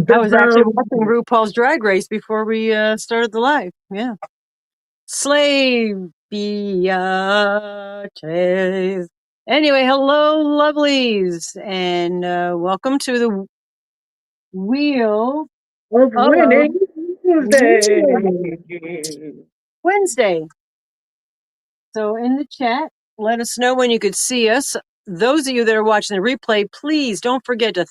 I was actually watching RuPaul's Drag Race before we started the live. Yeah. Slave biatches. Anyway, hello, lovelies, and welcome to the Wheel of of Winning Tuesday. Wednesday. So in the chat, let us know when you could see us. Those of you that are watching the replay, please don't forget to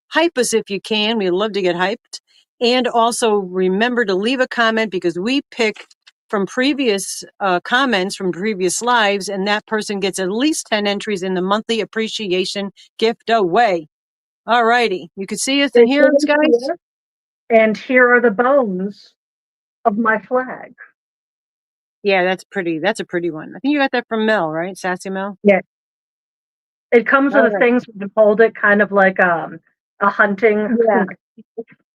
hype us if you can. We'd love to get hyped. And also remember to leave a comment because we pick from previous comments from previous lives, and that person gets at least 10 entries in the monthly appreciation gift away. All righty. You can see us and hear us, guys? And here are the bones of my flag. Yeah, that's pretty. That's a pretty one. I think you got that from Mel, right? Sassy Mel? Yeah. It comes with All the right. things you hold it kind of like a hunting. Yeah.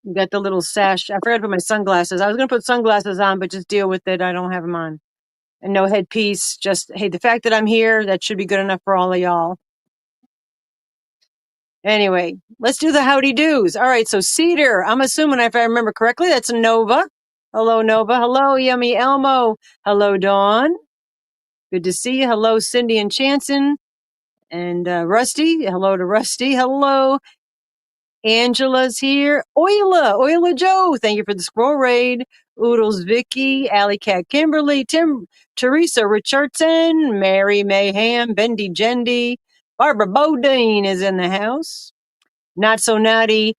You got the little sash. I forgot to put my sunglasses. I was going to put sunglasses on, but just deal with it. I don't have them on. And no headpiece. Just, hey, the fact that I'm here, that should be good enough for all of y'all. Anyway, let's do the howdy do's. All right, so Cedar, I'm assuming if I remember correctly, that's Nova. Hello, Nova. Hello, Yummy Elmo. Hello, Dawn. Good to see you. Hello, Cindy and Chanson. And Rusty. Hello to Rusty. Hello, Angela's here. Oila Joe. Thank you for the scroll raid. Oodles Vicky, Alley Cat Kimberly, Teresa Richardson, Mary Mayhem, Bendy Jendy, Barbara Bodine is in the house. Not so naughty.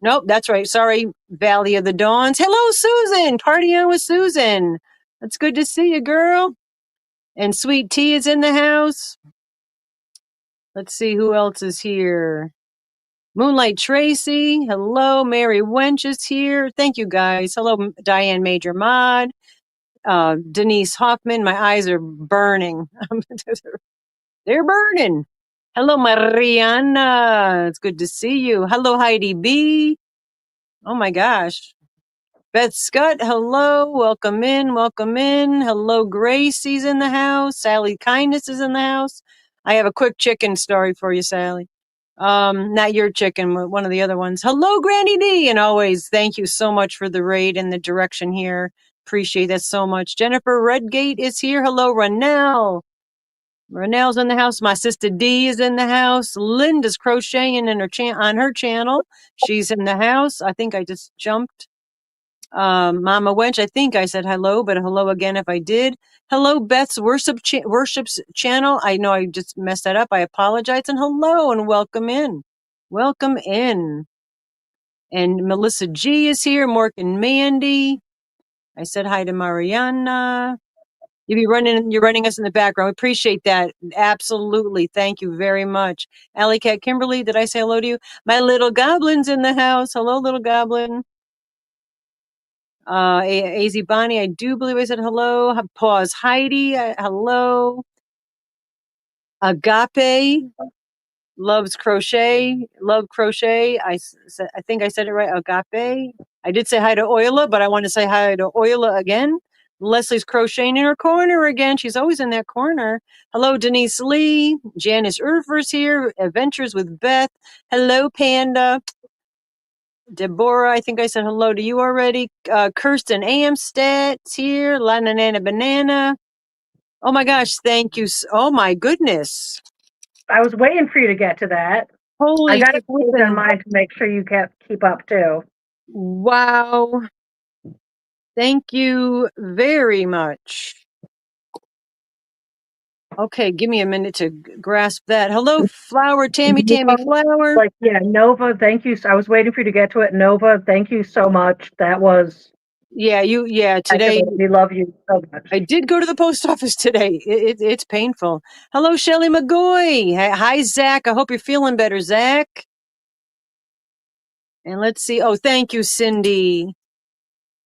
Nope, that's right. Sorry, Valley of the Dawns. Hello, Susan. Partying with Susan. It's good to see you, girl. And Sweet Tea is in the house. Let's see who else is here. Moonlight Tracy. Hello, Mary Wench is here. Thank you, guys. Hello, Diane Major Mod. Denise Hoffman. My eyes are burning. They're burning. Hello, Mariana. It's good to see you. Hello, Heidi B. Oh my gosh. Beth Scott, hello. Welcome in. Welcome in. Hello, Gracie's in the house. Sally Kindness is in the house. I have a quick chicken story for you, Sally. Not your chicken, but one of the other ones. Hello, Granny D. And always thank you so much for the raid and the direction here. Appreciate that so much. Jennifer Redgate is here. Hello, Ranell. Ranell's in the house. My sister D is in the house. Linda's crocheting in her on her channel. She's in the house. I think I just jumped. Mama Wench, I think I said hello, but hello again if I did. Hello, Beth's Worships channel. I know I just messed that up. I apologize. And hello and welcome in. Welcome in. And Melissa G is here. Mork and Mandy. I said hi to Mariana. You're running us in the background. We appreciate that. Absolutely. Thank you very much. Alley Cat Kimberly, did I say hello to you? My little goblin's in the house. Hello, little goblin. AZ Bonnie, I do believe I said hello. Pause. Heidi, hello. Agape loves crochet. Love crochet. I think I said it right. Agape. I did say hi to Oila, but I want to say hi to Oila again. Leslie's crocheting in her corner again. She's always in that corner. Hello, Denise Lee. Janice Urfer's here. Adventures with Beth. Hello, Panda. Deborah, I think I said hello to you already. Kirsten Amsted's here. Lana Nana Banana. Oh my gosh, thank you. Oh my goodness. I was waiting for you to get to that. Holy I got to keep in mind to make sure you keep up too. Wow. Thank you very much. Okay, give me a minute to grasp that. Hello, Flower, Tammy Flower. Like, yeah, Nova, thank you. I was waiting for you to get to it. Nova, thank you so much. That was. Yeah, today. We love you so much. I did go to the post office today. It's painful. Hello, Shelly McGoy. Hi, Zach. I hope you're feeling better, Zach. And let's see. Oh, thank you, Cindy.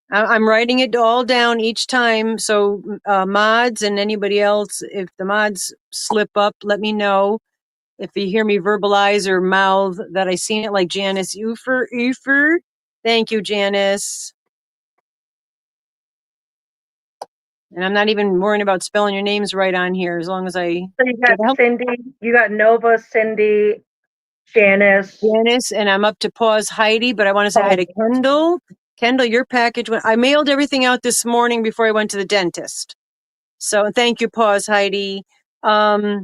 I'm writing it all down each time. So mods and anybody else, if the mods slip up, let me know. If you hear me verbalize or mouth that I seen it, like Janice Ufer. Thank you, Janice. And I'm not even worrying about spelling your names right on here, as long as I. So you got Cindy, you got Nova, Cindy, Janice. Janice, and I'm up to pause Heidi, but I want to say hi to Kendall. Kendall, your package went, I mailed everything out this morning before I went to the dentist. So thank you, pause Heidi. I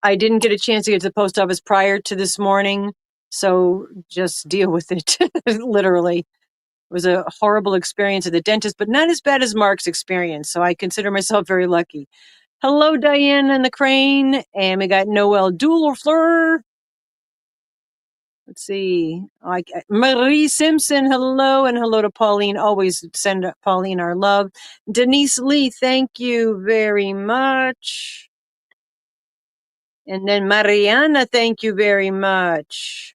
didn't get a chance to get to the post office prior to this morning, so just deal with it. Literally. It was a horrible experience at the dentist, but not as bad as Mark's experience, so I consider myself very lucky. Hello, Diane and the Crane, and we got Noelle Doulfleur. Let's see. Marie Simpson, hello, and hello to Pauline. Always send Pauline our love. Denise Lee, thank you very much. And then Mariana, thank you very much.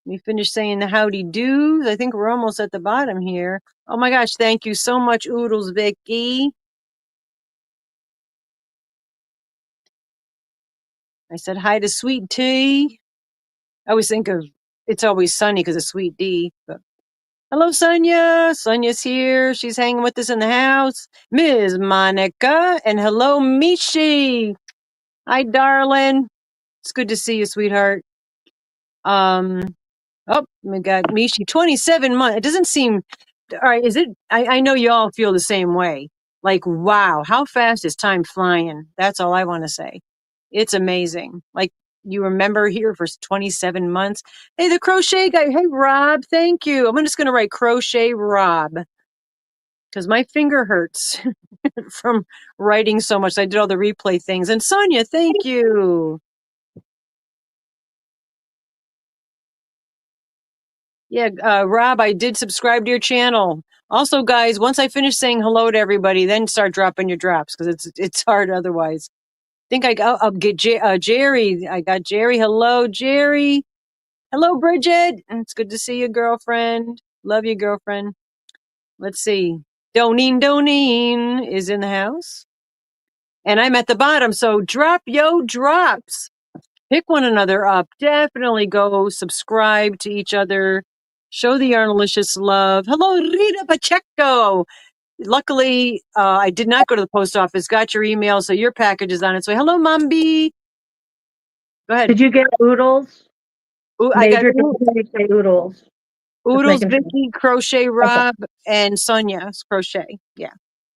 Let me finish saying the howdy do's. I think we're almost at the bottom here. Oh my gosh, thank you so much, Oodles Vicky. I said hi to Sweet Tea. I always think of It's Always Sunny because of Sweet D. But hello, Sonia. Sonia's here. She's hanging with us in the house. Ms. Monica. And hello, Mishi. Hi, darling. It's good to see you, sweetheart. Oh, we got Mishi, 27 months. It doesn't seem, all right, is it, I know you all feel the same way. Like, wow, how fast is time flying? That's all I want to say. It's amazing. Like, you remember here for 27 months. Hey, the crochet guy. Hey, Rob, thank you. I'm just going to write crochet Rob because my finger hurts from writing so much. I did all the replay things. And Sonia, thank you. Yeah, Rob, I did subscribe to your channel. Also, guys, once I finish saying hello to everybody, then start dropping your drops because it's hard otherwise. I think I'll get Jerry. I got Jerry. Hello, Jerry. Hello, Bridget. It's good to see you, girlfriend. Love you, girlfriend. Let's see. Doneen is in the house. And I'm at the bottom, so drop yo drops. Pick one another up. Definitely go subscribe to each other. Show the Yarnalicious love. Hello, Rita Pacheco. Luckily, I did not go to the post office. Got your email, so your package is on its way. Hello, Mombi. Go ahead. Did you get Oodles? Ooh, I got Major say Oodles. Just Oodles, making sure. Vicky, Crochet Okay. Rob, and Sonia's Crochet. Yeah.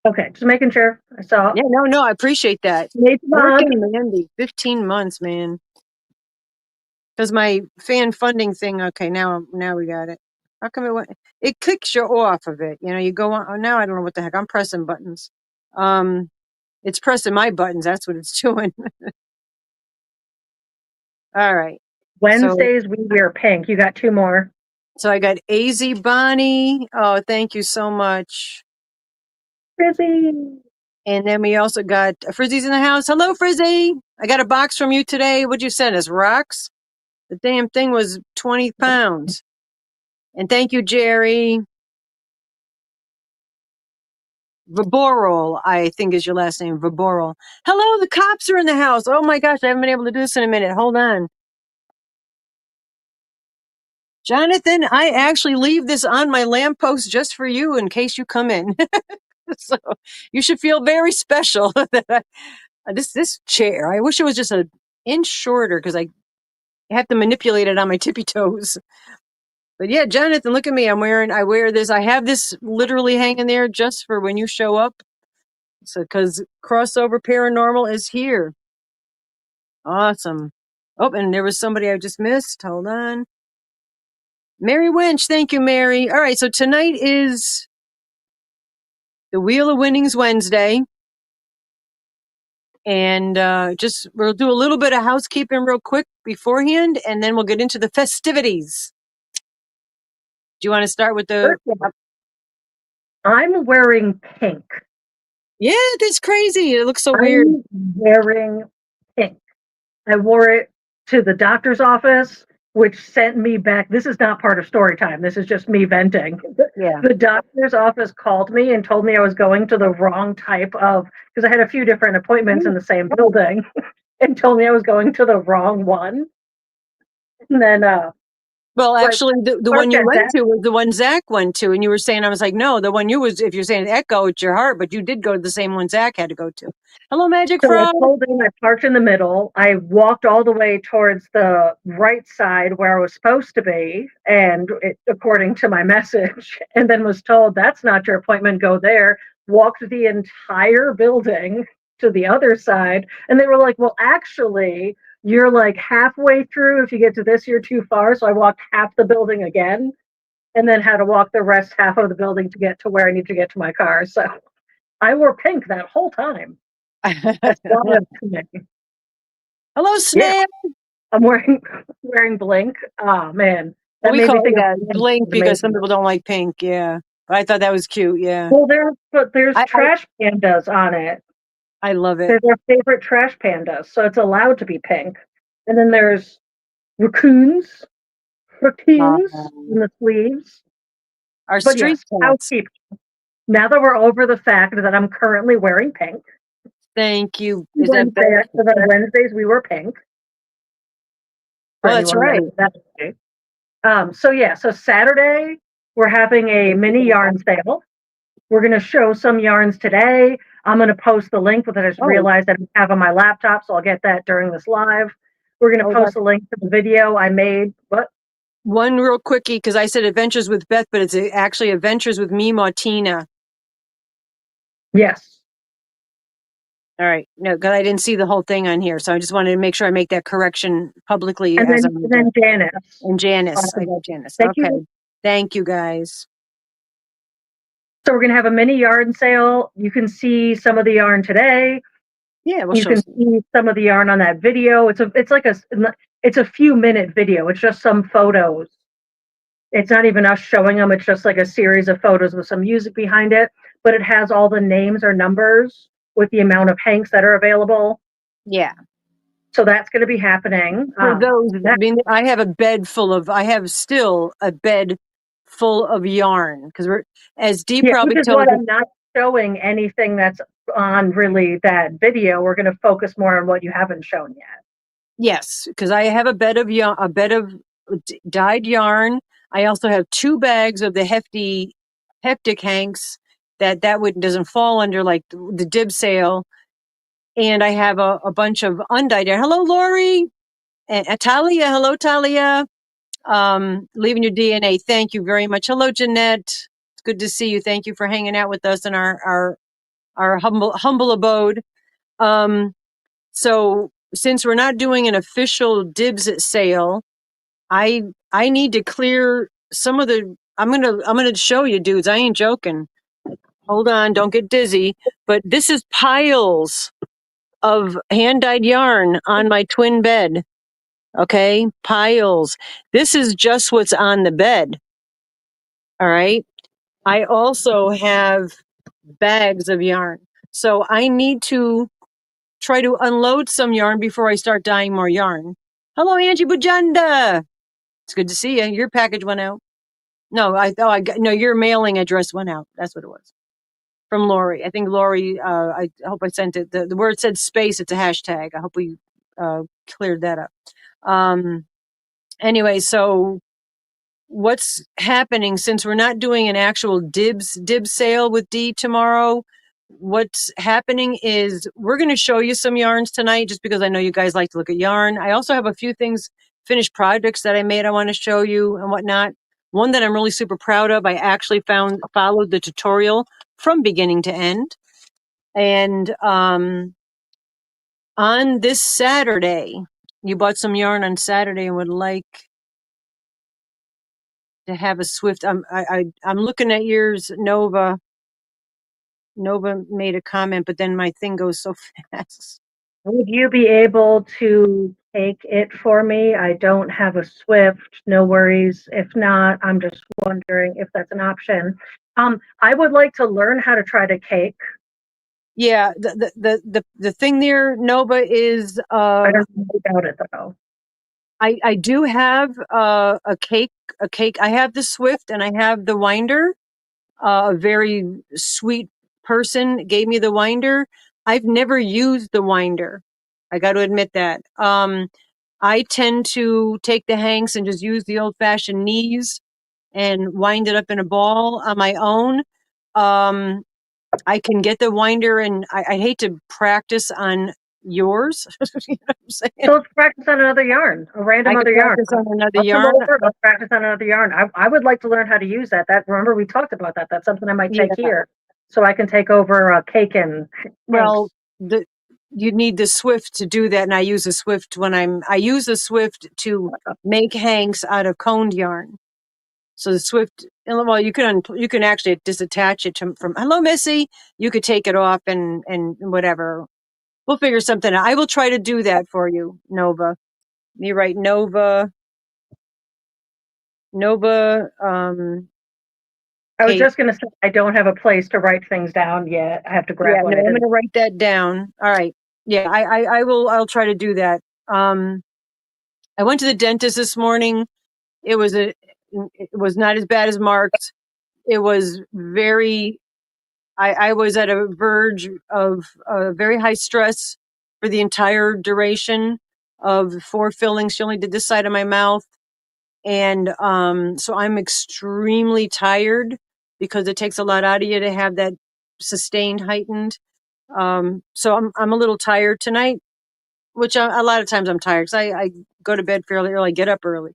Okay, just making sure. I saw. Yeah, no, I appreciate that. Working Mandy, 15 months, man. Because my fan funding thing, okay, now we got it. How come it went? It kicks you off of it. You know, you go on. Oh, now I don't know what the heck. I'm pressing buttons. It's pressing my buttons. That's what it's doing. All right. Wednesdays we wear pink. You got two more. So I got AZ Bonnie. Oh, thank you so much. Frizzy. And then we also got Frizzy's in the house. Hello, Frizzy. I got a box from you today. What'd you send us? Rocks? The damn thing was 20 pounds. And thank you, Jerry. Viboral, I think is your last name, Viboral. Hello, the cops are in the house. Oh my gosh, I haven't been able to do this in a minute. Hold on. Jonathan, I actually leave this on my lamppost just for you in case you come in. So you should feel very special. This chair, I wish it was just an inch shorter because I have to manipulate it on my tippy toes. But yeah, Jonathan, look at me. I wear this. I have this literally hanging there just for when you show up. So, because Crossover Paranormal is here. Awesome. Oh, and there was somebody I just missed. Hold on. Mary Winch. Thank you, Mary. All right. So tonight is the Wheel of Winnings Wednesday. And we'll do a little bit of housekeeping real quick beforehand, and then we'll get into the festivities. Do you want to start with the... I'm wearing pink. Yeah, that's crazy. It looks so weird. I'm wearing pink. I wore it to the doctor's office, which sent me back. This is not part of story time. This is just me venting. Yeah. The doctor's office called me and told me I was going to the wrong type of, because I had a few different appointments in the same building, and told me I was going to the wrong one. And then Well, Like actually, the one parked you at went that. to was the one Zach went to, and you were saying, I was like, no, the one you was, if you're saying Echo, it's your heart, but you did go to the same one Zach had to go to. Hello, Magic So I Frog. pulled in, I parked in the middle. I walked all the way towards the right side where I was supposed to be, and according to my message, and then was told that's not your appointment, go there. Walked the entire building to the other side, and they were like, well, actually, you're like halfway through. If you get to this, you're too far. So I walked half the building again, and then had to walk the rest half of the building to get to where I need to get to my car. So I wore pink that whole time. That's wild to me. Hello, Yeah, Snail. I'm wearing Blink. Oh man, Well, that we made me call it, think of yeah, Blink because some amazing. people don't like pink. Yeah. But I thought that was cute. Yeah. Well, there's I trash pandas on it. I love it. They're their favorite trash pandas, so it's allowed to be pink. And then there's raccoons, in Um, the sleeves. our But street yes, cats. housekeeping. Now that we're over the fact that I'm currently wearing pink, Thank you. Is that Wednesday, better? so then Wednesdays we were pink for Oh, that's anyone that right. that. So yeah, so Saturday we're having a mini yarn sale. We're going to show some yarns today. I'm going to post the link, but I just Oh, realized I don't have on my laptop, so I'll get that during this live. We're going to hold on. post a link to the video I made. What? One real quickie, because I said Adventures with Beth, but it's actually Adventures with me, Martina. Yes. All right. No, because I didn't see the whole thing on here. So I just wanted to make sure I make that correction publicly And as then I'm and then Janice. and Janice. I Awesome. got Janice. Thank Okay. you. Thank you guys. So we're going to have a mini yarn sale. You can see some of the yarn today. Yeah, we'll You show can some. see some of the yarn on that video. It's a few minute video. It's just some photos. It's not even us showing them. It's just like a series of photos with some music behind it, but it has all the names or numbers with the amount of hanks that are available. Yeah. So that's going to be happening. For those, I That, mean, I have still a bed full of yarn because as Dee yeah, which probably is told what you, I'm not showing anything that's on really that video. We're going to focus more on what you haven't shown yet. yes, because I have a bed of yarn, a bed of dyed yarn. I also have 2 bags of the heptic hanks that would doesn't fall under like the dib sale, and I have a bunch of undyed yarn. Hello, Lori and Talia. Hello, Talia. Leaving your DNA. Thank you very much. Hello, Jeanette. It's good to see you. Thank you for hanging out with us in our humble abode. Um, so since we're not doing an official dibs sale, I I need to clear some of the. I'm gonna show you, dudes. I ain't joking. Hold on, don't get dizzy. But this is piles of hand dyed yarn on my twin bed. Okay, piles. This is just what's on the bed. All right. I also have bags of yarn. So I need to try to unload some yarn before I start dyeing more yarn. Hello, Angie Bujanda. It's good to see you. Your package went out. No, no, your mailing address went out. That's what it was. From Lori. I think Lori, I hope I sent it. The word said space. It's a hashtag. I hope we cleared that up. Anyway, so what's happening since we're not doing an actual dibs sale with Dee tomorrow? What's happening is we're going to show you some yarns tonight just because I know you guys like to look at yarn. I also have a few things, finished projects that I made I want to show you and whatnot. One that I'm really super proud of, I actually followed the tutorial from beginning to end. And on this Saturday, you bought some yarn on Saturday and would like to have a swift. I'm looking at yours, Nova. Nova made a comment, but then my thing goes so fast. Would you be able to take it for me? I don't have a Swift. No worries. If not, I'm just wondering if that's an option. I would like to learn how to try to cake. Yeah, the thing there, Nova, is I don't know about it though. I do have a cake. I have the Swift and I have the winder. A very sweet person gave me the winder. I've never used the winder. I got to admit that. I tend to take the hanks and just use the old-fashioned knees and wind it up in a ball on my own. I can get the winder, and I hate to practice on yours. You know what I'm saying? So let's practice on another yarn, a I random could other yarn. practice on another I'll come yarn. over. Let's practice on another yarn. I would like to learn how to use that. Remember we talked about that. That's something I might take Yeah. here, so I can take over cake and Well, hanks. you need the Swift to do that, and I use the Swift I use the Swift to make hanks out of coned yarn. So the Swift, well, you can actually disattach it from. Hello, Missy. You could take it off and whatever. We'll figure something out. I will try to do that for you, Nova. You write Nova. Nova. I was Kate. just going to say I don't have a place to write things down yet. I have to grab Yeah, one. no, I I'm didn't. gonna write that down. All right. Yeah, I will. I'll try to do that. I went to the dentist this morning. It was it was not as bad as Mark's. It was very. I was at a verge of very high stress for the entire duration of 4 fillings. She only did this side of my mouth, and so I'm extremely tired because it takes a lot out of you to have that sustained heightened. So I'm a little tired tonight, which a lot of times I'm tired because I go to bed fairly early, get up early.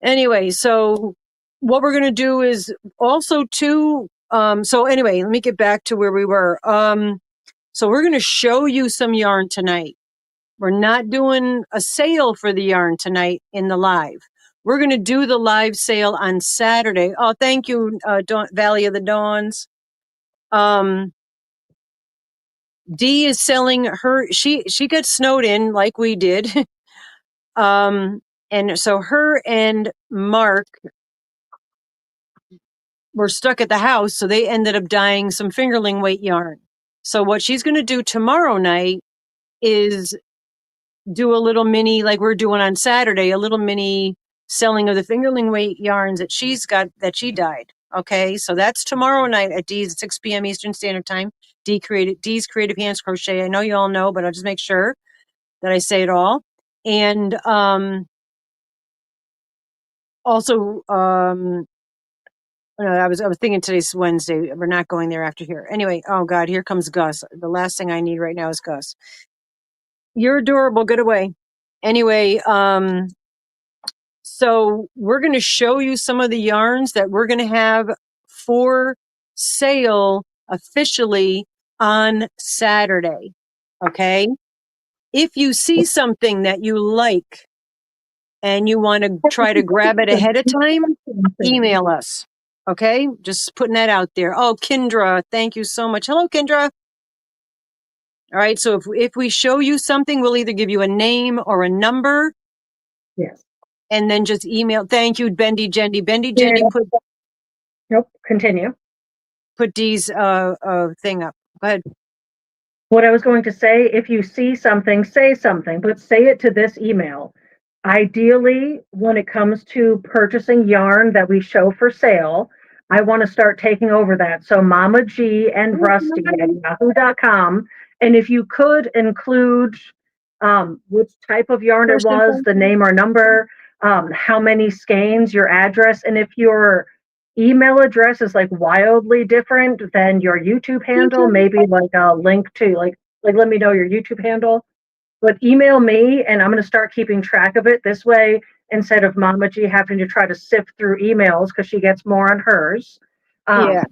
Anyway, so what we're gonna do is also too. So anyway, let me get back to where we were. So we're gonna show you some yarn tonight. We're not doing a sale for the yarn tonight in the live. We're gonna do the live sale on Saturday. Oh, thank you, Valley of the Dawns. Dee is selling her. She got snowed in like we did. And so her and Mark were stuck at the house, so they ended up dyeing some fingerling weight yarn. So what she's going to do tomorrow night is do a little mini, like we're doing on Saturday, a little mini selling of the fingerling weight yarns that she's got that she dyed. Okay, so that's tomorrow night at Dee's at 6 p.m. Eastern Standard Time. Dee's Creative Hands Crochet. I know you all know, but I'll just make sure that I say it all. And also, I was thinking today's Wednesday. We're not going there after here. Anyway, oh God, here comes Gus. The last thing I need right now is Gus. You're adorable. Get away. Anyway, so we're going to show you some of the yarns that we're going to have for sale officially on Saturday. Okay. If you see something that you like and you want to try to grab it ahead of time, email us. Okay. Just putting that out there. Oh, Kendra, thank you so much. Hello, Kendra. All right. So if we show you something, we'll either give you a name or a number. Yes. And then just email. Thank you, Bendy Jendy. Bendy Yeah. Jendy Nope. Continue. put Dee's thing up. Go ahead. What I was going to say, if you see something, say something, but say it to this email. Ideally, when it comes to purchasing yarn that we show for sale, I want to start taking over that. So Mama G and Rusty at yahoo.com. And if you could include which type of yarn it Person. was, the name or number, how many skeins, your address, and if your email address is like wildly different than your YouTube handle, maybe like a link to like let me know your YouTube handle. But email me and I'm going to start keeping track of it this way instead of Mama G having to try to sift through emails because she gets more on hers. Yeah.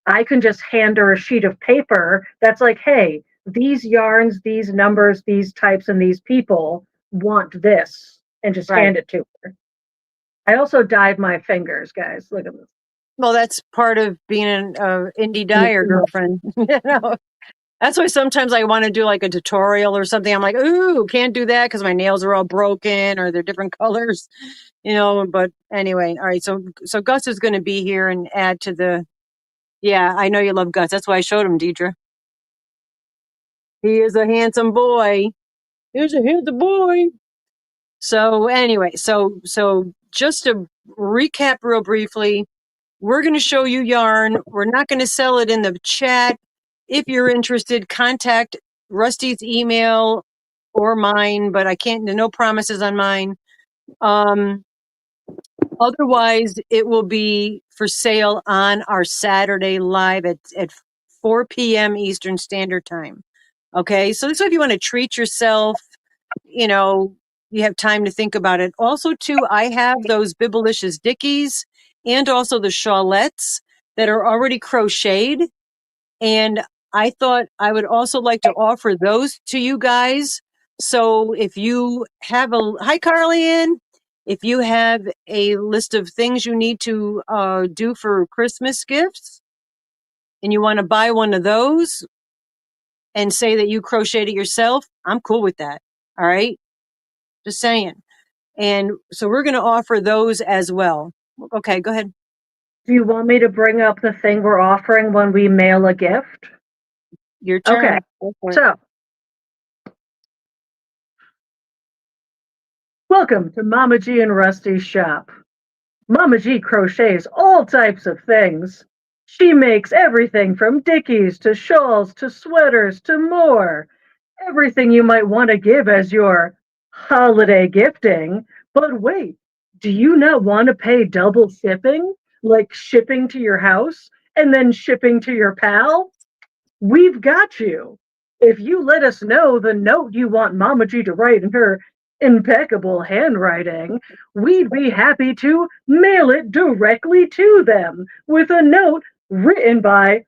I can just hand her a sheet of paper that's like, hey, these yarns, these numbers, these types, and these people want this, and just Right. hand it to her. I also dyed my fingers, guys. Look at this. Well, that's part of being an indie dyer, girlfriend. You know, that's why sometimes I want to do like a tutorial or something. I'm like, ooh, can't do that because my nails are all broken or they're different colors, you know. But anyway, all right. So Gus is going to be here and add to the. Yeah, I know you love Gus. That's why I showed him, Deidre. He is a handsome boy. He's a handsome boy. So anyway, so just to recap real briefly, we're going to show you yarn. We're not going to sell it in the chat. If you're interested, contact Rusty's email or mine, but I can't, no promises on mine. Otherwise, it will be for sale on our Saturday live at 4 p.m. Eastern Standard Time. Okay, so this way, if you want to treat yourself, you have time to think about it. Also, too, I have those Bibelicious Dickies and also the shawlettes that are already crocheted. And I thought I would also like to offer those to you guys. So if you have hi, Carly, if you have a list of things you need to do for Christmas gifts and you want to buy one of those and say that you crocheted it yourself, I'm cool with that. All right. Just saying. And so we're going to offer those as well. Okay, go ahead. Do you want me to bring up the thing we're offering when we mail a gift? Your Okay. turn. Go for it. So, welcome to Mama G and Rusty's shop. Mama G crochets all types of things. She makes everything from dickies to shawls to sweaters to more. Everything you might want to give as your holiday gifting. But wait, do you not want to pay double shipping? Like shipping to your house and then shipping to your pal? We've got you. If you let us know the note you want Mama G to write in her impeccable handwriting, we'd be happy to mail it directly to them with a note written by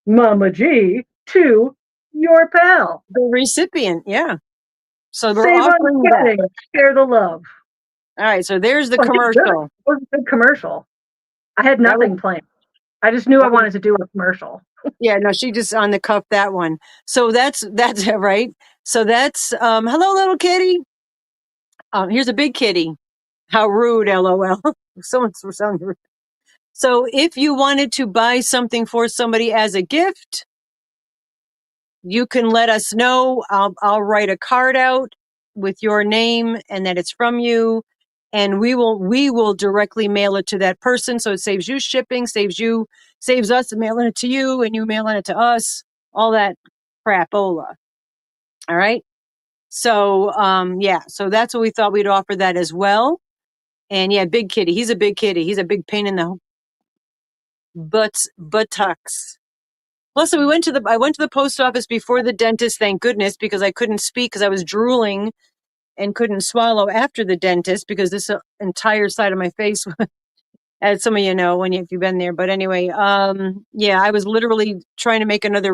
Mama G to your pal. The recipient, yeah. So we're Save on offering that. shipping, share the love. All right, so there's the Oh, good. commercial. It was a good commercial. I had That was, nothing planned. I just knew I that was, wanted to do a commercial. yeah, no, she just on the cuff that one. So that's it, right. So that's hello, little kitty. Here's a big kitty. How rude, LOL. Someone's sounding rude. So if you wanted to buy something for somebody as a gift, you can let us know. I'll write a card out with your name and that it's from you, and we will directly mail it to that person. So it saves you shipping, saves us mailing it to you, and you mailing it to us. All that crapola. All right. So yeah. So that's what we thought we'd offer that as well. And yeah, big kitty. He's a big kitty. He's a big pain in the buttocks. Plus, I went to the post office before the dentist, thank goodness, because I couldn't speak because I was drooling and couldn't swallow after the dentist because this entire side of my face, as some of you know, if you've been there. But anyway, yeah, I was literally trying to make another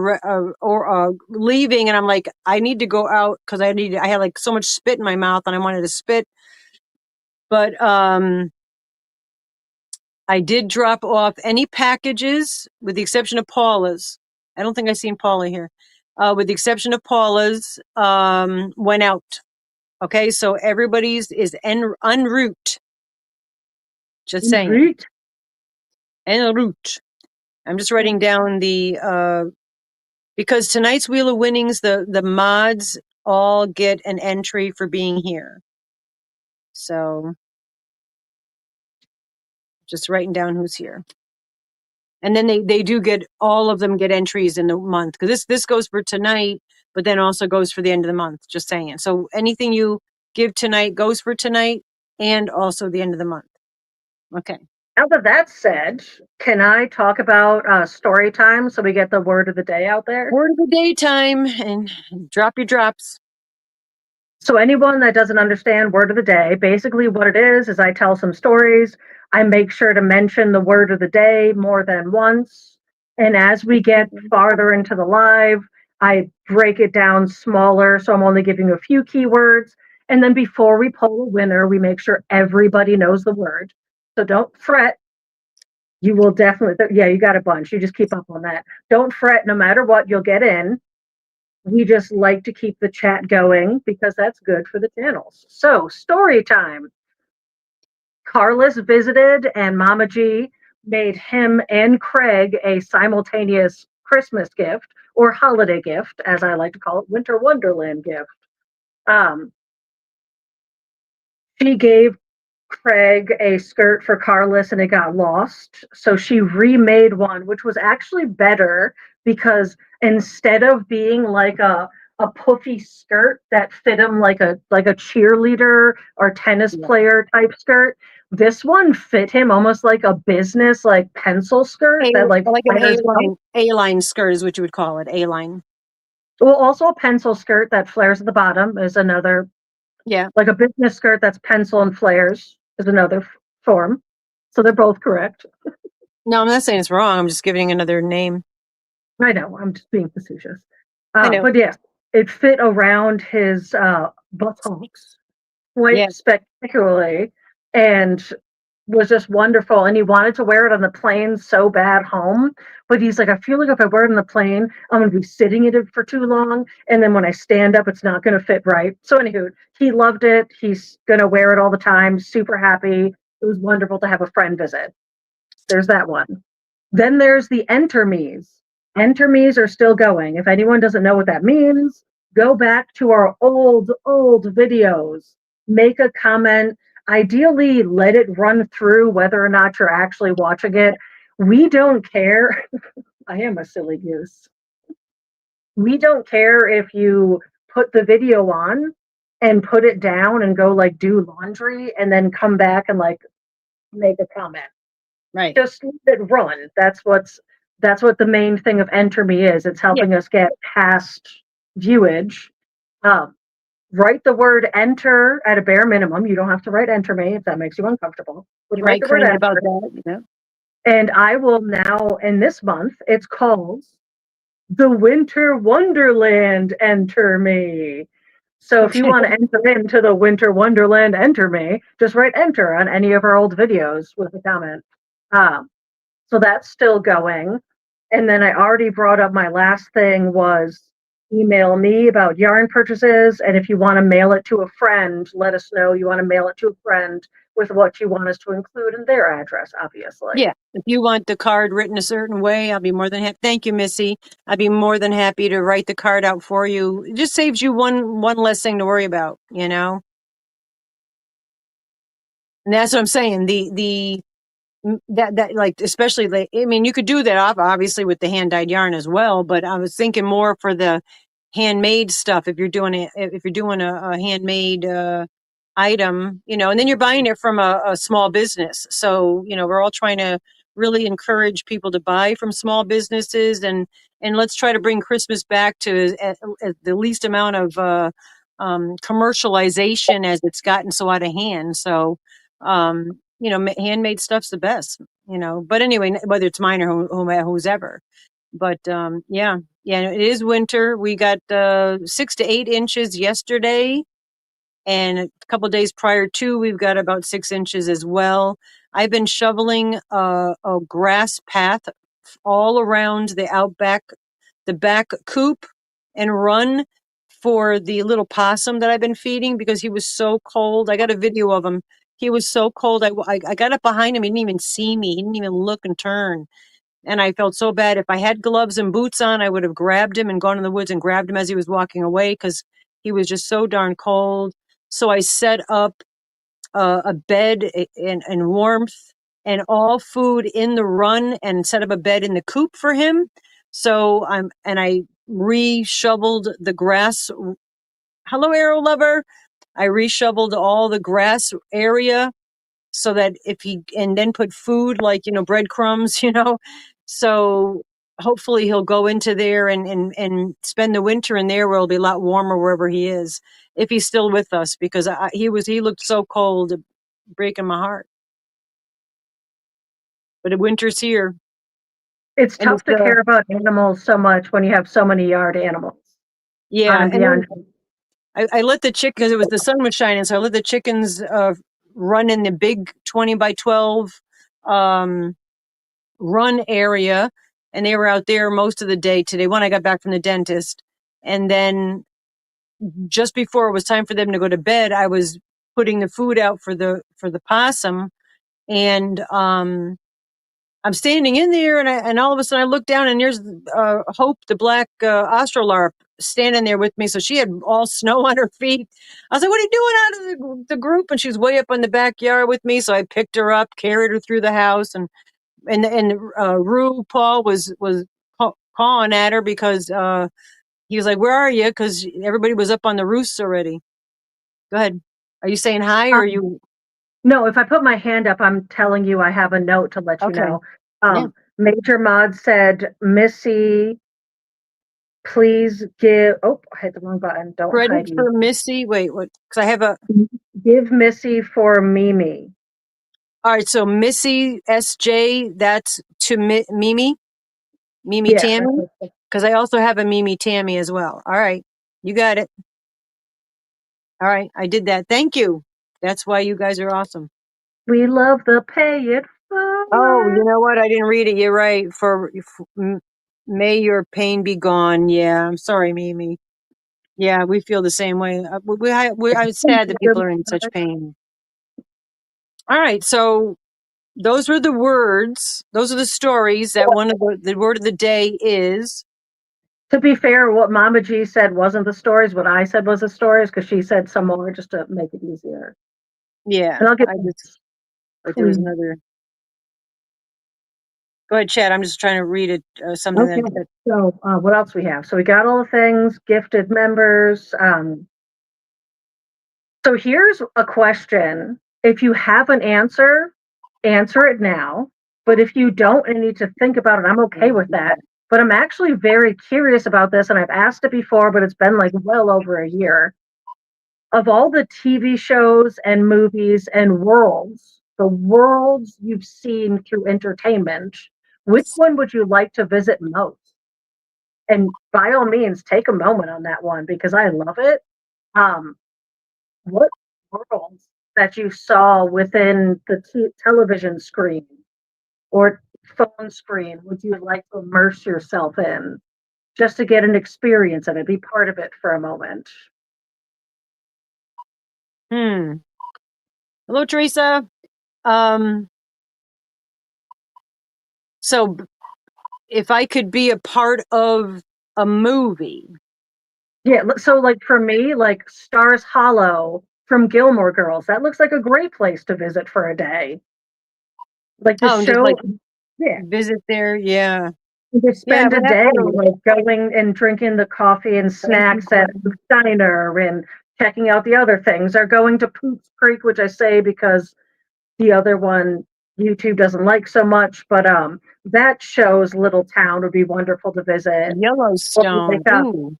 leaving, and I'm like, I need to go out because I had like so much spit in my mouth and I wanted to spit, but I did drop off any packages with the exception of Paula's. I don't think I've seen Paula here. With the exception of Paula's, went out. Okay, so everybody's is en route. Just saying. En route. I'm just writing down the because tonight's Wheel of Winnings, the mods all get an entry for being here. So just writing down who's here. And then they do get, all of them get entries in the month, because this goes for tonight, but then also goes for the end of the month, just saying. So anything you give tonight goes for tonight and also the end of the month. Okay. Now that that's said, can I talk about story time so we get the word of the day out there? Word of the day time, and drop your drops. So anyone that doesn't understand word of the day, basically what it is I tell some stories. I make sure to mention the word of the day more than once. And as we get farther into the live, I break it down smaller. So I'm only giving a few keywords. And then before we poll a winner, we make sure everybody knows the word. So don't fret. You will definitely, yeah, you got a bunch. You just keep up on that. Don't fret. No matter what, you'll get in. We just like to keep the chat going because that's good for the channels. So, story time. Carlos visited, and Mama G made him and Craig a simultaneous Christmas gift, or holiday gift, as I like to call it, Winter Wonderland gift. She gave Craig a skirt for Carlos and it got lost. So she remade one, which was actually better because instead of being like a a puffy skirt that fit him like a cheerleader or tennis Yeah. player type skirt. This one fit him almost like a business like pencil skirt that like Like an flares out. A-line skirt is what you would call it. A-line. Well, also a pencil skirt that flares at the bottom is another, Yeah. like a business skirt that's pencil and flares is another form. So they're both correct. No, I'm not saying it's wrong. I'm just giving another name. I know, I'm just being facetious. I know. But yes, it fit around his buttocks Yeah. quite spectacularly and was just wonderful. And he wanted to wear it on the plane so bad home. But he's like, I feel like if I wear it on the plane, I'm going to be sitting in it for too long. And then when I stand up, it's not going to fit right. So, anywho, he loved it. He's going to wear it all the time. Super happy. It was wonderful to have a friend visit. There's that one. Then there's the enter me's. Enter me's are still going. If anyone doesn't know what that means, go back to our old videos, make a comment. Ideally, let it run through whether or not you're actually watching it. We don't care. I am a silly goose. We don't care if you put the video on and put it down and go like do laundry and then come back and like make a comment. Right. Just let it run. That's what the main thing of Enter Me is. It's Yeah. helping us get past viewage. Um, Write the word enter at a bare minimum. You don't have to write enter me if that makes you uncomfortable. But You write might the word cringe about enter. that. Yeah. And I will now, in this month, it's called the Winter Wonderland Enter Me. So if you Okay. want to enter into the Winter Wonderland Enter Me, just write enter on any of our old videos with a comment. Um, so that's still going. And then I already brought up my last thing was email me about yarn purchases. And if you want to mail it to a friend, let us know you want to mail it to a friend with what you want us to include in their address, obviously. Yeah. If you want the card written a certain way, I'll be more than happy. Thank you, Missy. I'd be more than happy to write the card out for you. It just saves you one less thing to worry about, you know? And that's what I'm saying. That like, especially like, I mean, you could do that obviously with the hand dyed yarn as well, but I was thinking more for the handmade stuff. If you're doing a handmade item, you know, and then you're buying it from a small business. So, you know, we're all trying to really encourage people to buy from small businesses, and let's try to bring Christmas back to the least amount of commercialization as it's gotten so out of hand. So, you know, handmade stuff's the best, you know. But anyway, whether it's mine or who's ever. But yeah, yeah, it is winter. We got 6 to 8 inches yesterday, and a couple of days prior to, we've got about 6 inches as well. I've been shoveling a grass path all around the outback, the back coop and run for the little possum that I've been feeding because he was so cold. I got a video of him. He was so cold. I got up behind him. He didn't even see me. He didn't even look and turn. And I felt so bad. If I had gloves and boots on, I would have grabbed him and gone in the woods and grabbed him as he was walking away because he was just so darn cold. So I set up a bed and warmth and all food in the run and set up a bed in the coop for him. So I re-shoveled the grass. Hello, arrow lover. I re-shoveled all the grass area so that and then put food like, you know, breadcrumbs, you know, so hopefully he'll go into there and spend the winter in there where it'll be a lot warmer wherever he is, if he's still with us, because he looked so cold, breaking my heart. But winter's here. It's And tough to care about animals so much when you have so many yard animals. On yeah. and And beyond. I let the chick, because the sun was shining, so I let the chickens run in the big 20 by 12 um, run area, and they were out there most of the day today when I got back from the dentist. And then just before it was time for them to go to bed, I was putting the food out for the possum, and I'm standing in there, and all of a sudden I look down, and there's Hope, the black Australarp, standing there with me. So she had all snow on her feet. I was like, "What are you doing out of the group?" And she's way up in the backyard with me. So I picked her up, carried her through the house, and Rue Paul was cawing at her because He was like, "Where are you?" Because everybody was up on the roofs already. Go ahead. Are you saying hi or are Um, you no, if I put my hand up, I'm telling you I have a note to let you okay? know. Yeah. Major Mod said, Missy, please give. Oh, I hit the wrong button. Don't hide Credit you. for Missy. Wait, what? Because I have a. Give Missy for Mimi. All right, so Missy SJ. That's to Mimi. Mimi Yeah, that's Tammy. what, Because I also have a Mimi Tammy as well. All right, you got it. All right, I did that. Thank you. That's why you guys are awesome. we love the pay it Oh, you forward. know what? I didn't read it. You're right. May your pain be gone. Yeah, I'm sorry, Mimi. Yeah, we feel the same way. I'm sad that people are in such pain. All right, so those were the words. Those are the stories. That one of the word of the day is To be fair, what Mama G said wasn't the stories. What I said was the stories because she said some more just to make it easier. yeah. And I'll get I just but there was please. another. Go ahead, Chad. I'm just trying to read it. Something Okay. that So what else we have? So we got all the things, gifted members. So here's a question. If you have an answer, answer it now. But if you don't and need to think about it, I'm okay with that. But I'm actually very curious about this, and I've asked it before, but it's been like well over a year. Of all the TV shows and movies and worlds, the worlds you've seen through entertainment, which one would you like to visit most? And by all means, take a moment on that one because I love it. Um, what worlds that you saw within the television screen or phone screen would you like to immerse yourself in just to get an experience of it, be part of it for a moment? hmm. Hello, Teresa. Um. So if I could be a part of a movie, Yeah, so like for me, like Stars Hollow from Gilmore Girls, that looks like a great place to visit for a day. Like the oh, and just show, like yeah, visit there. Yeah, just yeah, spend a day I don't. like going and drinking the coffee and Thank you, snacks at the Gwen. diner and checking out the other things, or going to Poops Creek, which I say because the other one YouTube doesn't like so much, but that show's little town would be wonderful to visit. Or Yellowstone. like Ooh,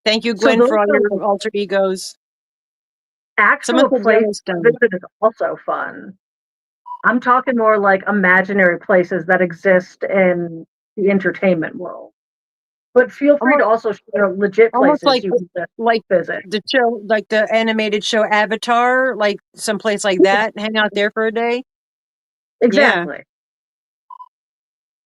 thank you, so Gwen, those for all are your like alter egos. Someone actual said places to Yellowstone. visit is also fun. I'm talking more like imaginary places that exist in the entertainment world. But feel free to Almost, also share legit almost places you can like visit. the show, like the animated show Avatar, like someplace like that. Hang out there for a day. Yeah, Exactly.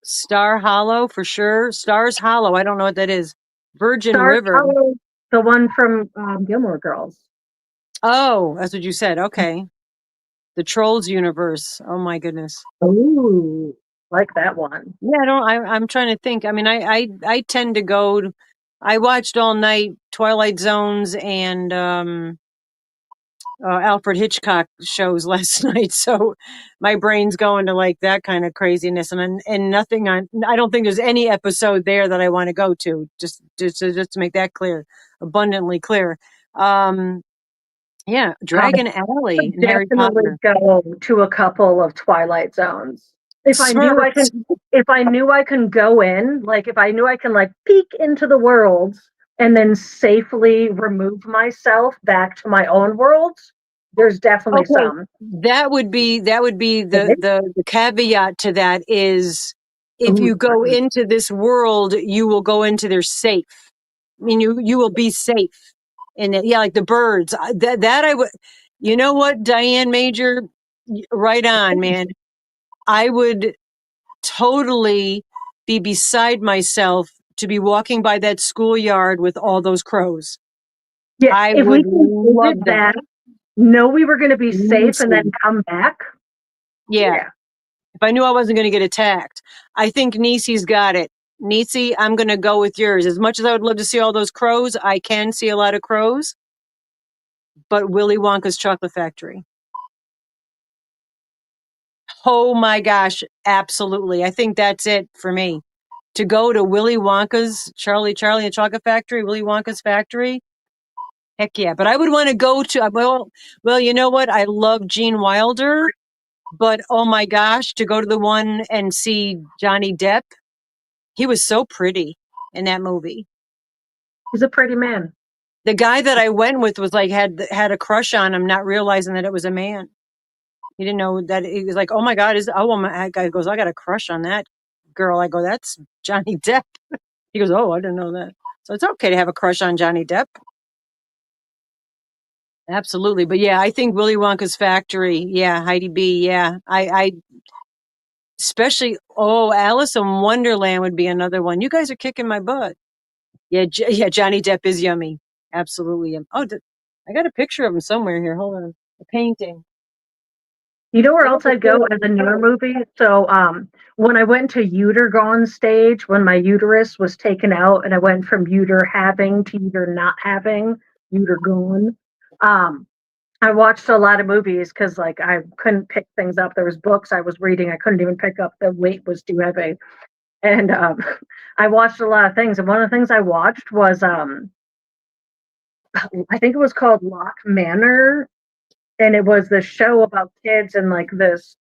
Star Hollow for sure. Stars Hollow. I don't know what that is. Virgin Stars River. Hollow, the one from Gilmore Girls. Oh, that's what you said. Okay. The Trolls universe. Oh my goodness. Ooh, like that one. Yeah, I don't. I'm trying to think. I mean, I tend to go. I watched all night Twilight Zones and Alfred Hitchcock shows last night, so my brain's going to like that kind of craziness, and nothing on. I don't think there's any episode there that I want to go to. Just to make that clear, abundantly clear. Um, yeah, I Dragon Alley would in Harry definitely Potter. go to a couple of Twilight Zones. If I knew I Smirks. can, if I knew I can go in, like if I knew I can like peek into the worlds and then safely remove myself back to my own worlds, there's definitely Okay, some. that would be the caveat to that is if Ooh, you go into this world, you will go into their safe. I mean, you will be safe in it. Yeah, like the birds. That I would. You know what, Diane Major, right on, man. I would totally be beside myself to be walking by that schoolyard with all those crows. yeah, I if would we can love visit that. that, know we were going to be safe and then Lucy. come back. Yeah. Yeah. If I knew I wasn't going to get attacked, I think Nisi's got it. Nisi, I'm going to go with yours. As much as I would love to see all those crows, I can see a lot of crows, but Willy Wonka's Chocolate Factory. Oh my gosh, absolutely. I think that's it for me. to go to Willy Wonka's Charlie and the Chocolate Factory, Willy Wonka's factory. Heck yeah. But I would want to go to, well, you know what? I love Gene Wilder, but oh my gosh, to go to the one and see Johnny Depp. He was so pretty in that movie. He's a pretty man. The guy that I went with was like, had a crush on him, not realizing that it was a man. He didn't know that. He was like, oh my God, that guy goes, I got a crush on that girl. I go, that's Johnny Depp. He goes, oh, I didn't know that. So it's okay to have a crush on Johnny Depp. Absolutely. But yeah, I think Willy Wonka's factory. Yeah. Heidi B. Yeah. I especially, Alice in Wonderland would be another one. You guys are kicking my butt. Yeah. Yeah. Johnny Depp is yummy. Absolutely. Oh, I got a picture of him somewhere here. Hold on. A painting. You know where else I'd go as a newer movie? So when I went to uter gone stage, when my uterus was taken out and I went from uter having to uter not having, uter gone, I watched a lot of movies because like I couldn't pick things up. There was books I was reading I couldn't even pick up. The weight was too heavy. And I watched a lot of things. And one of the things I watched was I think it was called Lock Manor. And it was this show about kids in like this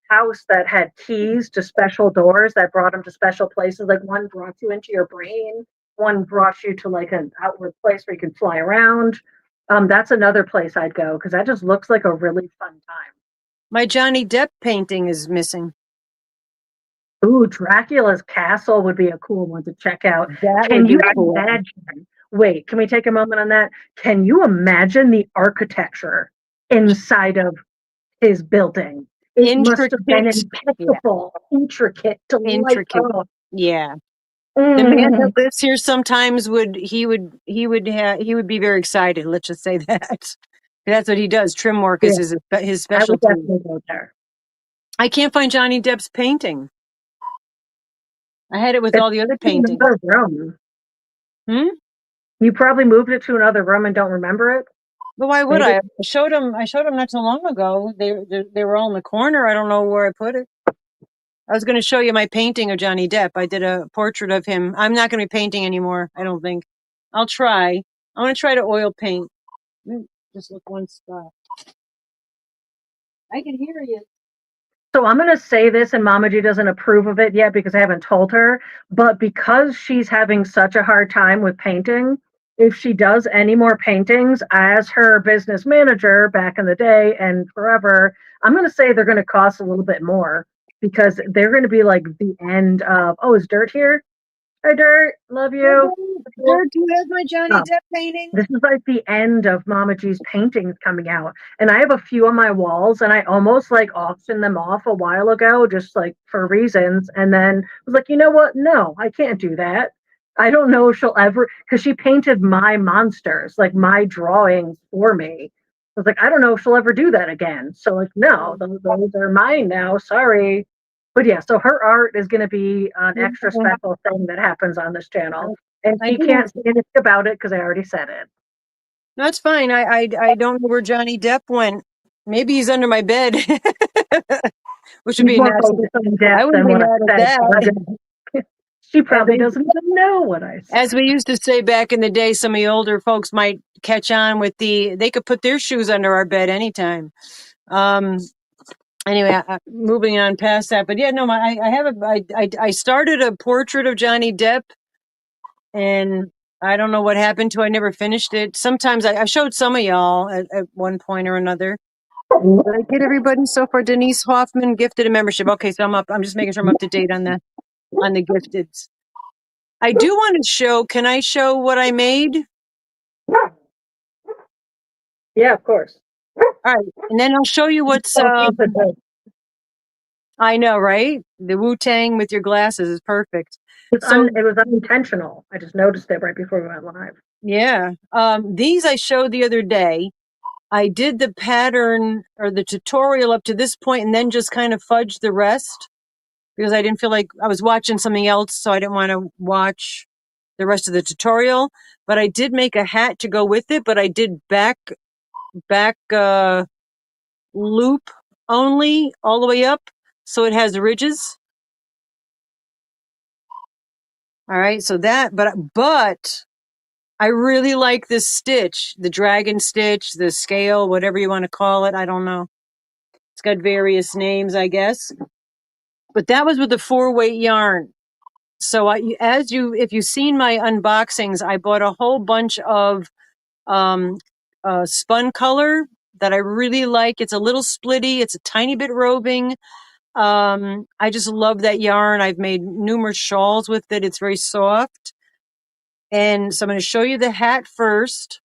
house that had keys to special doors that brought them to special places. Like one brought you into your brain, one brought you to like an outward place where you can fly around. That's another place I'd go because that just looks like a really fun time. My Johnny Depp painting is missing. Ooh, Dracula's castle would be a cool one to check out. That Can would you be cool. imagine? Wait, can we take a moment on that? Can you imagine the architecture inside of his building? It must have been Intricate. Yeah. impeccable, intricate, Intricate. delightful. Yeah. The man that Mm. lives here sometimes would be very excited. Let's just say that. That's what he does. Trim work is Yeah, his I would specialty. definitely go there. I can't find Johnny Depp's painting. I had it with It's all the other in paintings. another room. Hmm? You probably moved it to another room and don't remember it. But why would Maybe. I? I showed him not too long ago. They were all in the corner. I don't know where I put it. I was going to show you my painting of Johnny Depp. I did a portrait of him. I'm not going to be painting anymore. I don't think. I'll try. I'm going to try to oil paint. Just look one spot. I can hear you. So I'm going to say this, and Mama G doesn't approve of it yet because I haven't told her. But because she's having such a hard time with painting, if she does any more paintings as her business manager back in the day and forever, I'm going to say they're going to cost a little bit more because they're going to be like the end of, oh, is Dirt here? Hi, Dirt. Love you. There, do you have my Johnny Oh, Depp painting? this is like the end of Mama G's paintings coming out. And I have a few on my walls and I almost like auctioned them off a while ago, just like for reasons. And then was like, you know what? No, I can't do that. I don't know if she'll ever, because she painted my monsters, like my drawings for me. I was like, I don't know if she'll ever do that again. So like, no, those are mine now. Sorry. But yeah, so her art is going to be an extra special thing that happens on this channel. And I she didn't. can't say anything about it because I already said it. That's fine. I don't know where Johnny Depp went. Maybe he's under my bed, which would He's be more nasty. focused on I death wouldn't than be what I mad at said. that. She As probably we, doesn't even know what I said. as we used to say back in the day, some of the older folks might catch on with they could put their shoes under our bed anytime. Um, anyway, moving on past that, but yeah, no, I started a portrait of Johnny Depp, and I don't know what happened to. I never finished it. Sometimes I showed some of y'all at one point or another. Did I get everybody so far? Denise Hoffman gifted a membership. Okay, so I'm up. I'm just making sure I'm up to date on the gifteds. I do want to show. Can I show what I made? Yeah, of course. All right, and then I'll show you what's. I know, right? The Wu-Tang with your glasses is perfect. So It was unintentional. I just noticed it right before we went live. yeah, these I showed the other day. I did the pattern or the tutorial up to this point, and then just kind of fudged the rest because I didn't feel like I was watching something else, so I didn't want to watch the rest of the tutorial. But I did make a hat to go with it. But I did back loop only all the way up, so it has ridges. All right. So but I really like this stitch, the dragon stitch, the scale, whatever you want to call it. I don't know. It's got various names, I guess. But that was with the 4-weight yarn. So if you've seen my unboxings, I bought a whole bunch of um, spun color that I really like. It's a little splitty. It's a tiny bit roving. I just love that yarn. I've made numerous shawls with it. It's very soft. And so I'm going to show you the hat first.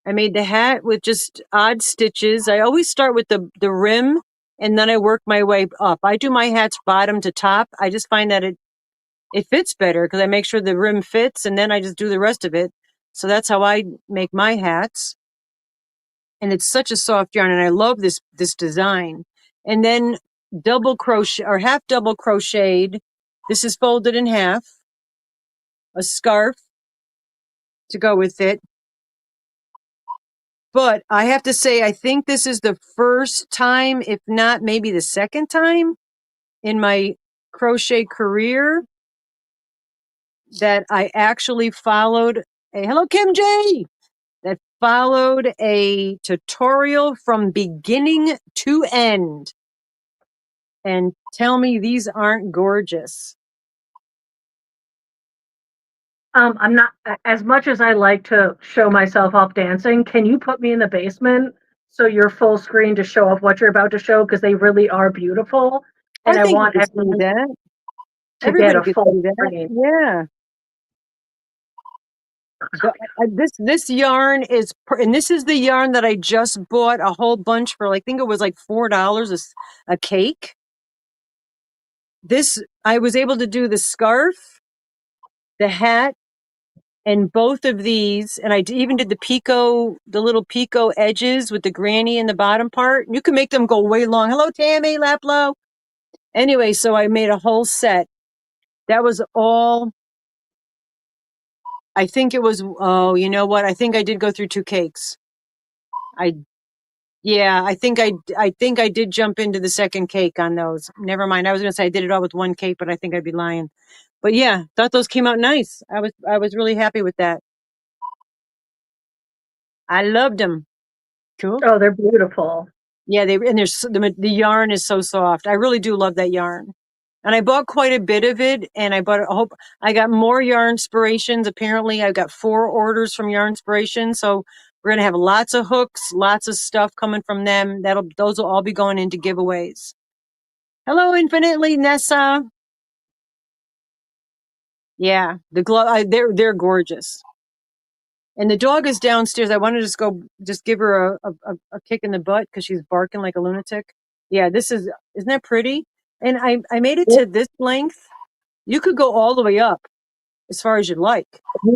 I made the hat with just odd stitches. I always start with the rim and then I work my way up. I do my hats bottom to top. I just find that it fits better because I make sure the rim fits and then I just do the rest of it. So that's how I make my hats. And it's such a soft yarn and I love this design. And then double crochet or half double crocheted. This is folded in half. A scarf to go with it. But I have to say, I think this is the first time, if not maybe the second time in my crochet career that I actually followed hello, Kim J, that followed a tutorial from beginning to end. And tell me these aren't gorgeous. I'm not, as much as I like to show myself off dancing, can you put me in the basement so you're full screen to show off what you're about to show? Because they really are beautiful. And I I think you want could see everyone that. to get Everybody a could full see that. screen. Yeah. This yarn is, and this is the yarn that I just bought a whole bunch for. I think it was like $4 a cake. I was able to do the scarf, the hat, and both of these. And even did the little picot edges with the granny in the bottom part. You can make them go way long. Hello, Tammy Laplow. Anyway, so I made a whole set. That was all. I think it was, oh, you know what? I think I did go through 2 cakes. I Yeah, I think I did jump into the second cake on those. Never mind. I was gonna say I did it all with 1 cake, but I think I'd be lying. But yeah, thought those came out nice. I was really happy with that. I loved them. Cool. Oh, they're beautiful. Yeah, the yarn is so soft. I really do love that yarn. And I bought quite a bit of it, and I got more yarn inspirations. Apparently, I got 4 orders from Yarn Inspiration, so we're gonna have lots of hooks, lots of stuff coming from them. Those will all be going into giveaways. Hello, infinitely Nessa. Yeah, the glove. They're gorgeous. And the dog is downstairs. I want to just give her a kick in the butt because she's barking like a lunatic. Yeah, isn't that pretty? And I made it to this length. You could go all the way up as far as you'd like.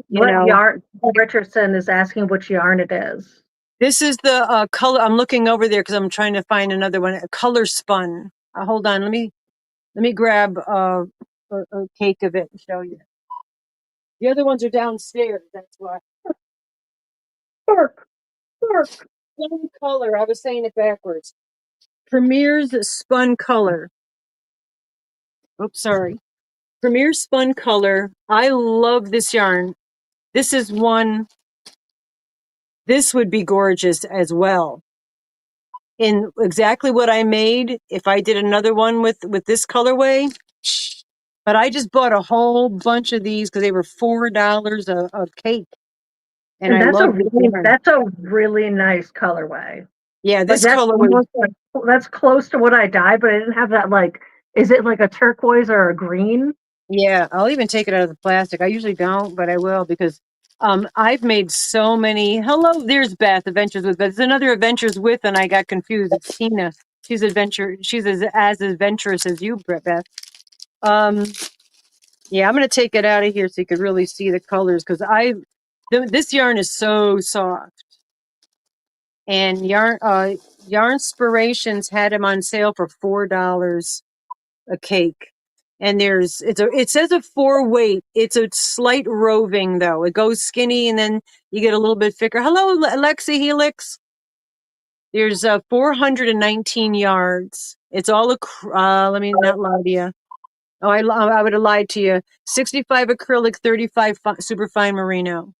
You What know, yarn? Richardson is asking which yarn it is. this is the color. I'm looking over there because I'm trying to find another one. A color spun. Hold on. Let me grab a cake of it and show you. The other ones are downstairs. That's why. Bark, bark. Spun color. I was saying it backwards. Premier's spun color. Oops, sorry. Premier spun color. I love this yarn. This is one. This would be gorgeous as well. In exactly what I made, if I did another one with this colorway. But I just bought a whole bunch of these because they were $4 a cake, and And I love this yarn. that's a really nice colorway. Yeah, Like this that's colorway. almost like that's close to what I dyed, but I didn't have that like. Is it like a turquoise or a green? Yeah, I'll even take it out of the plastic. I usually don't, but I will because I've made so many. Hello, there's Beth, Adventures with Beth. There's another Adventures with, and I got confused. It's Tina. She's as adventurous as you, Beth. Um, yeah, I'm gonna take it out of here so you could really see the colors because this yarn is so soft. And Yarn Inspirations had them on sale for $4 a cake. And it says a 4-weight. It's a slight roving though. It goes skinny and then you get a little bit thicker. Hello, Alexa Helix. There's 419 yards. It's all let me not lie to you. Oh, I would have lied to you. 65 acrylic, 35 super fine merino.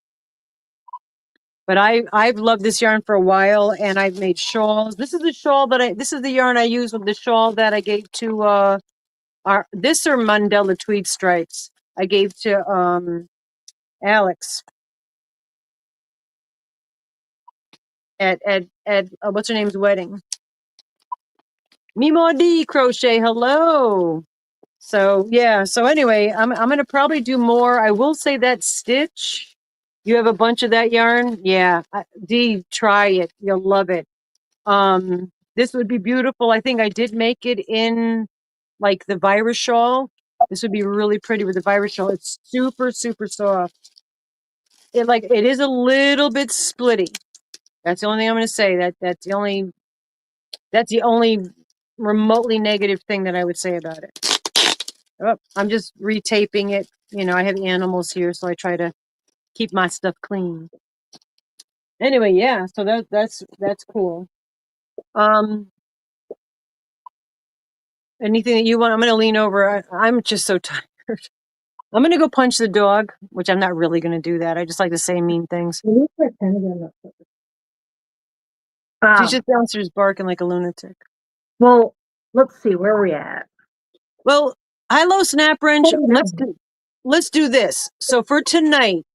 But I've loved this yarn for a while, and I've made shawls. This is the shawl this is the yarn I use with the shawl that I gave to this are Mandela tweed stripes. I gave to Alex at what's her name's wedding. Mimo D crochet. Hello. So yeah. So anyway, I'm gonna probably do more. I will say that stitch. You have a bunch of that yarn. Yeah, D, try it. You'll love it. This would be beautiful. I think I did make it in like the virus shawl. This would be really pretty with the virus shawl. It's super, super soft. It is a little bit splitty. That's the only thing I'm gonna say. That's the only remotely negative thing that I would say about it. Oh, I'm just retaping it. You know, I have animals here, so I try to keep my stuff clean. Anyway, yeah, so that's cool. Anything that you want? I'm gonna lean over. I'm just so tired. I'm gonna go punch the dog, which I'm not really gonna do that. I just like to say mean things. She's just downstairs barking like a lunatic. Well, let's see where we at. Well, hello, Snap Wrench. Let's do this. So for tonight,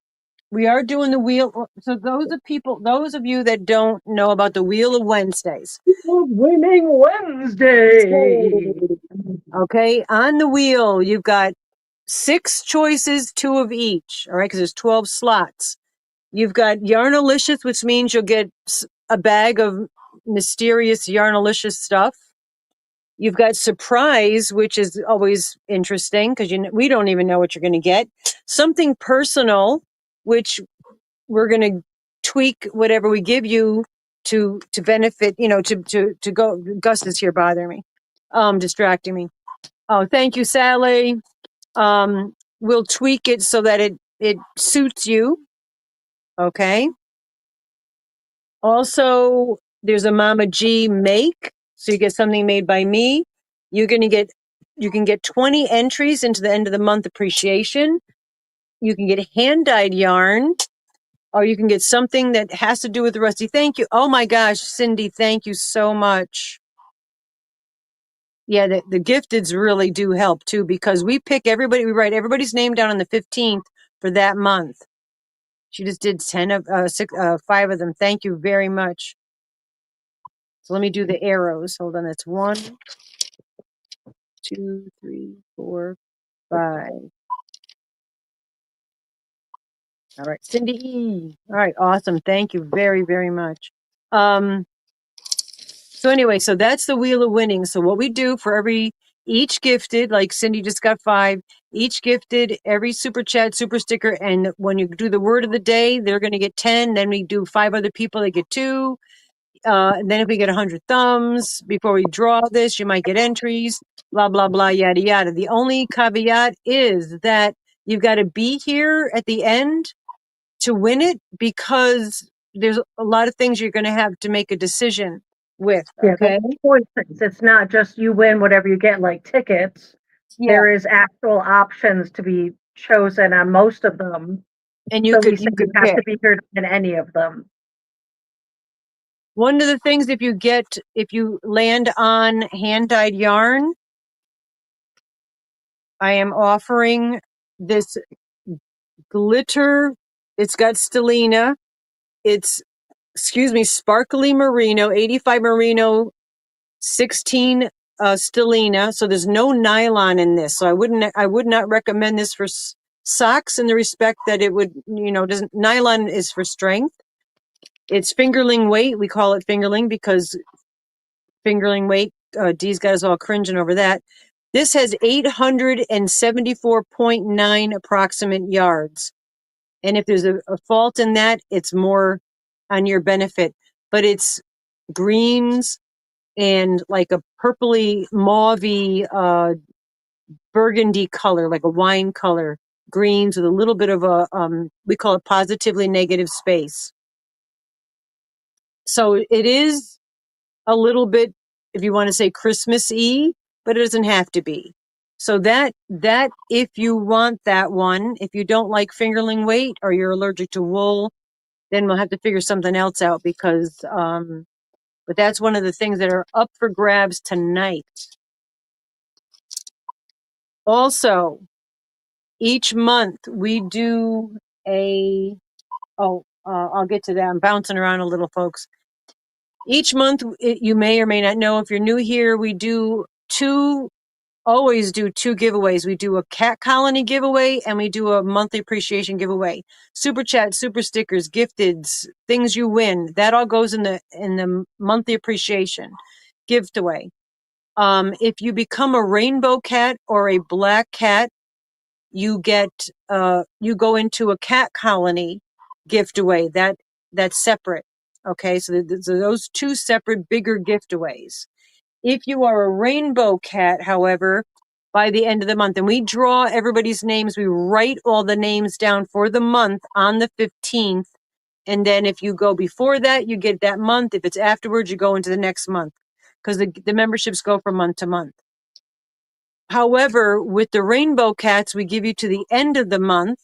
we are doing the wheel. So those of you that don't know about the Wheel of Wednesdays. Winning Wednesday. Okay, on the wheel, you've got 6 choices, 2 of each. All right, because there's 12 slots. You've got Yarnalicious, which means you'll get a bag of mysterious Yarnalicious stuff. You've got Surprise, which is always interesting because we don't even know what you're going to get. Something Personal, which we're going to tweak whatever we give you to benefit, to go. Gus is here bothering me, distracting me. Oh, thank you, Sally. We'll tweak it so that it suits you. Okay. Also, there's a Mama G make, so you get something made by me. You can get 20 entries into the end of the month appreciation. You can get hand dyed yarn, or you can get something that has to do with Rusty. Thank you. Oh my gosh, Cindy, thank you so much. Yeah, the gifteds really do help too, because we write everybody's name down on the 15th for that month. She just did 5 of them. Thank you very much. So let me do the arrows. Hold on. That's 1, 2, 3, 4, 5. All right. Cindy E. All right. Awesome. Thank you very, very much. So anyway, so that's the Wheel of Winning. So what we do for each gifted, like Cindy just got 5, each gifted, every super chat, super sticker. And when you do the word of the day, they're going to get 10. Then we do 5 other people, they get 2. And then if we get 100 thumbs before we draw this, you might get entries, blah, blah, blah, yada, yada. The only caveat is that you've got to be here at the end to win it, because there's a lot of things you're going to have to make a decision with. Okay. It's not just you win whatever you get, like tickets. Yeah. There is actual options to be chosen on most of them. And you could have pick. to be here to win any of them. One of the things, if you land on hand dyed yarn, I am offering this glitter. It's got stellina. It's, sparkly merino, 85 merino, 16 stellina. So there's no nylon in this. So I would not recommend this for socks, in the respect that it would, nylon is for strength. It's fingerling weight. We call it fingerling because fingerling weight, Dee's got us all cringing over that. This has 874.9 approximate yards. And if there's a fault in that, it's more on your benefit. But it's greens and like a purpley, mauvey, burgundy color, like a wine color, greens with a little bit of a, we call it positively negative space. So it is a little bit, if you want to say Christmas-y, but it doesn't have to be. So that if you want that one, if you don't like fingerling weight or you're allergic to wool, then we'll have to figure something else out because but that's one of the things that are up for grabs tonight. Also, each month we do I'll get to that. I'm bouncing around a little, folks. Each month, you may or may not know, if you're new here, we always do two giveaways. We do a cat colony giveaway and we do a monthly appreciation giveaway. Super chat, super stickers, gifteds, things you win. That all goes in the monthly appreciation gift away. If you become a rainbow cat or a black cat, you go into a cat colony gift away. That's separate. Okay, so those two separate bigger giveaways. If you are a rainbow cat, however, by the end of the month, and we draw everybody's names, we write all the names down for the month on the 15th. And then if you go before that, you get that month. If it's afterwards, you go into the next month because the memberships go from month to month. However, with the rainbow cats, we give you to the end of the month,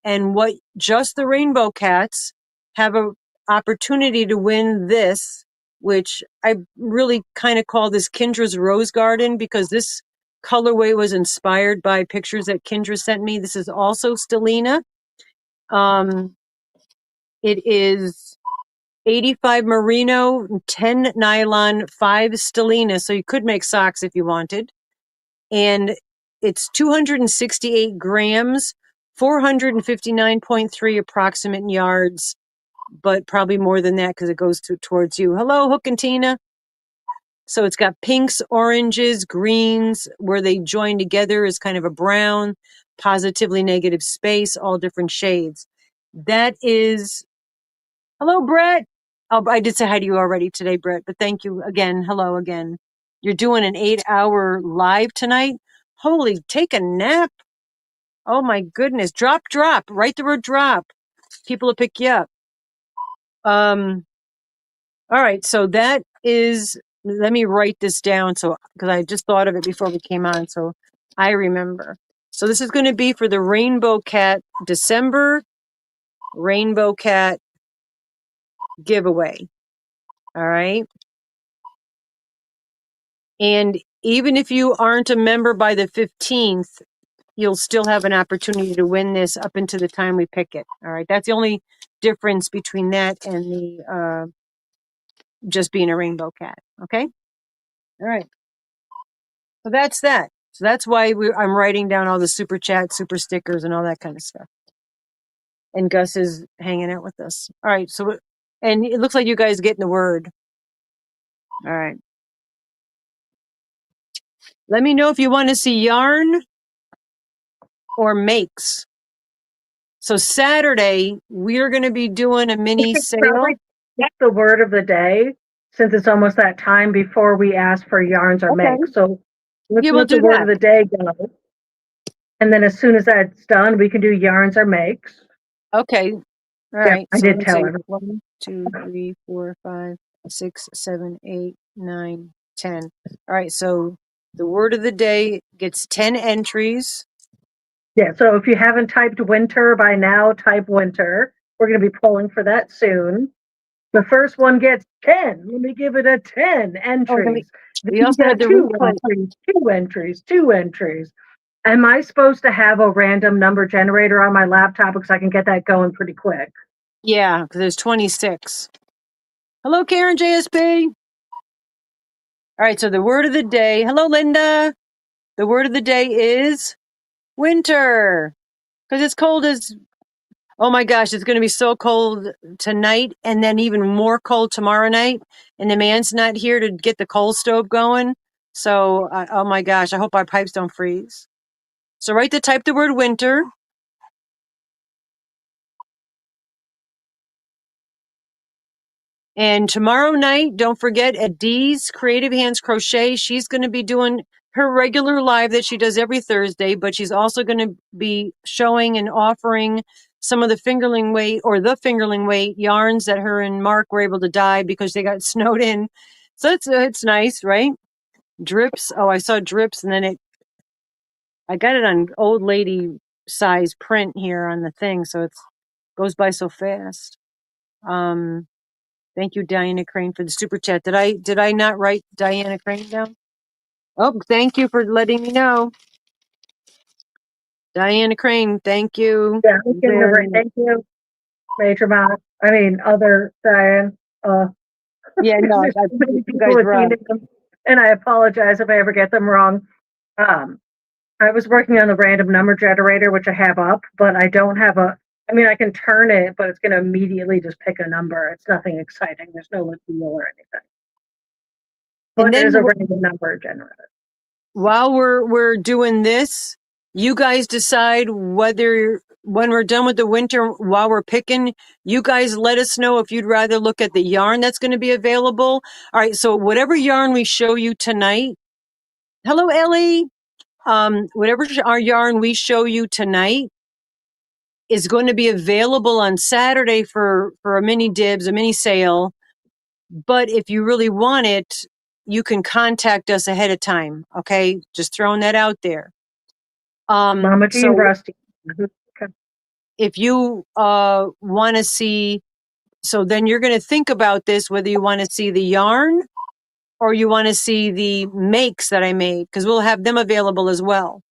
and just the rainbow cats have a opportunity to win this, which I really kind of call this Kendra's Rose Garden because this colorway was inspired by pictures that Kendra sent me. This is also Stellina. It is 85 merino, 10 nylon, 5 Stellina. So you could make socks if you wanted. And it's 268 grams, 459.3 approximate yards, but probably more than that because it goes towards you. Hello, Hook and Tina. So it's got pinks, oranges, greens, where they join together is kind of a brown, positively negative space, all different shades. That is, hello, Brett. Oh, I did say hi to you already today, Brett, but thank you again. Hello again. You're doing an 8-hour live tonight? Holy, take a nap. Oh my goodness. Drop. Write the word drop. People will pick you up. All right. So that is, let me write this down. So, because I just thought of it before we came on. So I remember. So this is going to be for the Rainbow Cat December Rainbow Cat giveaway. All right. And even if you aren't a member by the 15th, you'll still have an opportunity to win this up until the time we pick it. All right. That's the only difference between that and the just being a rainbow cat. Okay. All right. So that's that. So that's why I'm writing down all the super chats, super stickers, and all that kind of stuff. And Gus is hanging out with us. All right. So, and it looks like you guys getting the word. All right. Let me know if you want to see yarn or makes. So Saturday, we're going to be doing a mini sale. That's the word of the day, since it's almost that time before we ask for yarns or makes. So let's let the word of the day go. And then as soon as that's done, we can do yarns or makes. Okay. All right. I did tell her. 1, 2, 3, 4, 5, 6, 7, 8, 9, 10. All right. So the word of the day gets 10 entries. Yeah. So if you haven't typed winter by now, type winter. We're going to be polling for that soon. The first one gets 10. Let me give it a 10 entries. We also had the two entries. Am I supposed to have a random number generator on my laptop because I can get that going pretty quick? Yeah, because there's 26. Hello, Karen JSP. All right, so the word of the day. Hello, Linda. The word of the day is winter. Because it's cold as, oh my gosh, it's going to be so cold tonight and then even more cold tomorrow night. And the man's not here to get the coal stove going. So, oh my gosh, I hope our pipes don't freeze. So type the word winter. And tomorrow night, don't forget at Dee's Creative Hands Crochet, she's going to be doing her regular live that she does every Thursday, but she's also going to be showing and offering some of the fingerling weight yarns that her and Mark were able to dye because they got snowed in. So it's nice, right? Drips. Oh, I saw drips and then I got it on old lady size print here on the thing, so it goes by so fast. Thank you, Diana Crane, for the super chat. Did I not write Diana Crane down? Oh, thank you for letting me know. Diana Crane, thank you. Yeah, we can remember. Thank you, Major Bob. I mean, other Diane. Yeah, no, There's so many you people guys with rock. names, and I apologize if I ever get them wrong. Um, I was working on the random number generator, which I have up, but I don't have a. I mean, I can turn it, but it's going to immediately just pick a number. It's nothing exciting. There's no wheel or anything. And But it then is a random number generator. while we're doing this, you guys decide whether when we're done with the winter, while we're picking, you guys let us know if you'd rather look at the yarn that's going to be available. All right, so whatever yarn we show you tonight. Hello, Ellie. Whatever our yarn we show you tonight is going to be available on Saturday for a mini dibs, a mini sale. But if you really want it, you can contact us ahead of time. Okay, just throwing that out there. Mama Jean So Rusty. Okay. if you want to see, so then you're going to think about this whether you want to see the yarn or you want to see the makes that I made, because we'll have them available as well.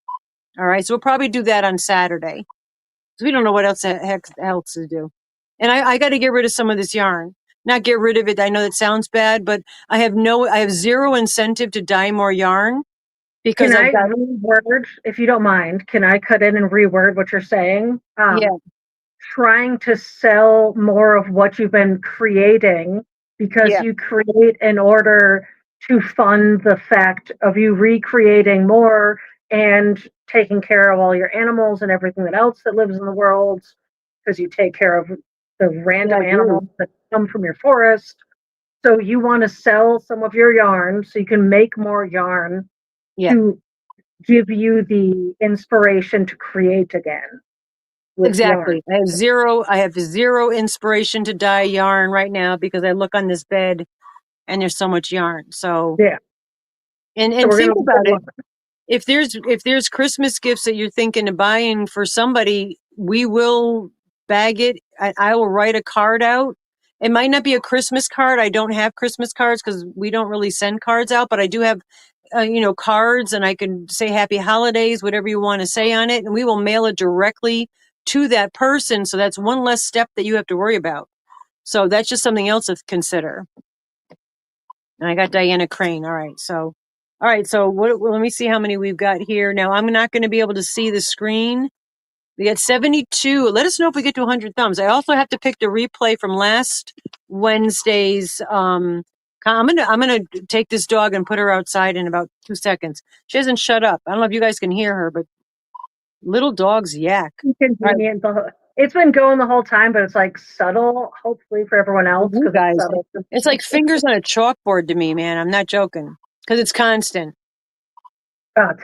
All right, so we'll probably do that on Saturday. So we don't know what else to do. And I got to get rid of some of this yarn. Not get rid of it. I know that sounds bad, but I have zero incentive to dye more yarn Can because I've I got, reword, if you don't mind? Can I cut in and reword what you're saying? yeah, Trying to sell more of what you've been creating because yeah, you create in order to fund the fact of you recreating more and taking care of all your animals and everything that else that lives in the world because you take care of the yeah, random I do. animals that come from your forest. So you want to sell some of your yarn so you can make more yarn Yeah. to give you the inspiration to create again with yarn. Exactly. I have zero inspiration to dye yarn right now because I look on this bed and there's so much yarn. So Yeah. So and we're think going to about it. look at If there's Christmas gifts that you're thinking of buying for somebody, we will bag it. I will write a card out. It might not be a Christmas card. I don't have Christmas cards because we don't really send cards out, but I do have cards, and I can say happy holidays, whatever you want to say on it, and we will mail it directly to that person. So that's one less step that you have to worry about. So that's just something else to consider. And I got Diana Crane. All right. So let me see how many we've got here. Now I'm not going to be able to see the screen. We got 72. Let us know if we get to 100 thumbs. I also have to pick the replay from last Wednesday's. I'm gonna take this dog and put her outside in about 2 seconds. She hasn't shut up. I don't know if you guys can hear her, but little dogs yak. All right, inconvenience. It's been going the whole time, but it's like subtle, hopefully for everyone for else, you because it's guys, subtle. it's like fingers on a chalkboard to me, man. I'm not joking because it's constant.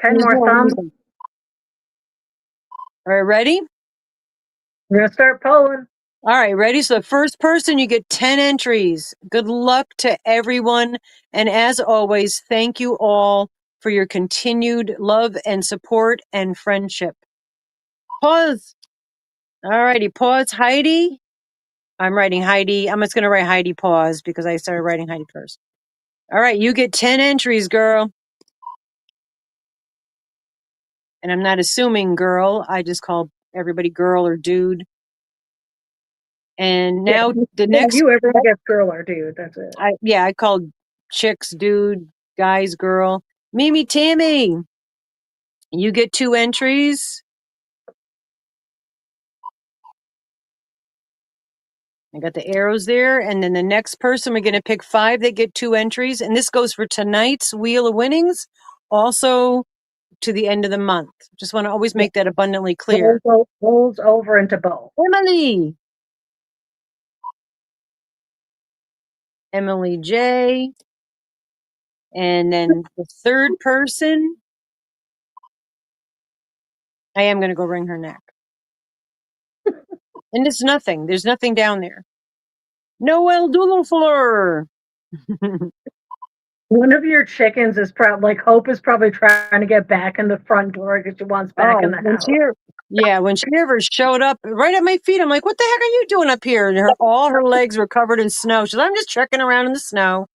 10 There's more no thumbs. reason. All right, ready? We're going to start polling. All right, ready? So the first person, you get 10 entries. Good luck to everyone. And as always, thank you all for your continued love and support and friendship. Pause. All righty, pause. Heidi. I'm writing Heidi. I'm just going to write Heidi pause because I started writing Heidi first. All right, you get 10 entries, girl. And I'm not assuming girl. I just call everybody girl or dude. And Yeah, now the yeah, next, you everyone gets girl or dude. That's it. I called chicks, dude, guys, girl. Mimi Tammy, you get 2 entries. I got the arrows there. And then the next person, we're going to pick 5 that get 2 entries. And this goes for tonight's Wheel of Winnings, also to the end of the month. Just want to always Yeah. make that abundantly clear. Rolls over into both. Emily J. And then the third person, I am going to go wring her neck. And it's nothing. There's nothing down there. Noel Dulofleur. One of your chickens is probably like Hope is probably trying to get back in the front door because she wants back in Oh, the house. when she ever showed up right at my feet, I'm like, what the heck are you doing up here? And all her legs were covered in snow. She's like, I'm just trekking around in the snow.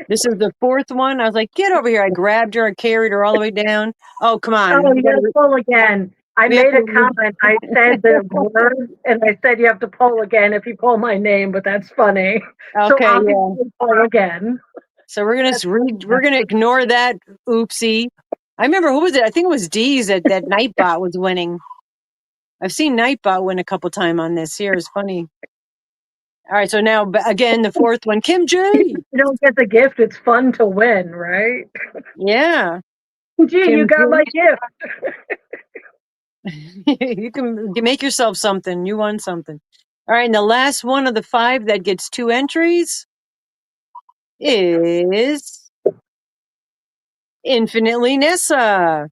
This is the fourth one. I was like, get over here. I grabbed her. I carried her all the way down. Oh, come on. Oh, you got to pull again. I We have made a to. comment. I said the word, and I said you have to pull again if you pull my name, but that's funny. So Okay, yeah. obviously pull again. So we're gonna That's we're gonna ignore that. Oopsie. I remember who was it? I think it was Dee's that Nightbot was winning. I've seen Nightbot win a couple times on this. Here is funny. All right, so now again the fourth one, Kim J. you don't get the gift. It's fun to win, right? Yeah, Gee, you Kim got my gift. J. You can make yourself something. You won something. All right, and the last one of the five that gets two entries is Infinitely Nissa.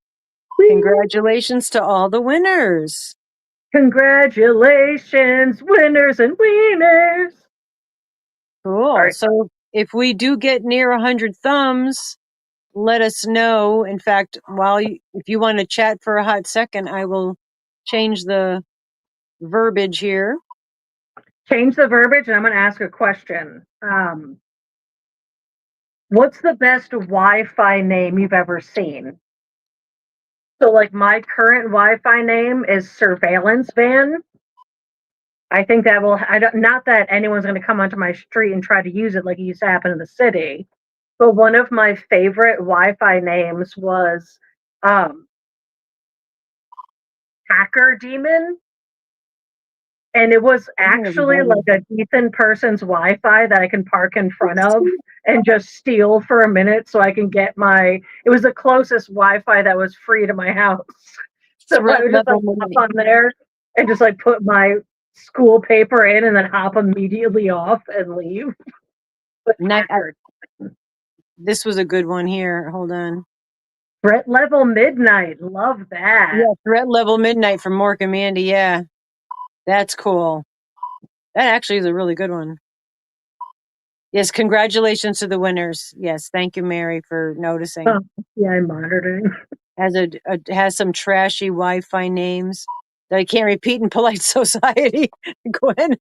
Whee! Congratulations to all the winners. Congratulations, winners and wieners. All Cool. right, So if we do get near 100 thumbs, let us know. In fact, if you want to chat for a hot second, I will change the verbiage here. change the verbiage, and I'm going to ask a question. What's the best Wi-Fi name you've ever seen? So, like, my current Wi-Fi name is Surveillance Van. I think that will. I don't. Not that anyone's going to come onto my street and try to use it like it used to happen in the city. But one of my favorite Wi-Fi names was um, Hacker Demon, and it was actually like a decent person's Wi-Fi that I can park in front of and just steal for a minute so I can get my. It was the closest Wi-Fi that was free to my house, so I Threat would just like level hop on there and just like put my school paper in and then hop immediately off and leave. But night. Hacker, This was a good one here. Hold on. threat level midnight, love that. Yeah, threat level midnight from Mork and Mandy. Yeah, that's cool. That actually is a really good one. Yes, congratulations to the winners. Yes, thank you, Mary, for noticing. Yeah, I'm monitoring. Has some trashy Wi-Fi names that I can't repeat in polite society. Gwen.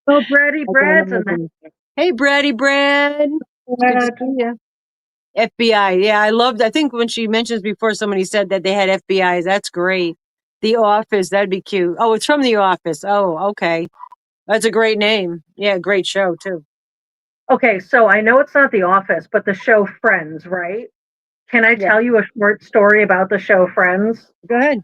Oh, Brady I can't Brad's in imagine. Hey, Braddy Brad. It's good to that. see you. FBI. Yeah, I loved. I think when she mentions before somebody said that they had FBI's. That's great. The Office. That'd be cute. Oh, it's from The Office. Oh, okay. That's a great name. Yeah, great show too. Okay, so I know it's not The Office, but the show Friends, right? Can I Yeah. tell you a short story about the show Friends? Go ahead.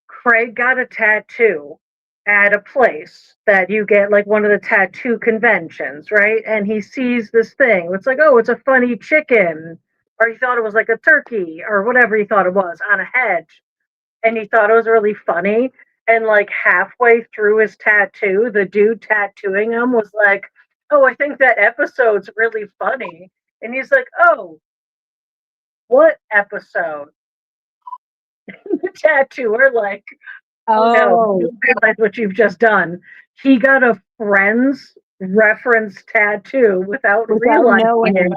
Craig got a tattoo at a place that you get like one of the tattoo conventions, right? And he sees this thing. It's like, oh, it's a funny chicken. Or he thought it was like a turkey or whatever he thought it was on a hedge. And he thought it was really funny. And like halfway through his tattoo, the dude tattooing him was like, oh, I think that episode's really funny. And he's like, oh, what episode? The tattooer, like, oh no, Oh, you realize what you've just done. He got a friend's reference tattoo without without realizing it, knowing.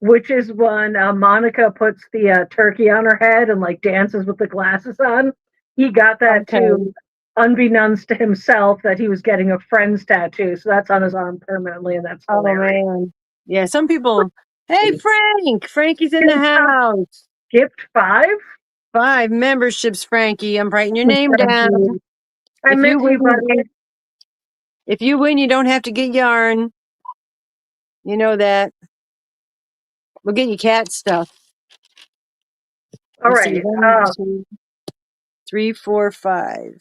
which is when Monica puts the turkey on her head and like dances with the glasses on. He got that Okay. too, unbeknownst to himself that he was getting a friend's tattoo. So that's on his arm permanently, and that's Oh hilarious. man. Yeah, some people. Hey, Frank. Frankie's in the house. Gift five. 5 memberships, Frankie. I'm writing your name down. I If you miss you, win, buddy. if you win, you don't have to get yarn. You know that. We'll get you cat stuff. All Let's see. right. 1, 2, 3, 4, 5.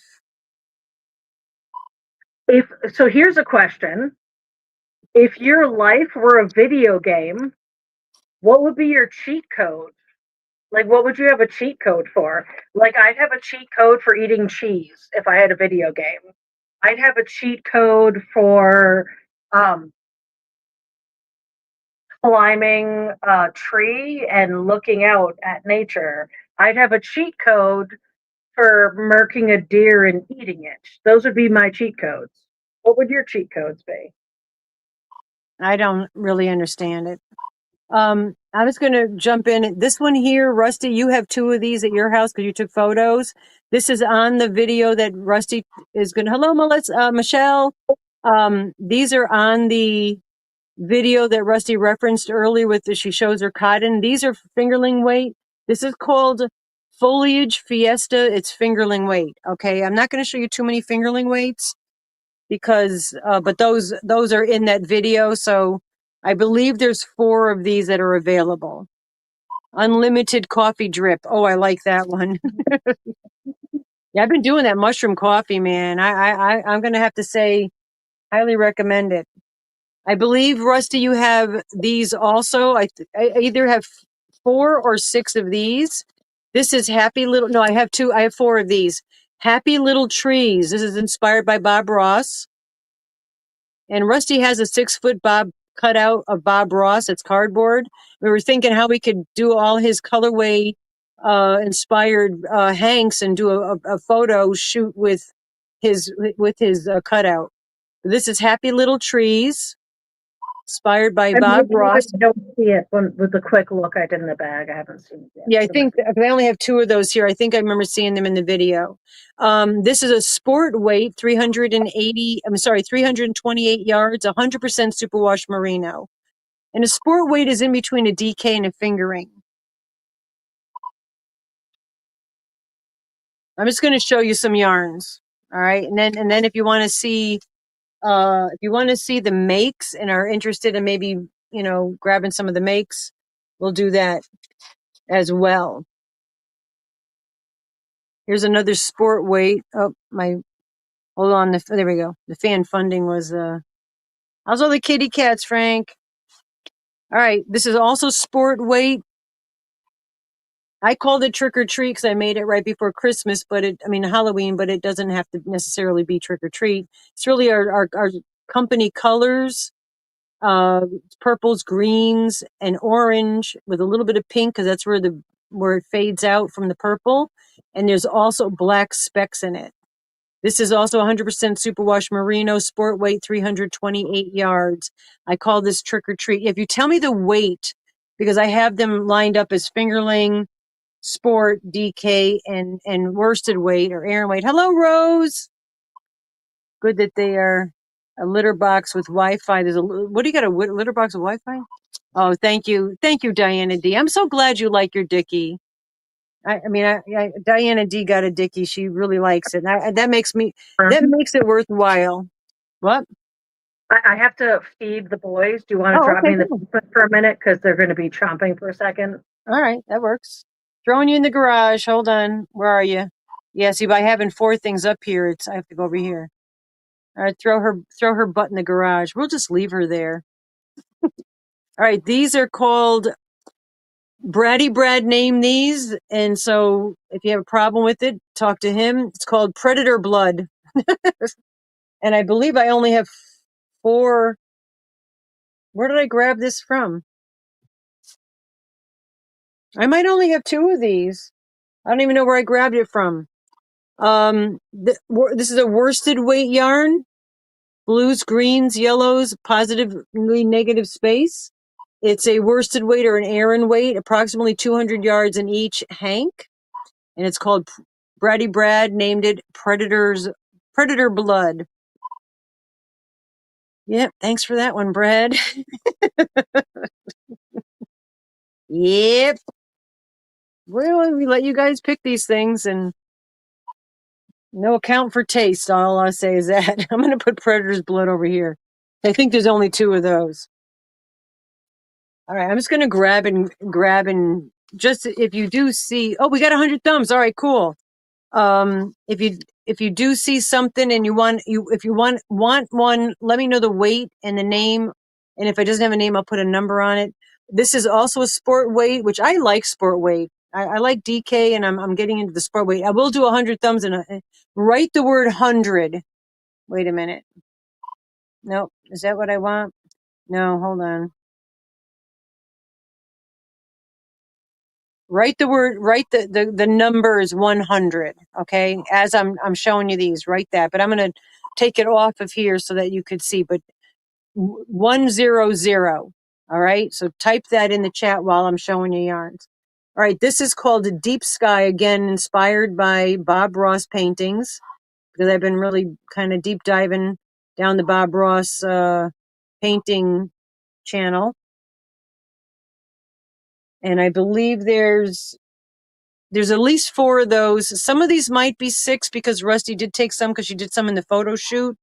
If so, here's a question: if your life were a video game, what would be your cheat code? Like, what would you have a cheat code for? Like, I'd have a cheat code for eating cheese if I had a video game. I'd have a cheat code for um, climbing a tree and looking out at nature. I'd have a cheat code for murking a deer and eating it. Those would be my cheat codes. What would your cheat codes be? I don't really understand it. I was going to jump in. This one here, Rusty, you have two of these at your house because you took photos. This is on the video that Rusty is going to. Hello, Melissa, Michelle. These are on the video that Rusty referenced earlier with she shows her cotton. These are fingerling weight. This is called Foliage Fiesta. It's fingerling weight. Okay. I'm not going to show you too many fingerling weights because, but those are in that video. So I believe there's 4 of these that are available. Unlimited coffee drip. Oh, I like that one. Yeah, I've been doing that mushroom coffee, man. I'm going to have to say, highly recommend it. I believe, Rusty, you have these also. I either have 4 or 6 of these. This is Happy Little, no, I have 2. I have 4 of these. Happy Little Trees. This is inspired by Bob Ross. And Rusty has a 6-foot Bob cutout of Bob Ross. It's cardboard. We were thinking how we could do all his colorway inspired hanks and do a photo shoot with his cutout. This is Happy Little Trees, inspired by Bob Ross. I don't see it with the quick look I did in the bag. I haven't seen it yet. Yeah, I think I only have 2 of those here. I think I remember seeing them in the video. This is a sport weight, 328 yards, 100% superwash merino. And a sport weight is in between a DK and a fingering. I'm just going to show you some yarns. All right. And then if you want to see, the makes and are interested in maybe, grabbing some of the makes, we'll do that as well. Here's another sport weight. Oh, hold on. There we go. The fan funding was, how's all the kitty cats, Frank? All right. This is also sport weight. I called it trick or treat because I made it right before Christmas, Halloween, but it doesn't have to necessarily be trick or treat. It's really our company colors, purples, greens, and orange with a little bit of pink because that's where it fades out from the purple. And there's also black specks in it. This is also 100% superwash merino, sport weight, 328 yards. I call this trick or treat. If you tell me the weight, because I have them lined up as fingerling, sport, DK, and worsted weight or Aran weight. Hello, Rose. Good that they are a litter box with Wi-Fi. What do you got, a litter box with Wi-Fi? Oh, thank you, Diana D. I'm so glad you like your Dickie. Diana D got a Dickie. She really likes it. That makes it worthwhile. What? I have to feed the boys. Do you want to drop me in the basement for a minute? Because they're going to be chomping for a second. All right, that works. Throwing you in the garage. Hold on. Where are you? Yeah, see, by having 4 things up here, I have to go over here. All right, throw her butt in the garage. We'll just leave her there. All right, these are called Brad named these, and so if you have a problem with it, talk to him. It's called Predator Blood. And I believe I only have 4. Where did I grab this from? I might only have 2 of these. I don't even know where I grabbed it from. This is a worsted weight yarn. Blues, greens, yellows, positively negative space. It's a worsted weight or an Aran weight, approximately 200 yards in each hank. And it's called Brad named it Predator Blood. Yep, thanks for that one, Brad. Yep. Well, we let you guys pick these things and no account for taste. All I'll say is that I'm going to put Predator's Blood over here. I think there's only 2 of those. All right, I'm just going to grab and just if you do see, oh, we got 100 thumbs. All right, cool. If you do see something and if you want one, let me know the weight and the name. And if it doesn't have a name, I'll put a number on it. This is also a sport weight, which I like sport weight. I like DK and I'm getting into the sport weight. I will do 100 thumbs and write the word 100. Wait a minute. Nope. Is that what I want? No, hold on. Write the numbers 100. Okay. As I'm showing you these, write that, but I'm going to take it off of here so that you could see, but 100. All right. So type that in the chat while I'm showing you yarns. All right. This is called a Deep Sky, again, inspired by Bob Ross paintings, because I've been really kind of deep diving down the Bob Ross painting channel. And I believe there's at least 4 of those. Some of these might be 6 because Rusty did take some because she did some in the photo shoot.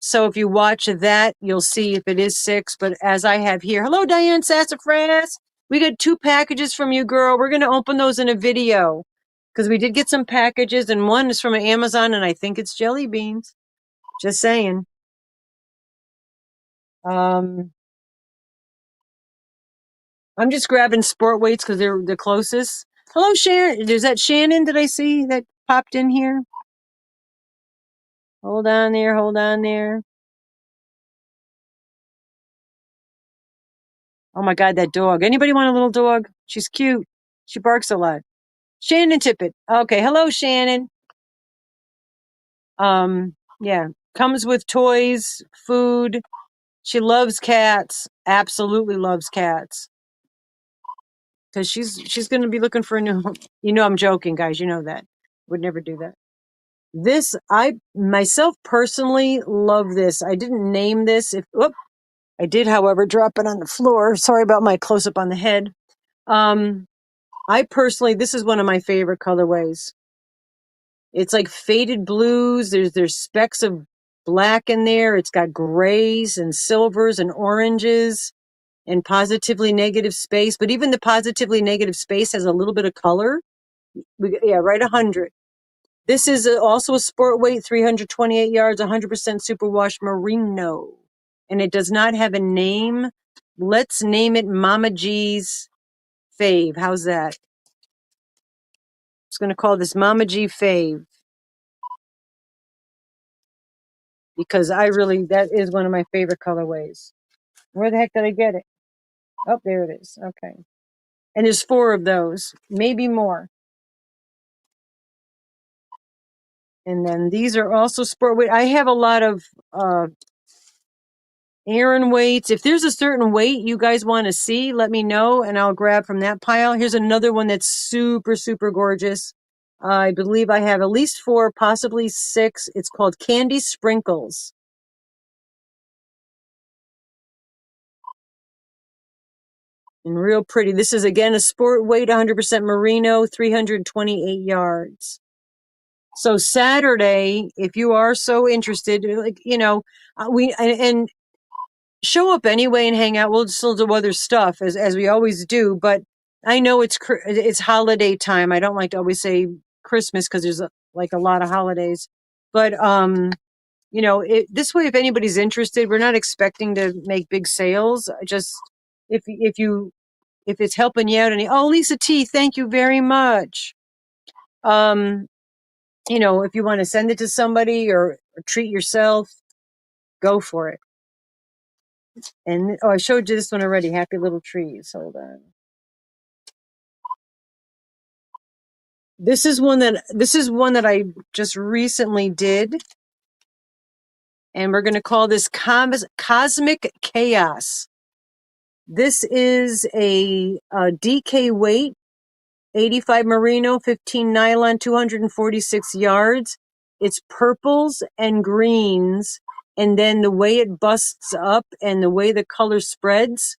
So if you watch that, you'll see if it is 6. But as I have here, hello, Diane Sassafras. We got 2 packages from you, girl. We're going to open those in a video because we did get some packages, and one is from Amazon, and I think it's jelly beans. Just saying. I'm just grabbing sport weights because they're the closest. Hello, Shannon. Is that Shannon? Did I see that popped in here? Hold on there. Hold on there. Oh my God, that dog. Anybody want a little dog? She's cute. She barks a lot. Shannon Tippett. Okay. Hello, Shannon. Yeah. Comes with toys, food. She loves cats. Absolutely loves cats. Because she's going to be looking for a new home. You know, I'm joking, guys. You know that. Would never do that. This, I myself personally love this. I didn't name this. I did, however, drop it on the floor. Sorry about my close up on the head. I personally, this is one of my favorite colorways. It's like faded blues. There's specks of black in there. It's got grays and silvers and oranges and positively negative space. But even the positively negative space has a little bit of color. Right 100. This is also a sport weight, 328 yards, 100% superwash merino. And it does not have a name. Let's name it Mama G's Fave. How's that? It's going to call this Mama G Fave. Because that is one of my favorite colorways. Where the heck did I get it? Oh, there it is. Okay. And there's 4 of those, maybe more. And then these are also sport weight. I have a lot of Aran weights. If there's a certain weight you guys want to see, let me know and I'll grab from that pile. Here's another one that's super, super gorgeous. I believe I have at least 4, possibly 6. It's called Candy Sprinkles. And real pretty. This is, again, a sport weight, 100% merino, 328 yards. So Saturday, if you are so interested, like, and show up anyway and hang out. We'll still do other stuff as we always do. But I know it's holiday time. I don't like to always say Christmas because there's like a lot of holidays. But this way, if anybody's interested, we're not expecting to make big sales. Just if it's helping you out, Lisa T, thank you very much. If you want to send it to somebody or treat yourself, go for it. And I showed you this one already. Happy Little Trees. Hold on. This is one that I just recently did, and we're going to call this Cosmic Chaos. This is a DK weight, 85 merino, 15 nylon, 246 yards. It's purples and greens, and then the way it busts up and the way the color spreads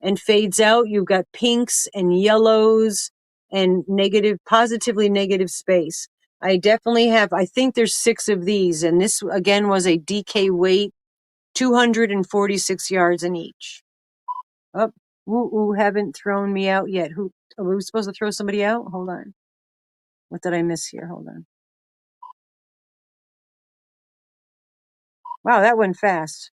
and fades out, you've got pinks and yellows and positively negative space. I think there's 6 of these, and this again was a DK weight, 246 yards in each. Oh, haven't thrown me out yet. Are we supposed to throw somebody out? Hold on. What did I miss here? Hold on. Wow, that went fast.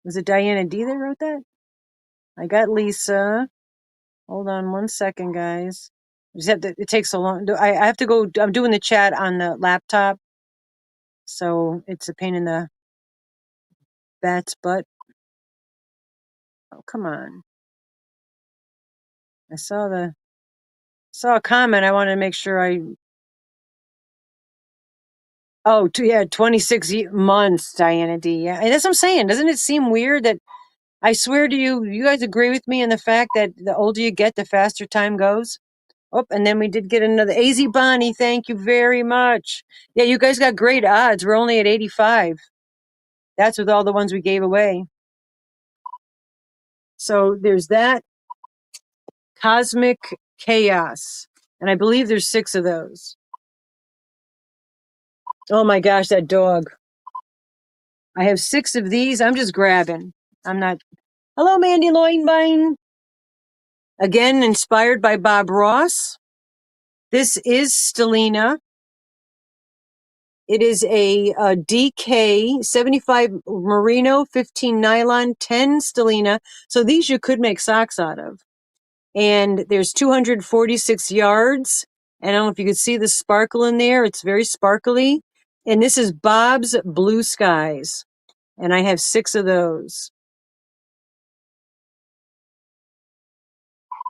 Was it Diana D that wrote that? I got Lisa. Hold on 1 second, guys. It takes so long. I have to go. I'm doing the chat on the laptop, so it's a pain in the bat's butt. Oh, come on. I saw a comment. I wanted to make sure Oh, 26 months, Diana D. Yeah, and that's what I'm saying. Doesn't it seem weird that I swear to you, you guys agree with me in the fact that the older you get, the faster time goes? Oh, and then we did get another AZ Bonnie. Thank you very much. Yeah, you guys got great odds. We're only at 85. That's with all the ones we gave away. So there's that Cosmic Chaos. And I believe there's 6 of those. Oh my gosh, that dog. I have 6 of these. I'm just grabbing. I'm not. Hello, Mandy Loinbein. Again, inspired by Bob Ross. This is Stellina. It is a DK 75 merino, 15 nylon, 10 stellina. So these you could make socks out of. And there's 246 yards. And I don't know if you could see the sparkle in there. It's very sparkly. And this is Bob's Blue Skies. And I have 6 of those.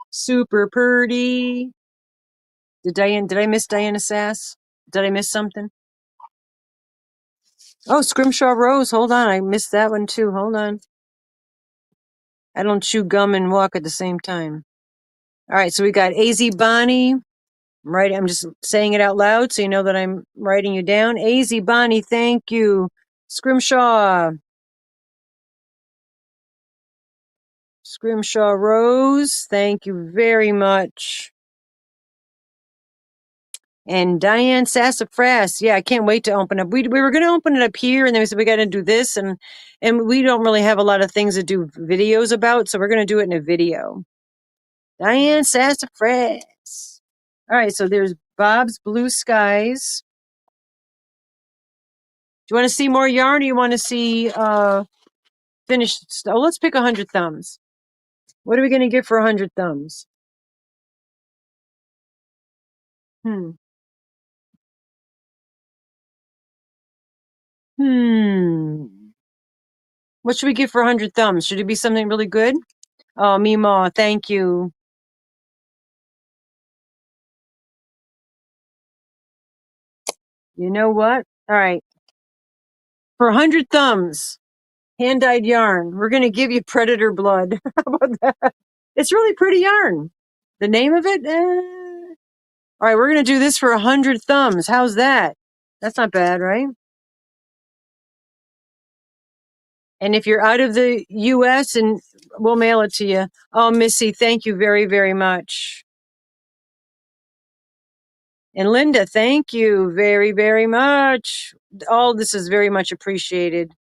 Super purdy. Did I miss Diana Sass? Did I miss something? Oh, Scrimshaw Rose. Hold on. I missed that one too. Hold on. I don't chew gum and walk at the same time. All right. So we got AZ Bonnie. I'm just saying it out loud so you know that I'm writing you down. AZ Bonnie. Thank you. Scrimshaw. Scrimshaw Rose. Thank you very much. And Diane Sassafras, yeah, I can't wait to open up. We were going to open it up here, and then we said we got to do this, and we don't really have a lot of things to do videos about, so we're going to do it in a video. Diane Sassafras. All right, so there's Bob's Blue Skies. Do you want to see more yarn, or you want to see finished stuff? Oh, let's pick 100 thumbs. What are we going to get for 100 thumbs? Hmm. What should we get for 100 thumbs? Should it be something really good? Oh, Mima, thank you. You know what? All right. For 100 thumbs, hand-dyed yarn, we're going to give you Predator Blood. How about that? It's really pretty yarn. The name of it? All right, we're going to do this for 100 thumbs. How's that? That's not bad, right? And if you're out of the U.S., and we'll mail it to you. Oh, Missy, thank you very, very much. And Linda, thank you very, very much. All this is very much appreciated.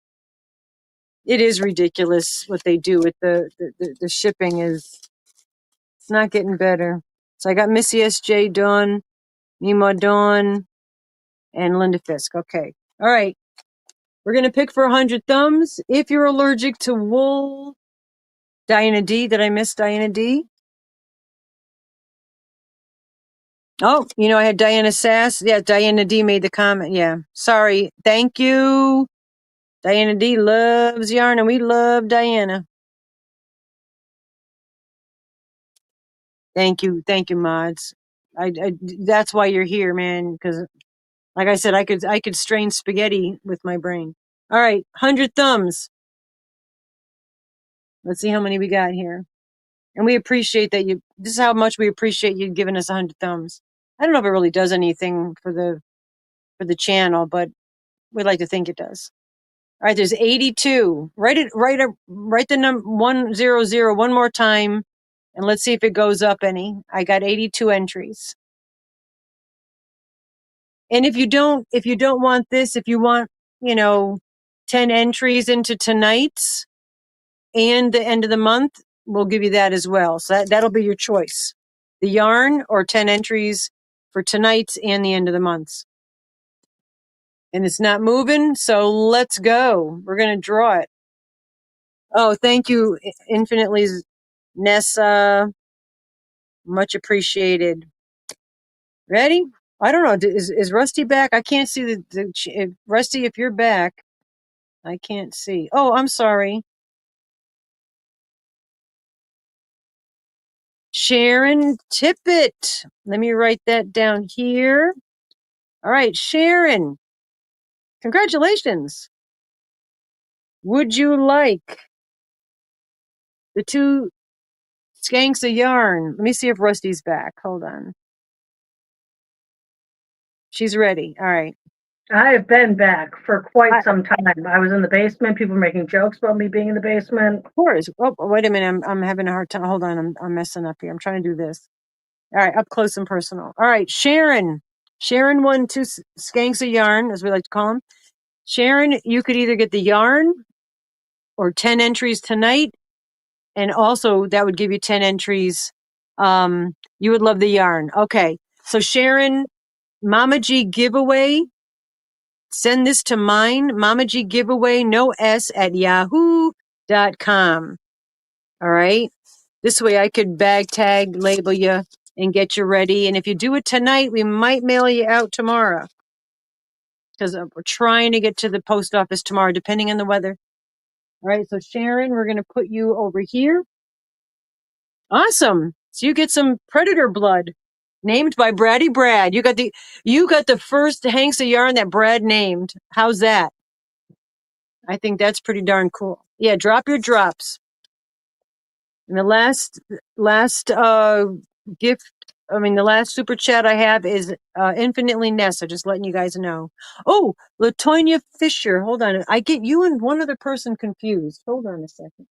It is ridiculous what they do with the shipping is, it's not getting better. So I got Missy S.J. Dawn, Mima Dawn, and Linda Fisk. Okay. All right. We're going to pick for 100 thumbs. If you're allergic to wool, Diana D. Did I miss Diana D? Oh, I had Diana Sass. Yeah, Diana D made the comment. Yeah. Sorry. Thank you. Diana D loves yarn, and we love Diana. Thank you. Thank you, mods. That's why you're here, man, because like I said, I could strain spaghetti with my brain. All right, 100 thumbs. Let's see how many we got here. And we appreciate that this is how much we appreciate you giving us 100 thumbs. I don't know if it really does anything for the channel, but we'd like to think it does. All right, there's 82. Write the number 100 one more time, and let's see if it goes up any. I got 82 entries. And if you don't want this, if you want, 10 entries into tonight's and the end of the month, we'll give you that as well. So that'll be your choice. The yarn or 10 entries for tonight's and the end of the month's. And it's not moving, so let's go. We're going to draw it. Oh, thank you infinitely, Nessa. Much appreciated. Ready? I don't know. Is Rusty back? I can't see Rusty, if you're back. I can't see. Oh, I'm sorry. Sharon Tippett. Let me write that down here. All right, Sharon. Congratulations. Would you like the 2 skanks of yarn? Let me see if Rusty's back. Hold on. She's ready. All right. I have been back for quite some time. I was in the basement. People were making jokes about me being in the basement. Of course. Oh, wait a minute. I'm having a hard time. Hold on. I'm messing up here. I'm trying to do this. All right. Up close and personal. All right. Sharon. Sharon won 2 skanks of yarn, as we like to call them. Sharon, you could either get the yarn or 10 entries tonight. And also that would give you 10 entries. You would love the yarn. Okay. So Sharon, Mama G giveaway. Send this to mine, Mama G giveaway, no S at yahoo.com. All right. This way I could bag tag, label you, and get you ready. And if you do it tonight, we might mail you out tomorrow. Because we're trying to get to the post office tomorrow, depending on the weather. All right. So Sharon, we're going to put you over here. Awesome. So you get some predator blood named by Braddy Brad. You got the first hanks of yarn that Brad named. How's that? I think that's pretty darn cool. Yeah, drop your drops. And the last super chat I have is Infinitely Ness. So just letting you guys know. Oh, Latonia Fisher. Hold on. I get you and one other person confused. Hold on a second.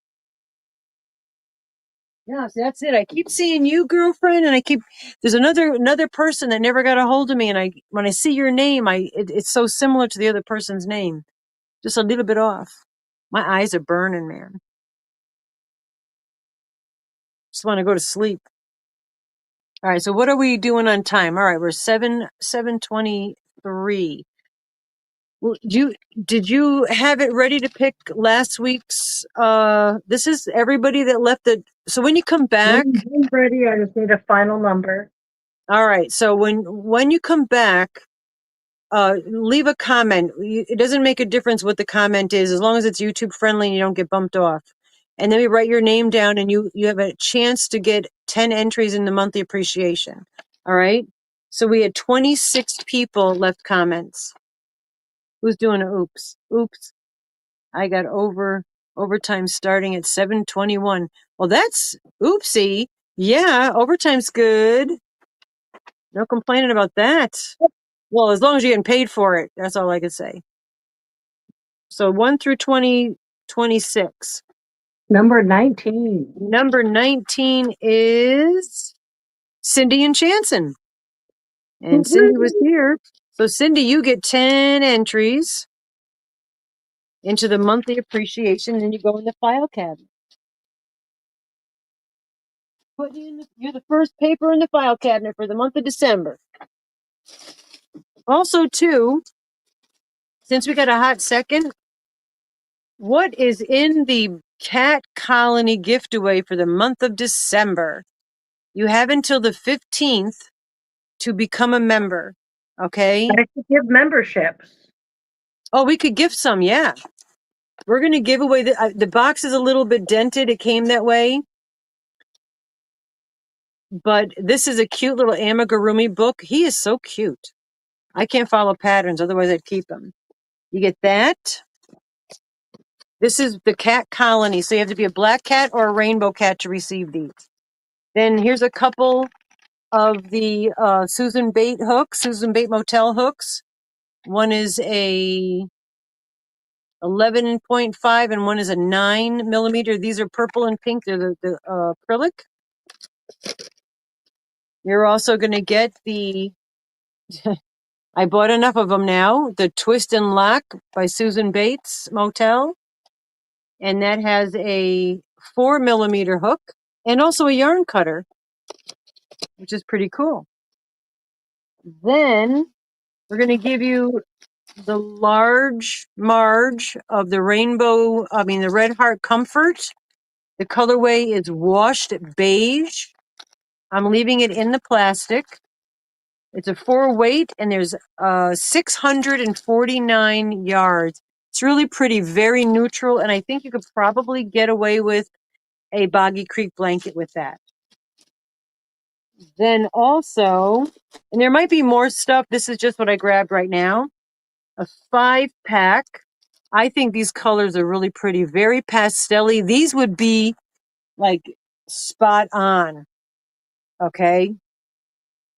Yes, that's it. I keep seeing you, girlfriend, and there's another person that never got a hold of me, and when I see your name, it's so similar to the other person's name, just a little bit off. My eyes are burning, man. Just want to go to sleep. All right, so what are we doing on time? All right, we're 7:23. Well, did you have it ready to pick last week's? This is everybody that left so when you come back. I'm ready. I just need a final number. All right, so when you come back, leave a comment. It doesn't make a difference what the comment is, as long as it's YouTube friendly and you don't get bumped off. And then we write your name down, and you have a chance to get 10 entries in the monthly appreciation. All right. So we had 26 people left comments. Who's doing an oops? Oops. I got overtime starting at 7:21. Well, that's oopsie. Yeah, overtime's good. No complaining about that. Well, as long as you're getting paid for it, that's all I could say. So 1 through 20, 26. Number 19. Number 19 is Cindy and Chanson. And Cindy was here. So Cindy, you get 10 entries into the monthly appreciation, and you go in the file cabinet. You're the first paper in the file cabinet for the month of December. Also, too, since we got a hot second, what is in the cat colony gift away for the month of December? You have until the 15th to become a member. Okay. I could give memberships. Oh, we could gift some. Yeah. We're going to give away the box is a little bit dented. It came that way. But this is a cute little amigurumi book. He is so cute. I can't follow patterns. Otherwise I'd keep him. You get that. This is the cat colony. So you have to be a black cat or a rainbow cat to receive these. Then here's a couple of the Susan Bate hooks, Susan Bate Motel hooks. One is a 11.5 and one is a 9 millimeter. These are purple and pink. They're the acrylic. You're also going to get I bought enough of them now, the Twist and Lock by Susan Bates Motel. And that has a 4 millimeter hook and also a yarn cutter, which is pretty cool. Then we're going to give you the large Marge of the the Red Heart Comfort. The colorway is washed beige. I'm leaving it in the plastic. It's a 4 weight and there's 649 yards. It's really pretty, very neutral. And I think you could probably get away with a Boggy Creek blanket with that. Then also, and there might be more stuff. This is just what I grabbed right now. a 5-pack. I think these colors are really pretty, very pastel-y. These would be like spot on. Okay.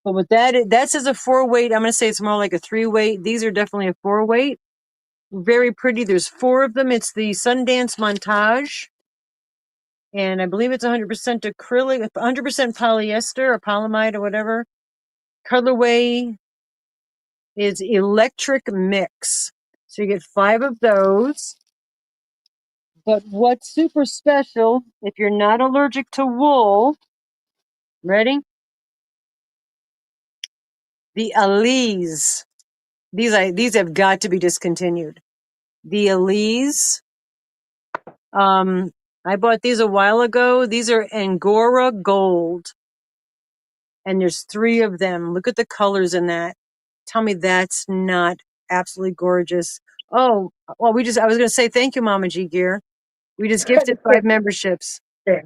But with that says a 4-weight. I'm going to say it's more like a 3-weight. These are definitely a 4-weight. Very pretty. There's 4 of them. It's the Sundance Montage. And I believe it's 100% acrylic, 100% polyester or polyamide or whatever. Colorway is Electric Mix. So you get 5 of those. But what's super special, if you're not allergic to wool, ready? The Elise. These have got to be discontinued. The Elise. I bought these a while ago. These are Angora Gold. And there's 3 of them. Look at the colors in that. Tell me that's not absolutely gorgeous. Oh, well, I was going to say thank you, Mama G Gear. We just gifted 5 memberships. Yeah.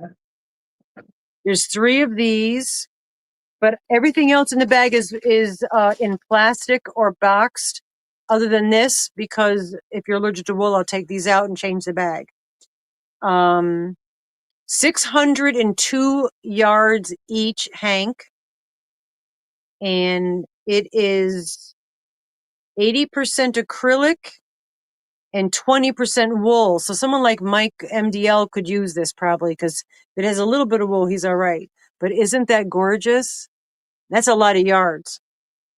There's 3 of these, but everything else in the bag is in plastic or boxed other than this, because if you're allergic to wool, I'll take these out and change the bag. 602 yards each, Hank. And it is 80% acrylic and 20% wool. So someone like Mike MDL could use this probably, because if it has a little bit of wool, he's all right. But isn't that gorgeous? That's a lot of yards.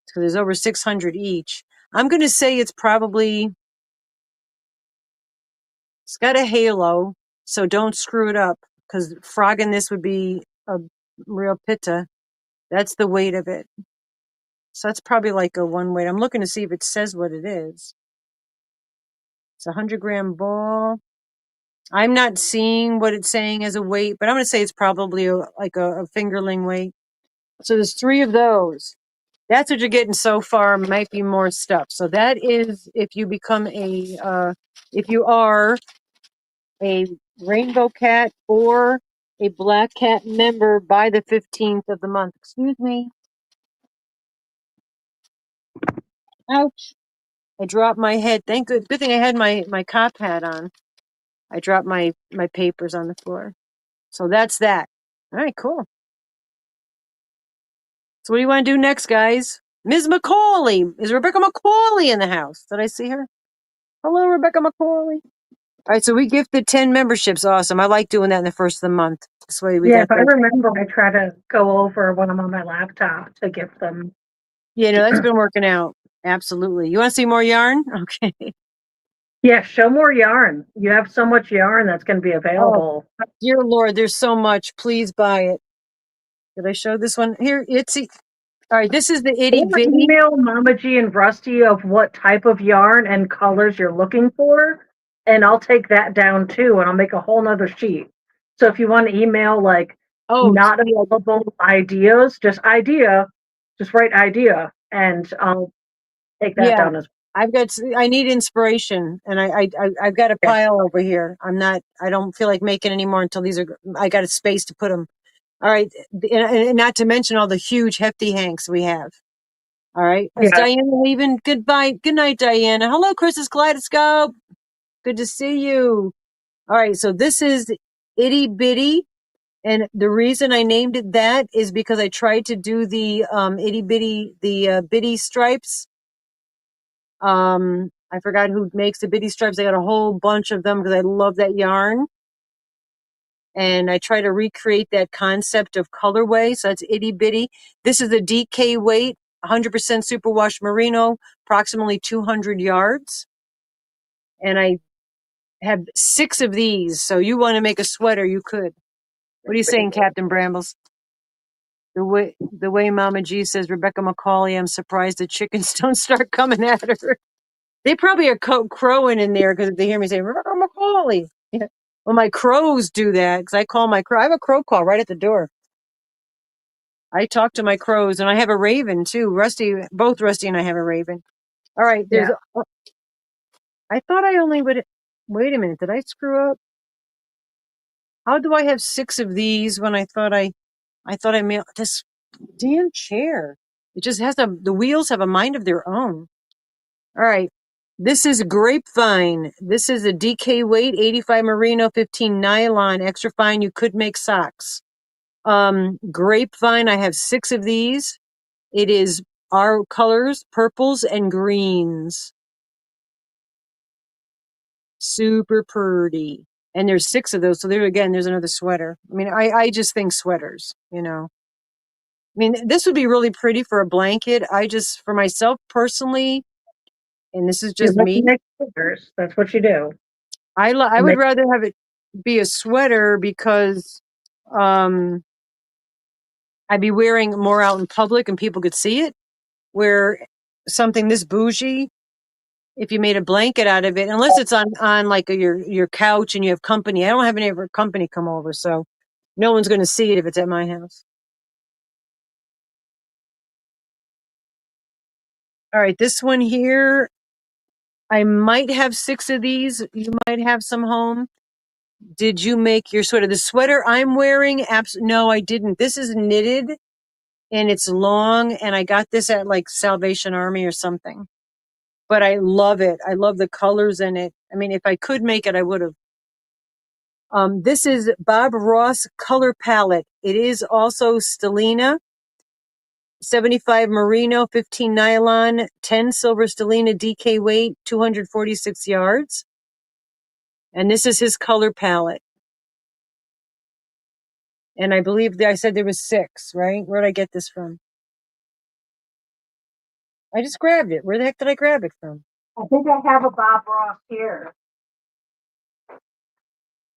So there's over 600 each. I'm going to say it's got a halo, so don't screw it up, because frogging this would be a real pitta. That's the weight of it. So that's probably like a 1 weight. I'm looking to see if it says what it is. It's a 100-gram ball. I'm not seeing what it's saying as a weight, but I'm going to say it's probably like a fingerling weight. So there's 3 of those. That's what you're getting so far. Might be more stuff. So that is if you become if you are a Rainbow Cat or a Black Cat member by the 15th of the month. Excuse me. Ouch. I dropped my head. Good thing I had my cop hat on. I dropped my papers on the floor. So that's that. All right, cool. So what do you want to do next, guys? Ms. McCauley. Is Rebecca McCauley in the house? Did I see her? Hello, Rebecca McCauley. All right, so we gifted 10 memberships. Awesome. I like doing that in the first of the month. This way we Yeah, got if I that. remember, I try to go over when I'm on my laptop to gift them. Yeah, no, that's been working out. Absolutely. You want to see more yarn? Okay. Yeah, show more yarn. You have so much yarn that's going to be Oh, available. dear Lord, there's so much. Please buy it. Did I show this one? Here, Itsy. All right, this is the itty Or bitty. email Mama G and Rusty of what type of yarn and colors you're looking for, and I'll take that down too, and I'll make a whole nother sheet. So if you want to email like Oh, not available ideas, just write idea, and I'll take that yeah. down as I need inspiration, and I've got a well. pile over here. I don't feel like making any more until I got a space to put them. All right. And not to mention all the huge hefty hanks we have. All right. Is Yeah. Diana leaving? Goodbye. Good night, Diana. Hello, Chris's Kaleidoscope. Good to see you. All right. So this is itty bitty. And the reason I named it that is because I tried to do the itty bitty, the bitty stripes. I forgot who makes the bitty stripes. I got a whole bunch of them because I love that yarn. And I try to recreate that concept of colorway. So that's itty bitty. This is a DK weight, 100% superwash merino, approximately 200 yards. And I have 6 of these. So you want to make a sweater, you could. What are you saying, Captain Brambles? The way Mama G says, Rebecca McCauley, I'm surprised the chickens don't start coming at her. They probably are crowing in there because they hear me say, Rebecca McCauley. Yeah. Well, my crows do that because I call my crow. I have a crow call right at the door. I talk to my crows, and I have a raven too. Both Rusty and I have a raven. All right, Yeah. I thought I only would. Wait a minute, did I screw up? How do I have 6 of these when I thought I made this damn chair? It just has the wheels have a mind of their own. All right, This is grapevine. This is a DK weight, 85 merino, 15 nylon, extra fine. You could make socks. Grapevine, I have 6 of these. It is our colors, purples and greens. Super pretty. And there's 6 of those. So there again, there's another sweater. I mean, I just think sweaters, you know. I mean, this would be really pretty for a blanket. For myself personally, and this is You just like to me, make sweaters. That's what you do. I You would make rather have it be a sweater because um I'd be wearing more out in public and people could see it. Where something this bougie, if you made a blanket out of it, unless it's on like your couch and you have company. I don't have any ever company come over, so no one's going to see it if it's at my house. All right, this one here, I might have 6 of these. You might have some home. Did you make your sweater? The sweater I'm wearing, no, I didn't. This is knitted and it's long, and I got this at like Salvation Army or something. But I love it. I love the colors in it. I mean, if I could make it, I would have. This is Bob Ross color palette. It is also stellina, 75 merino, 15 nylon, 10 silver stellina DK weight, 246 yards. And this is his color palette. And I believe I said there was 6, right? Where did I get this from? I just grabbed it. Where the heck did I grab it from? I think I have a Bob Ross here.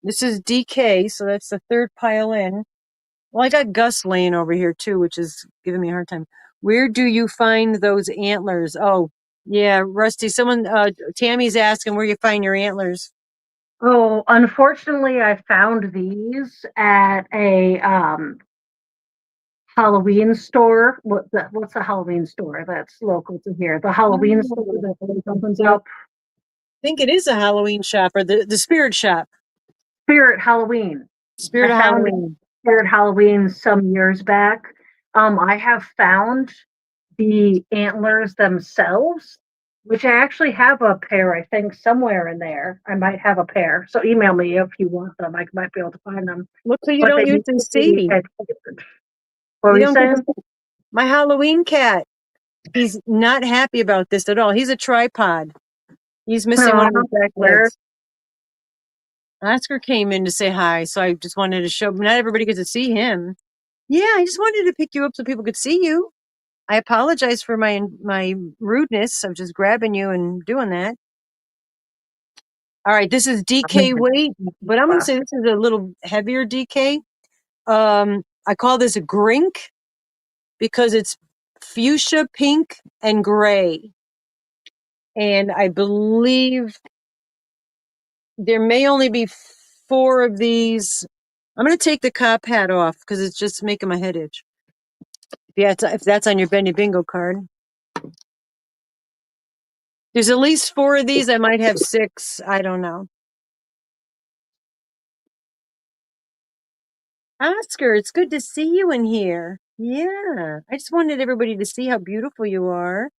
This is DK, so that's the 3rd pile in. Well, I got Gus laying over here too, which is giving me a hard time. Where do you find those antlers? Oh, yeah, Rusty. Tammy's asking where you find your antlers. Oh, unfortunately, I found these at a Halloween store. What's a Halloween store that's local to here? The Halloween store Oh, that always opens so I up. think it is a Halloween shop or the spirit shop. Spirit Halloween. Spirit I of found Halloween. Spirit Halloween some years back. I have found the antlers themselves, which I actually have a pair, I think, somewhere in there. I might have a pair. So email me if you want them. I might be able to find them. Look who you But they don't need usually to be see. adhered. What were You you don't get to saying? see my Halloween cat. He's not happy about this at all. He's a tripod. He's missing one Oh, of his back where? legs. Oscar came in to say hi, so I just wanted to show. Not everybody gets to see him. Yeah, I just wanted to pick you up so people could see you. I apologize for my rudeness of just grabbing you and doing that. All right, this is DK weight, but I'm going to say this is a little heavier DK. I call this a grink because it's fuchsia, pink, and gray. And I believe there may only be 4 of these. I'm going to take the cop hat off because it's just making my head itch. If that's on your Benny Bingo card. There's at least 4 of these. I might have 6. I don't know. Oscar, it's good to see you in here. Yeah. I just wanted everybody to see how beautiful you are.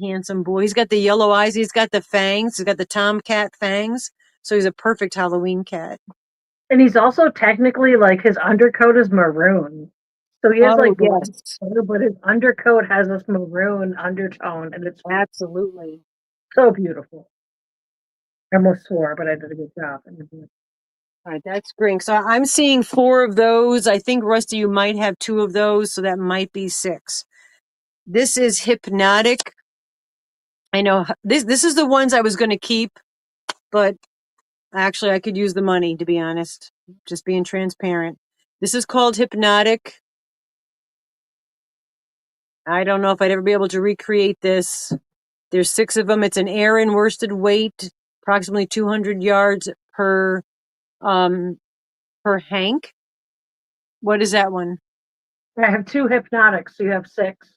Handsome boy. He's got the yellow eyes. He's got the fangs. He's got the tomcat fangs. So he's a perfect Halloween cat. And he's also technically like his undercoat is maroon. So he has Oh, like black yes. hair, but his undercoat has this maroon undertone and it's Absolutely. so beautiful. I almost swore, but I did a good job. All right, that's great. So I'm seeing 4 of those. I think, Rusty, you might have 2 of those. So that might be 6. This is hypnotic. I know this is the ones I was going to keep, but actually I could use the money, to be honest. Just being transparent. This is called hypnotic. I don't know if I'd ever be able to recreate this. There's 6 of them. It's an Aran worsted weight, approximately 200 yards um per hank. What is that one? I have 2 hypnotics, so you have 6.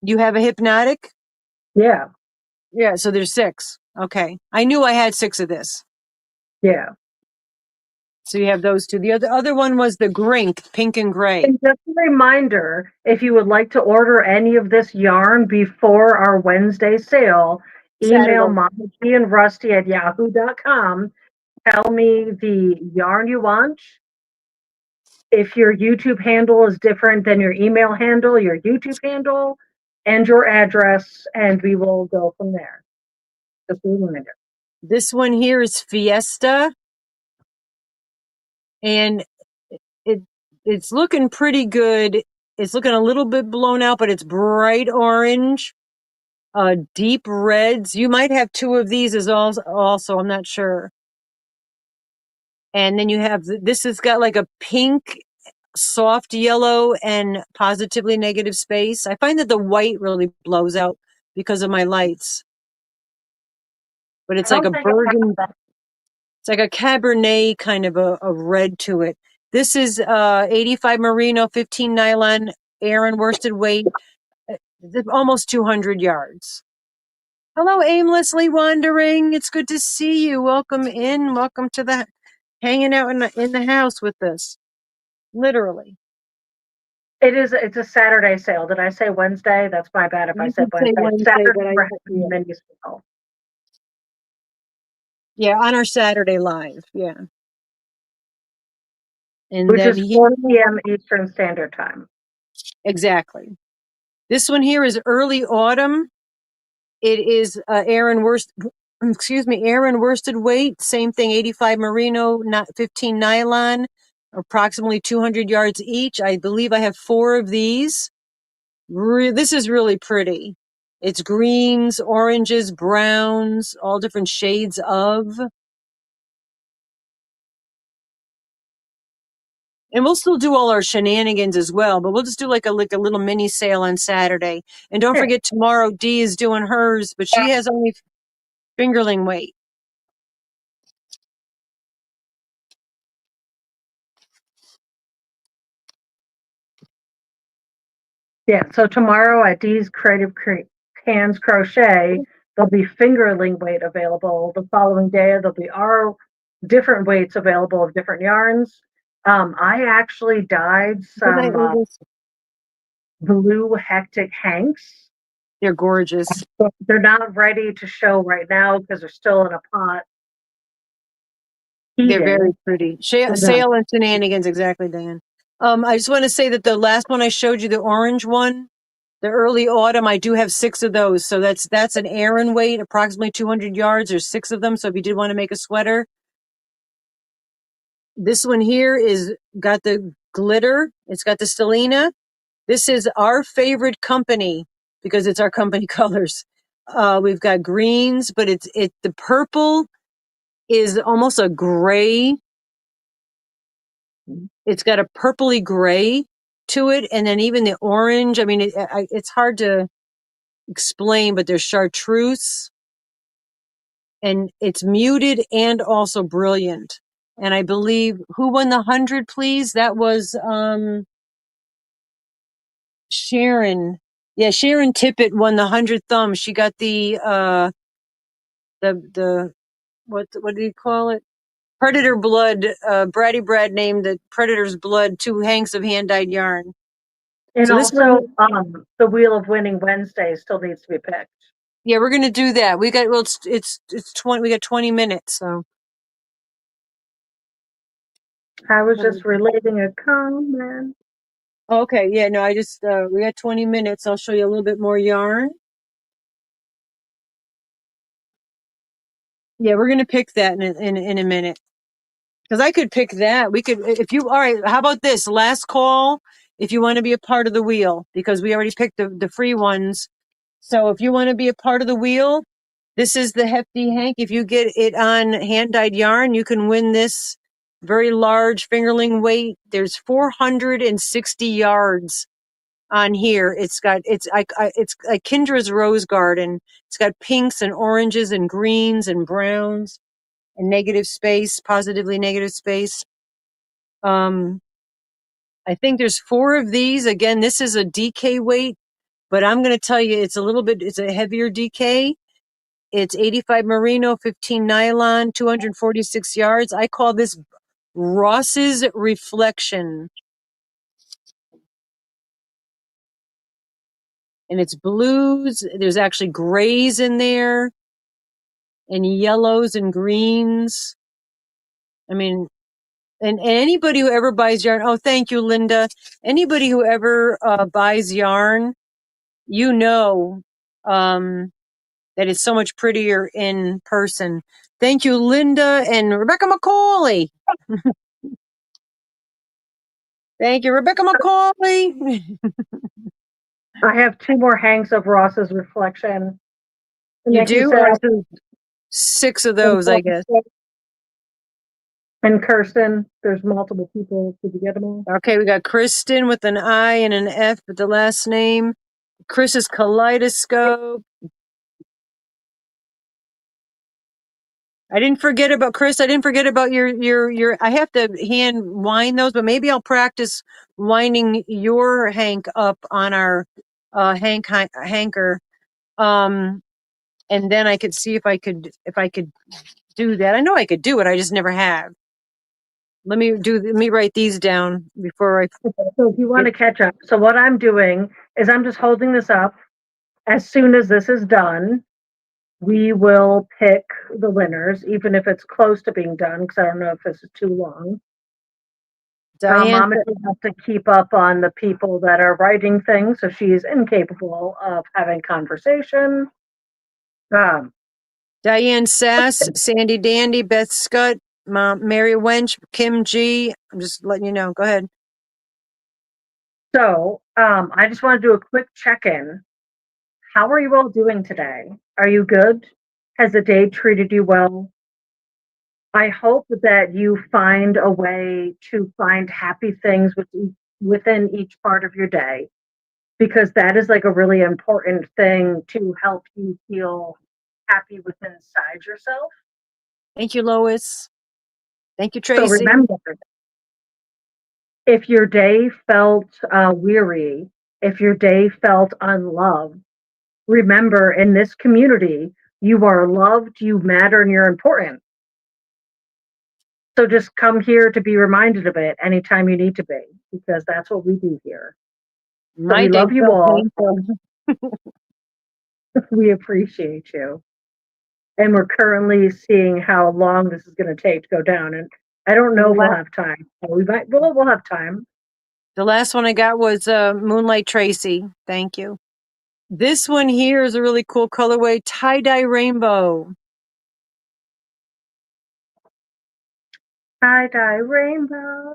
You have a hypnotic? Yeah, Yeah, so there's 6. Okay. I knew I had 6 of this. yeah. So you have those 2. The other one was the Grink, pink and gray. And just a reminder, if you would like to order any of this yarn before our Wednesday sale, email Saturday. momagandrusty@yahoo.com. Tell me the yarn you want. If your YouTube handle is different than your email handle, your YouTube handle, and your address, and we will go from there. Just a reminder. This one here is Fiesta, and it it's looking pretty good. It's looking a little bit blown out, but it's bright orange, deep reds. You might have two of these as also, I'm not sure. And then you have this has got like a pink, soft yellow, and positively negative space. I find that the white really blows out because of my lights, but I it's like don't a think I have burgundy. that. It's like a Cabernet kind of a red to it. This is 85 merino, 15 nylon, Aran worsted weight, almost 200 yards. Hello, aimlessly wandering. It's good to see you. Welcome in. Welcome to the hanging out in the house with us. Literally. It's a Saturday sale. Did I say Wednesday? That's my bad if I You said did say Wednesday. It's Wednesday, Saturday but we're having yeah, a mini sale, yeah, on our Saturday live. Yeah. And which then is here, 4 p.m. Eastern Standard Time. exactly. This one here is early autumn. It is Aran worsted weight, same thing, 85 merino, not 15 nylon, approximately 200 yards each. I believe I have four of these. This is really pretty. It's greens, oranges, browns, all different shades of. And we'll still do all our shenanigans as well, but we'll just do like a little mini sale on Saturday. And don't Yeah. forget tomorrow Dee is doing hers, but she has only fingerling weight. Yeah, so tomorrow at Dee's Hands Crochet, there'll be fingerling weight available. The following day, there'll be our different weights available of different yarns. I actually dyed Good night, some Lucas. blue hectic hanks. They're gorgeous. They're not ready to show right now because they're still in a pot They're very heating. pretty. The Sale and shenanigans, exactly, Dan. I just want to say that the last one I showed you, the orange one, the early autumn, I do have six of those. So that's an Aran weight, approximately 200 yards. There's six of them. So if you did want to make a sweater, this one here is got the glitter. It's got the stellina. This is our favorite company because it's our company colors. We've got greens, but the purple is almost a gray. It's got a purpley gray to it, and then even the orange. I mean, it's hard to explain, but there's chartreuse, and it's muted and also brilliant. And I believe who won the 100, please? That was Sharon. Yeah, Sharon Tippett won the 100 thumbs. She got the what do you call it? Predator blood. Bratty Brad named the Predator's blood 2 hanks of hand dyed yarn. and So this one, also the Wheel of Winning Wednesday still needs to be picked. yeah, we're gonna do that. We got it's 20. We got 20 minutes. So I was just relating a comment. okay, yeah, no, I just we got 20 minutes. I'll show you a little bit more yarn. Yeah, we're gonna pick that in a minute. Because I could pick that. We could, if you, all right, how about this? Last call, if you want to be a part of the wheel, because we already picked the free ones. So if you want to be a part of the wheel, this is the hefty hank. If you get it on hand dyed yarn, you can win this very large fingerling weight. There's 460 yards on here. It's like Kendra's Rose Garden. It's got pinks and oranges and greens and browns and negative space, positively negative space. Um, I think there's four of these. Again, this is a DK weight, but I'm going to tell you it's a heavier DK. It's 85 merino, 15 nylon, 246 yards. I call this Ross's Reflection. And it's blues. There's actually grays in there. and yellows and greens. I mean, and anybody who ever buys yarn, oh, thank you, Linda. Anybody who ever buys yarn, you know that it's so much prettier in person. Thank you, Linda and Rebecca McCauley. Thank you, Rebecca McCauley. I have two more hanks of Ross's reflection. And You Nikki do? said, All right, so 6 of those, I guess. and Kirsten, there's multiple people. Did you get them all? Okay, we got Kristen with an I and an F, but the last name. Chris's kaleidoscope. I didn't forget about Chris. I didn't forget about your. I have to hand wind those, but maybe I'll practice winding your hank up on our hanker. And then I could see if I could do that. I know I could do it. I just never have. Let me write these down before I. Okay, so if you want to catch up, so what I'm doing is I'm just holding this up. As soon as this is done, we will pick the winners, even if it's close to being done, because I don't know if this is too long. Diane, Mama has to keep up on the people that are writing things, so she's incapable of having conversation. Um, Diane Sass, Sandy Dandy, Beth Scott, Mary Wench, Kim G. I'm just letting you know. Go ahead. so I just want to do a quick check-in. How are you all doing today? Are you good? Has the day treated you well? I hope that you find a way to find happy things within each part of your day, because that is like a really important thing to help you feel happy within inside yourself. Thank you, Lois. Thank you, So Tracy. remember, if your day felt weary, if your day felt unloved, remember in this community, you are loved, you matter, and you're important. So just come here to be reminded of it anytime you need to be, because that's what we do here. So My we day love you felt all. painful. We appreciate you. And we're currently seeing how long this is going to take to go down. And I don't know if we'll have time. We'll have time. The last one I got was Moonlight Tracy. Thank you. This one here is a really cool colorway, tie-dye rainbow. Tie-dye rainbow.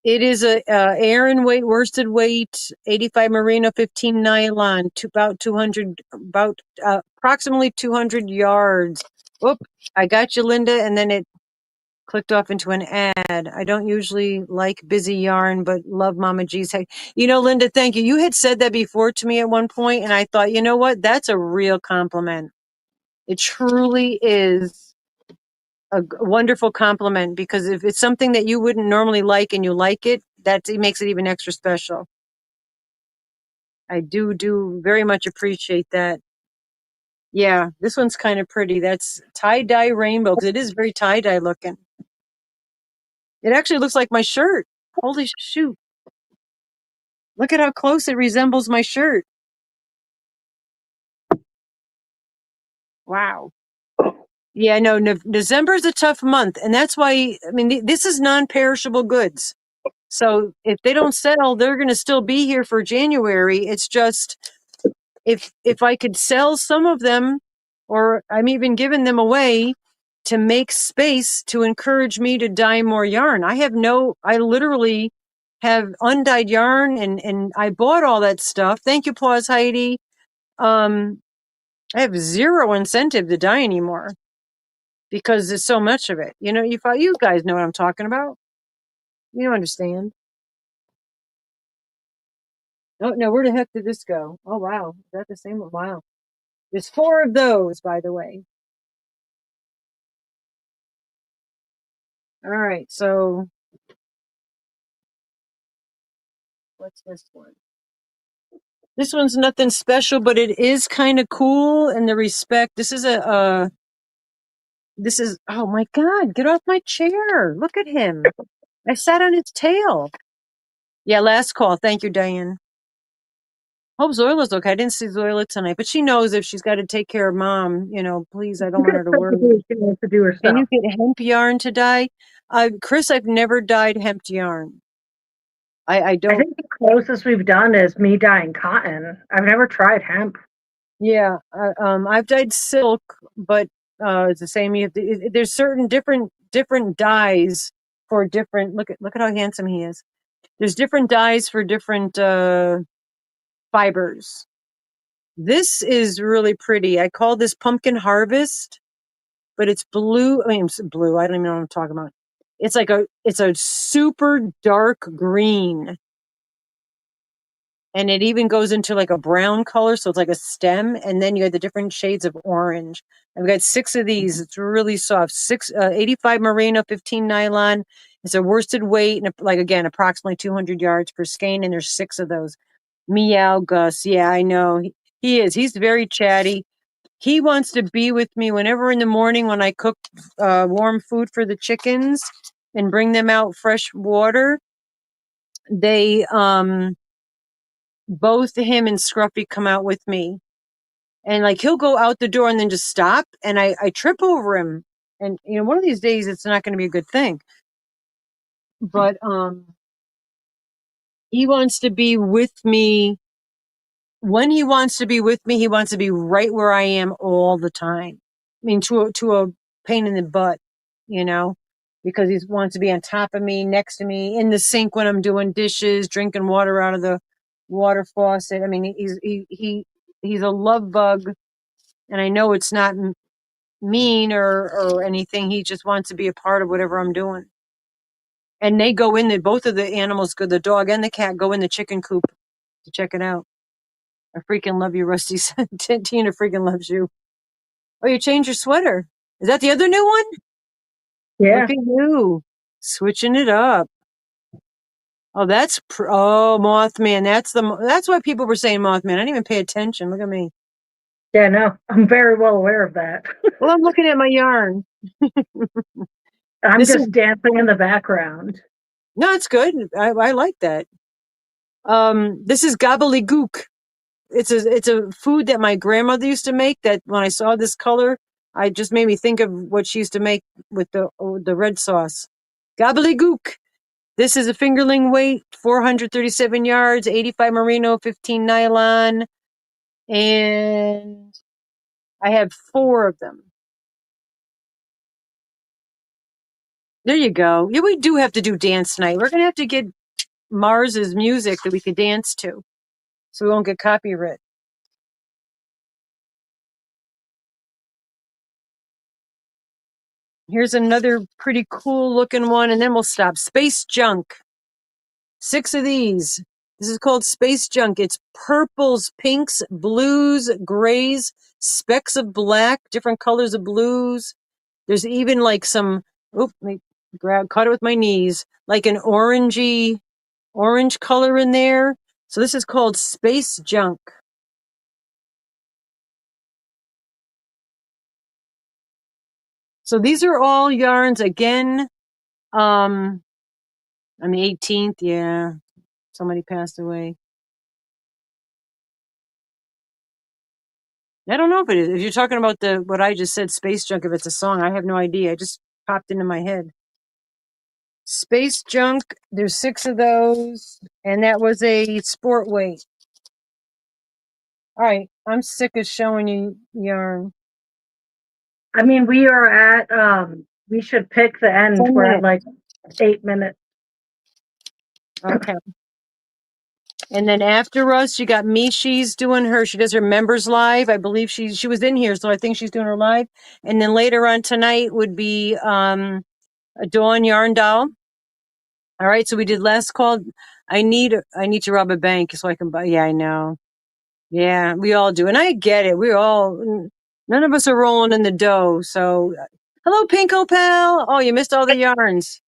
It is a Aran weight, worsted weight, 85 merino, 15 nylon, about approximately 200 yards. Oop, I got you, Linda, and then it clicked off into an ad. I don't usually like busy yarn, but love Mama G's. You know, Linda, thank you. You had said that before to me at one point, and I thought, you know what? That's a real compliment. It truly is a wonderful compliment, because if it's something that you wouldn't normally like and you like it, it makes it even extra special. I do very much appreciate that. Yeah, this one's kind of pretty. That's tie-dye rainbow, because it is very tie-dye looking. It actually looks like my shirt. Holy shoot. Look at how close it resembles my shirt. Wow. Yeah, no, December is a tough month. And that's why, I mean, this is non-perishable goods. So if they don't sell, they're going to still be here for January. It's just, if I could sell some of them, or I'm even giving them away to make space to encourage me to dye more yarn. I literally have undyed yarn, and I bought all that stuff. Thank you, Pause Heidi. I have zero incentive to dye anymore because there's so much of it. You know, you guys know what I'm talking about. You understand. Oh, no, where the heck did this go? Oh, wow. Is that the same one? Wow. There's 4 of those, by the way. All right, so what's this one? This one's nothing special, but it is kind of cool in the respect. This is oh my God, get off my chair. Look at him. I sat on his tail. Yeah, last call. Thank you, Diane. Hope Zoila's okay. I didn't see Zoila tonight, but she knows if she's got to take care of mom, please, I don't want her to Stuff to worry. do, she needs to do her Can you stuff. get hemp yarn to dye? Chris, I've never dyed hemp yarn. I I don't, think the closest we've done is me dyeing cotton. I've never tried hemp. yeah, I've dyed silk, but it's the same. There's certain different dyes for different. Look at how handsome he is. There's different dyes for different fibers. This is really pretty. I call this pumpkin harvest, but it's blue. I mean, it's blue. I don't even know what I'm talking about. It's a super dark green, and it even goes into like a brown color, so it's like a stem, and then you have the different shades of orange. I've got 6 of these. It's really soft. 85 merino, 15 nylon. It's a worsted weight, and like again, approximately 200 yards per skein, and there's 6 of those. Meow, Gus. Yeah, I know. He is. He's very chatty. He wants to be with me whenever in the morning when I cook warm food for the chickens and bring them out fresh water. They both him and Scruffy come out with me, and like he'll go out the door and then just stop, and I trip over him, and one of these days it's not going to be a good thing. But he wants to be with me. When he wants to be with me, he wants to be right where I am all the time. I mean, to a pain in the butt, you know, because he wants to be on top of me, next to me, in the sink when I'm doing dishes, drinking water out of the water faucet. I mean, he's a love bug, and I know it's not mean or anything. He just wants to be a part of whatever I'm doing. And they go in both of the animals, the dog and the cat, go in the chicken coop to check it out. I freaking love you, Rusty. Tina freaking loves you. Oh, you changed your sweater. Is that the other new one? Yeah, Look at you. Switching it up. Oh, oh, Mothman. That's why people were saying Mothman. I didn't even pay attention. Look at me. yeah, no, I'm very well aware of that. Well, I'm looking at my yarn. I'm This is just dancing in the background. No, it's good. I like that. This is gobbledygook. It's a food that my grandmother used to make, that when I saw this color, I just made me think of what she used to make with the red sauce. Gobbledygook. This is a fingerling weight, 437 yards, 85 merino, 15 nylon, and I have 4 of them. There you go. Yeah, we do have to do dance night. We're gonna have to get Mars's music that we could dance to, so we won't get copyright. Here's another pretty cool looking one, and then we'll stop. Space junk. 6 of these. This is called space junk. It's purples, pinks, blues, grays, specks of black, different colors of blues. There's even like some, caught it with my knees, like an orange color in there. So this is called space junk. So these are all yarns again. On the 18th, yeah, somebody passed away. I don't know if it is. If you're talking about what I just said, space junk, if it's a song, I have no idea. It just popped into my head. Space junk. There's 6 of those, and that was a sport weight. All right, I'm sick of showing you yarn. I mean, we are we should pick the end. 10 We're at minutes. like 8 minutes. Okay. And then after us, you got me. She does her members live. I believe she was in here, so I think she's doing her live. And then later on tonight would be a Dawn Yarn Doll. All right, so we did last call. I need to rob a bank so I can buy. Yeah, I know. Yeah, we all do, and I get it. None of us are rolling in the dough. So, hello, Pinko Pal. Oh, you missed all the yarns.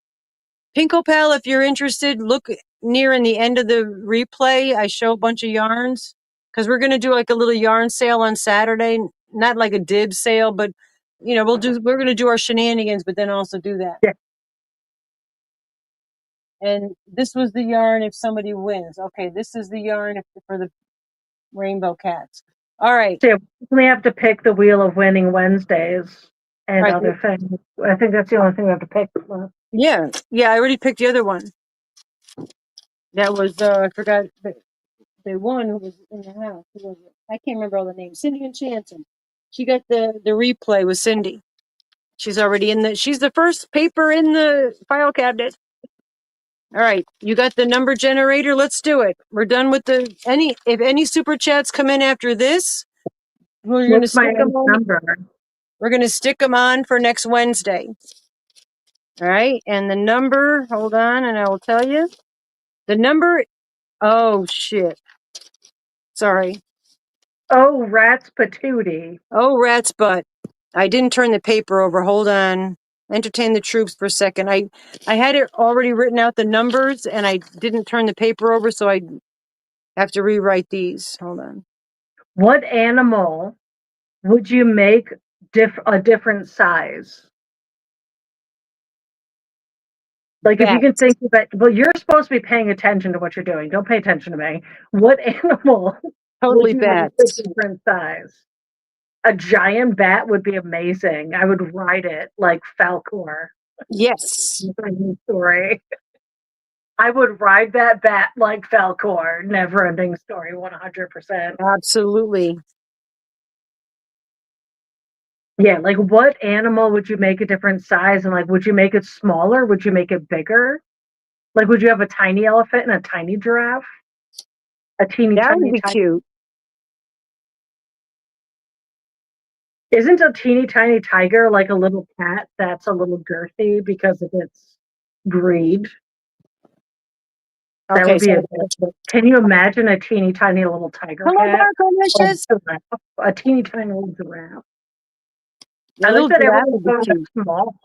Pinko Pal, if you're interested, look near in the end of the replay. I show a bunch of yarns because we're gonna do like a little yarn sale on Saturday. Not like a dib sale, but we're gonna do our shenanigans, but then also do that. Yeah. And this was the yarn if somebody wins. Okay, this is the yarn for the rainbow cats. All right. So we have to pick the Wheel of Winning Wednesdays All and right. other things. I think that's the only thing we have to pick. Yeah. Yeah. I already picked the other one. That was, I forgot the one who was in the house. Who was it? I can't remember all the names. Cindy and Chanson. She got the replay with Cindy. She's already she's the first paper in the file cabinet. All right. You got the number generator. Let's do it. We're done with if any super chats come in after this, we're going to What's my stick them on. number? We're going to stick them on for next Wednesday. All right. And the number, hold on, and I will tell you. The number, oh, shit. Sorry. Oh, rat's patootie. Oh, rat's butt. I didn't turn the paper over. Hold on. Entertain the troops for a second. I had it already written out the numbers, and I didn't turn the paper over, so I have to rewrite these. Hold on. What animal would you make a different size? Like if you can Bats. think of it, well, you're supposed to be paying attention to what you're doing. Don't pay attention to me. What animal would Totally you make a bats. different size? A giant bat would be amazing. I would ride it like Falcor. Yes. Story. I would ride that bat like Falcor. Never ending story, 100%. Absolutely. Yeah, like what animal would you make a different size? And like, would you make it smaller? Would you make it bigger? Like, would you have a tiny elephant and a tiny giraffe? A teeny That would tiny be tiny. cute. Isn't a teeny tiny tiger like a little cat that's a little girthy because of its breed? That Okay, would be so Can you imagine a teeny tiny little tiger hello, cat? Or Delicious. a teeny tiny little giraffe. Yeah, I like little that giraffe everyone's would be going cute. small.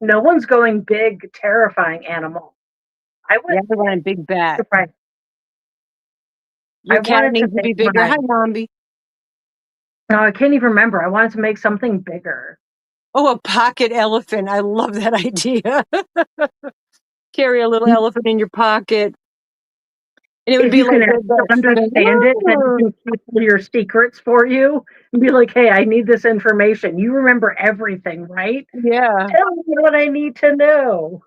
No one's going big, terrifying animal. I Yeah, went I want a big bat. right. Your I cat wanted to needs to make be bigger. my Hi, Mombi. no, I can't even remember. I wanted to make something bigger. Oh, a pocket elephant. I love that idea. Carry a little elephant in your pocket. And it would If be you like can understand it, then it can keep all your secrets for you and be like, hey, I need this information. You remember everything, right? yeah. Tell me what I need to know.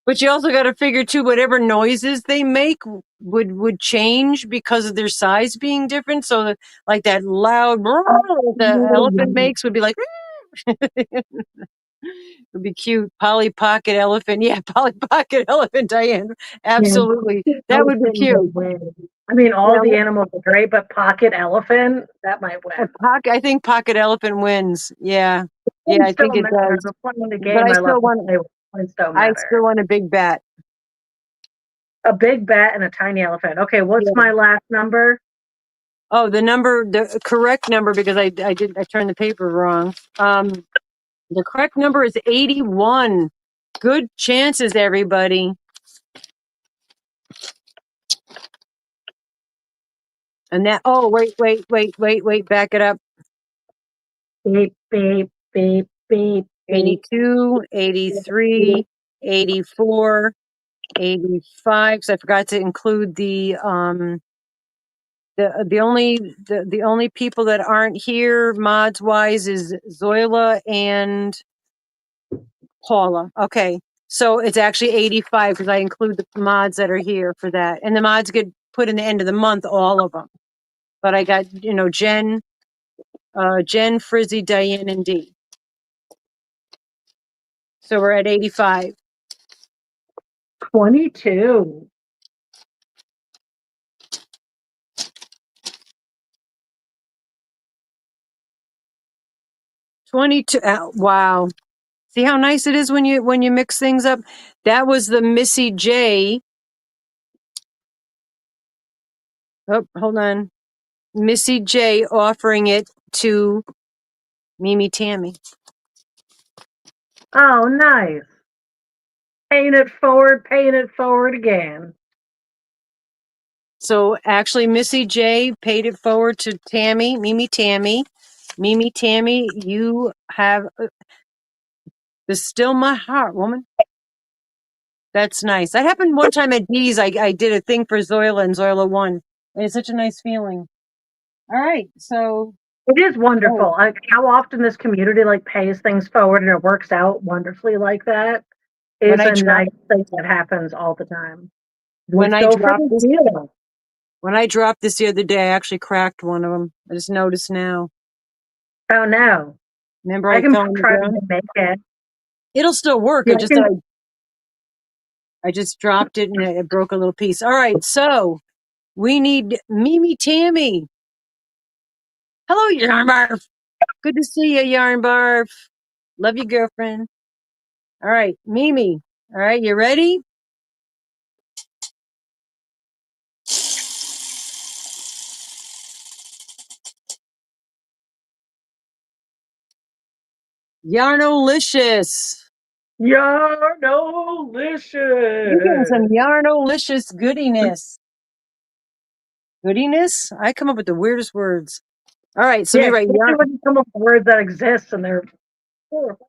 But you also got to figure too, whatever noises they make would change because of their size being different. So like that loud the elephant makes would be like, would be cute. Polly Pocket Elephant. Yeah, Polly Pocket Elephant, Diane. Yeah, Absolutely. That would be elephant cute. would win. I mean, all Yeah, the animals are great, but pocket elephant, that might win. I think Pocket Elephant wins. Yeah. Yeah, Points I think don't it matter. does. I'm playing the But game I I love still to want play with. Points don't I still matter. want a big bat. A big bat and a tiny elephant. Okay, what's Yeah. my last number? Oh, the correct number, because I turned the paper wrong. The correct number is 81. Good chances, everybody. And that, oh, wait, back it up. Beep, beep, beep, beep, beep. 82, 83, 84, 85. Because I forgot to include the only people that aren't here mods wise is Zoila and Paula. Okay. So it's actually 85 because I include the mods that are here for that. And the mods get put in the end of the month, all of them. But I got, Jen, Frizzy, Diane, and Dee. So we're at 85. 22. 22. Wow. See how nice it is when you mix things up? That was the Missy J. Oh, hold on. Missy J offering it to Mimi Tammy. Oh, nice. Paying it forward again. So actually, Missy J paid it forward to Tammy, Mimi Tammy. Mimi Tammy, you have this still my heart, woman. That's nice. That happened one time at Dee's. I did a thing for Zoila and Zoila won. And it's such a nice feeling. All right. So, It is oh, wonderful. How often this community like pays things forward and it works out wonderfully like that when is I a drop nice thing that happens all the time. when Let's I go for dropped the this deal. when I dropped this the other day, I actually cracked one of them. I just noticed now. Oh no. Remember, I I can fell on the try ground. to make it. It'll still work. Yeah, I can. I just dropped it and it broke a little piece. All right. So we need Mimi Tammy. Hello, Yarn Barf. Good to see you, Yarn Barf. Love you, girlfriend. All right, Mimi. All right, you ready? Yarnolicious. You're getting some Yarnolicious. Yarnolicious goodiness. Goodiness? I come up with the weirdest words. All right, so we Yeah, write especially yarn. when you come up with words that exist and they're horrible.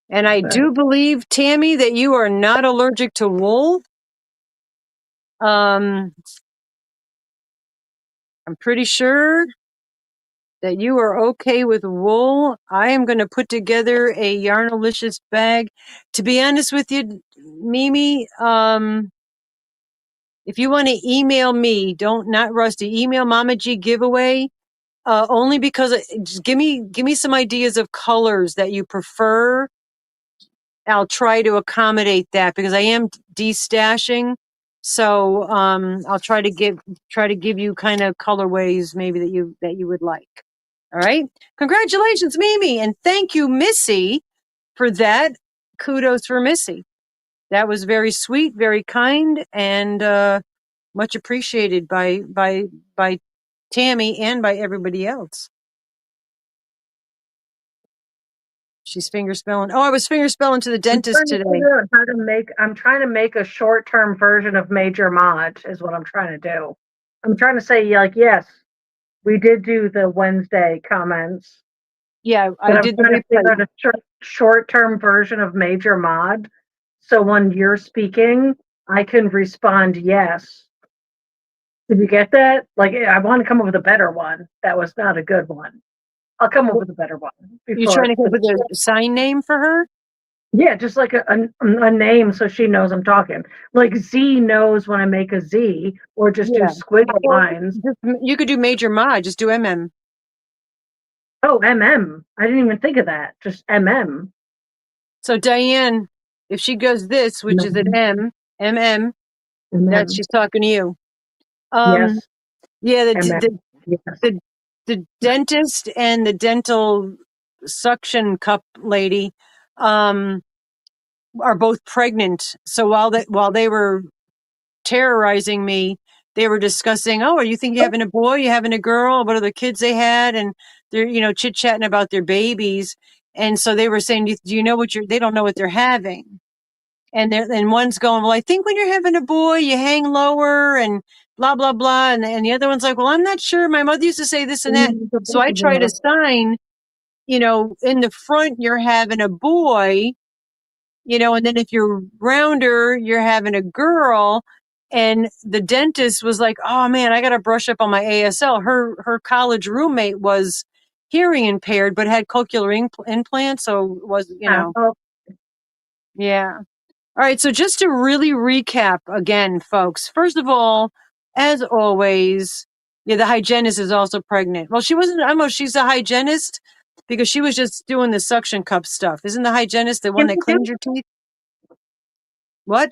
And I do believe, Tammy, that you are not allergic to wool. Um, I'm pretty sure that you are okay with wool. I am going to put together a Yarnolicious bag. To be honest with you, Mimi, if you want to email me, don't not Rusty, email Mama G giveaway. Only because just give me some ideas of colors that you prefer. I'll try to accommodate that because I am destashing. So I'll try to give you kind of colorways maybe that you would like. All right. Congratulations, Mimi, and thank you, Missy, for that. Kudos for Missy. That was very sweet, very kind, and much appreciated by Tammy and by everybody else. She's finger spelling. Oh, I was finger spelling to the I'm dentist trying to today. figure out how to make. I'm trying to make a short-term version of Major Mod. Is what I'm trying to do. I'm trying to say like, yes, we did do the Wednesday comments, Yeah, I but I'm did the trying to figure replay. out a short-term version of Major Mod. So when you're speaking, I can respond yes. Did you get that? Like, I want to come up with a better one. That was not a good one. I'll come up with a better one You're trying before. to come up with a sign name for her? Yeah, just like a name so she knows I'm talking. Like Z knows when I make a Z, or just do Yeah. squiggly Well, lines. you could do Major Ma, just do MM. Oh, MM. I didn't even think of that. Just MM. So Diane, if she goes this, which is an MM, that MM. she's talking to you. Um, Yes. yeah, MM. Yes. the dentist and the dental suction cup lady, um, are both pregnant. So while they were terrorizing me, they were discussing, oh, you think you're having a boy, you having a girl, what other kids they had, and they're chit chatting about their babies. And so they were saying, do you know what they don't know what they're having. And one's going, well, I think when you're having a boy, you hang lower and blah, blah, blah. And the other one's like, well, I'm not sure. My mother used to say this and that. So I try to sign, in the front, you're having a boy, and then if you're rounder, you're having a girl. And the dentist was like, oh man, I got to brush up on my ASL. Her college roommate was hearing impaired, but had cochlear implants. So was, Oh, yeah. All right, so just to really recap again, folks. First of all, as always, yeah, the hygienist is also pregnant. Well, she wasn't. I don't know. She's a hygienist because she was just doing the suction cup stuff. Isn't the hygienist the one can that we do? cleans your teeth? What?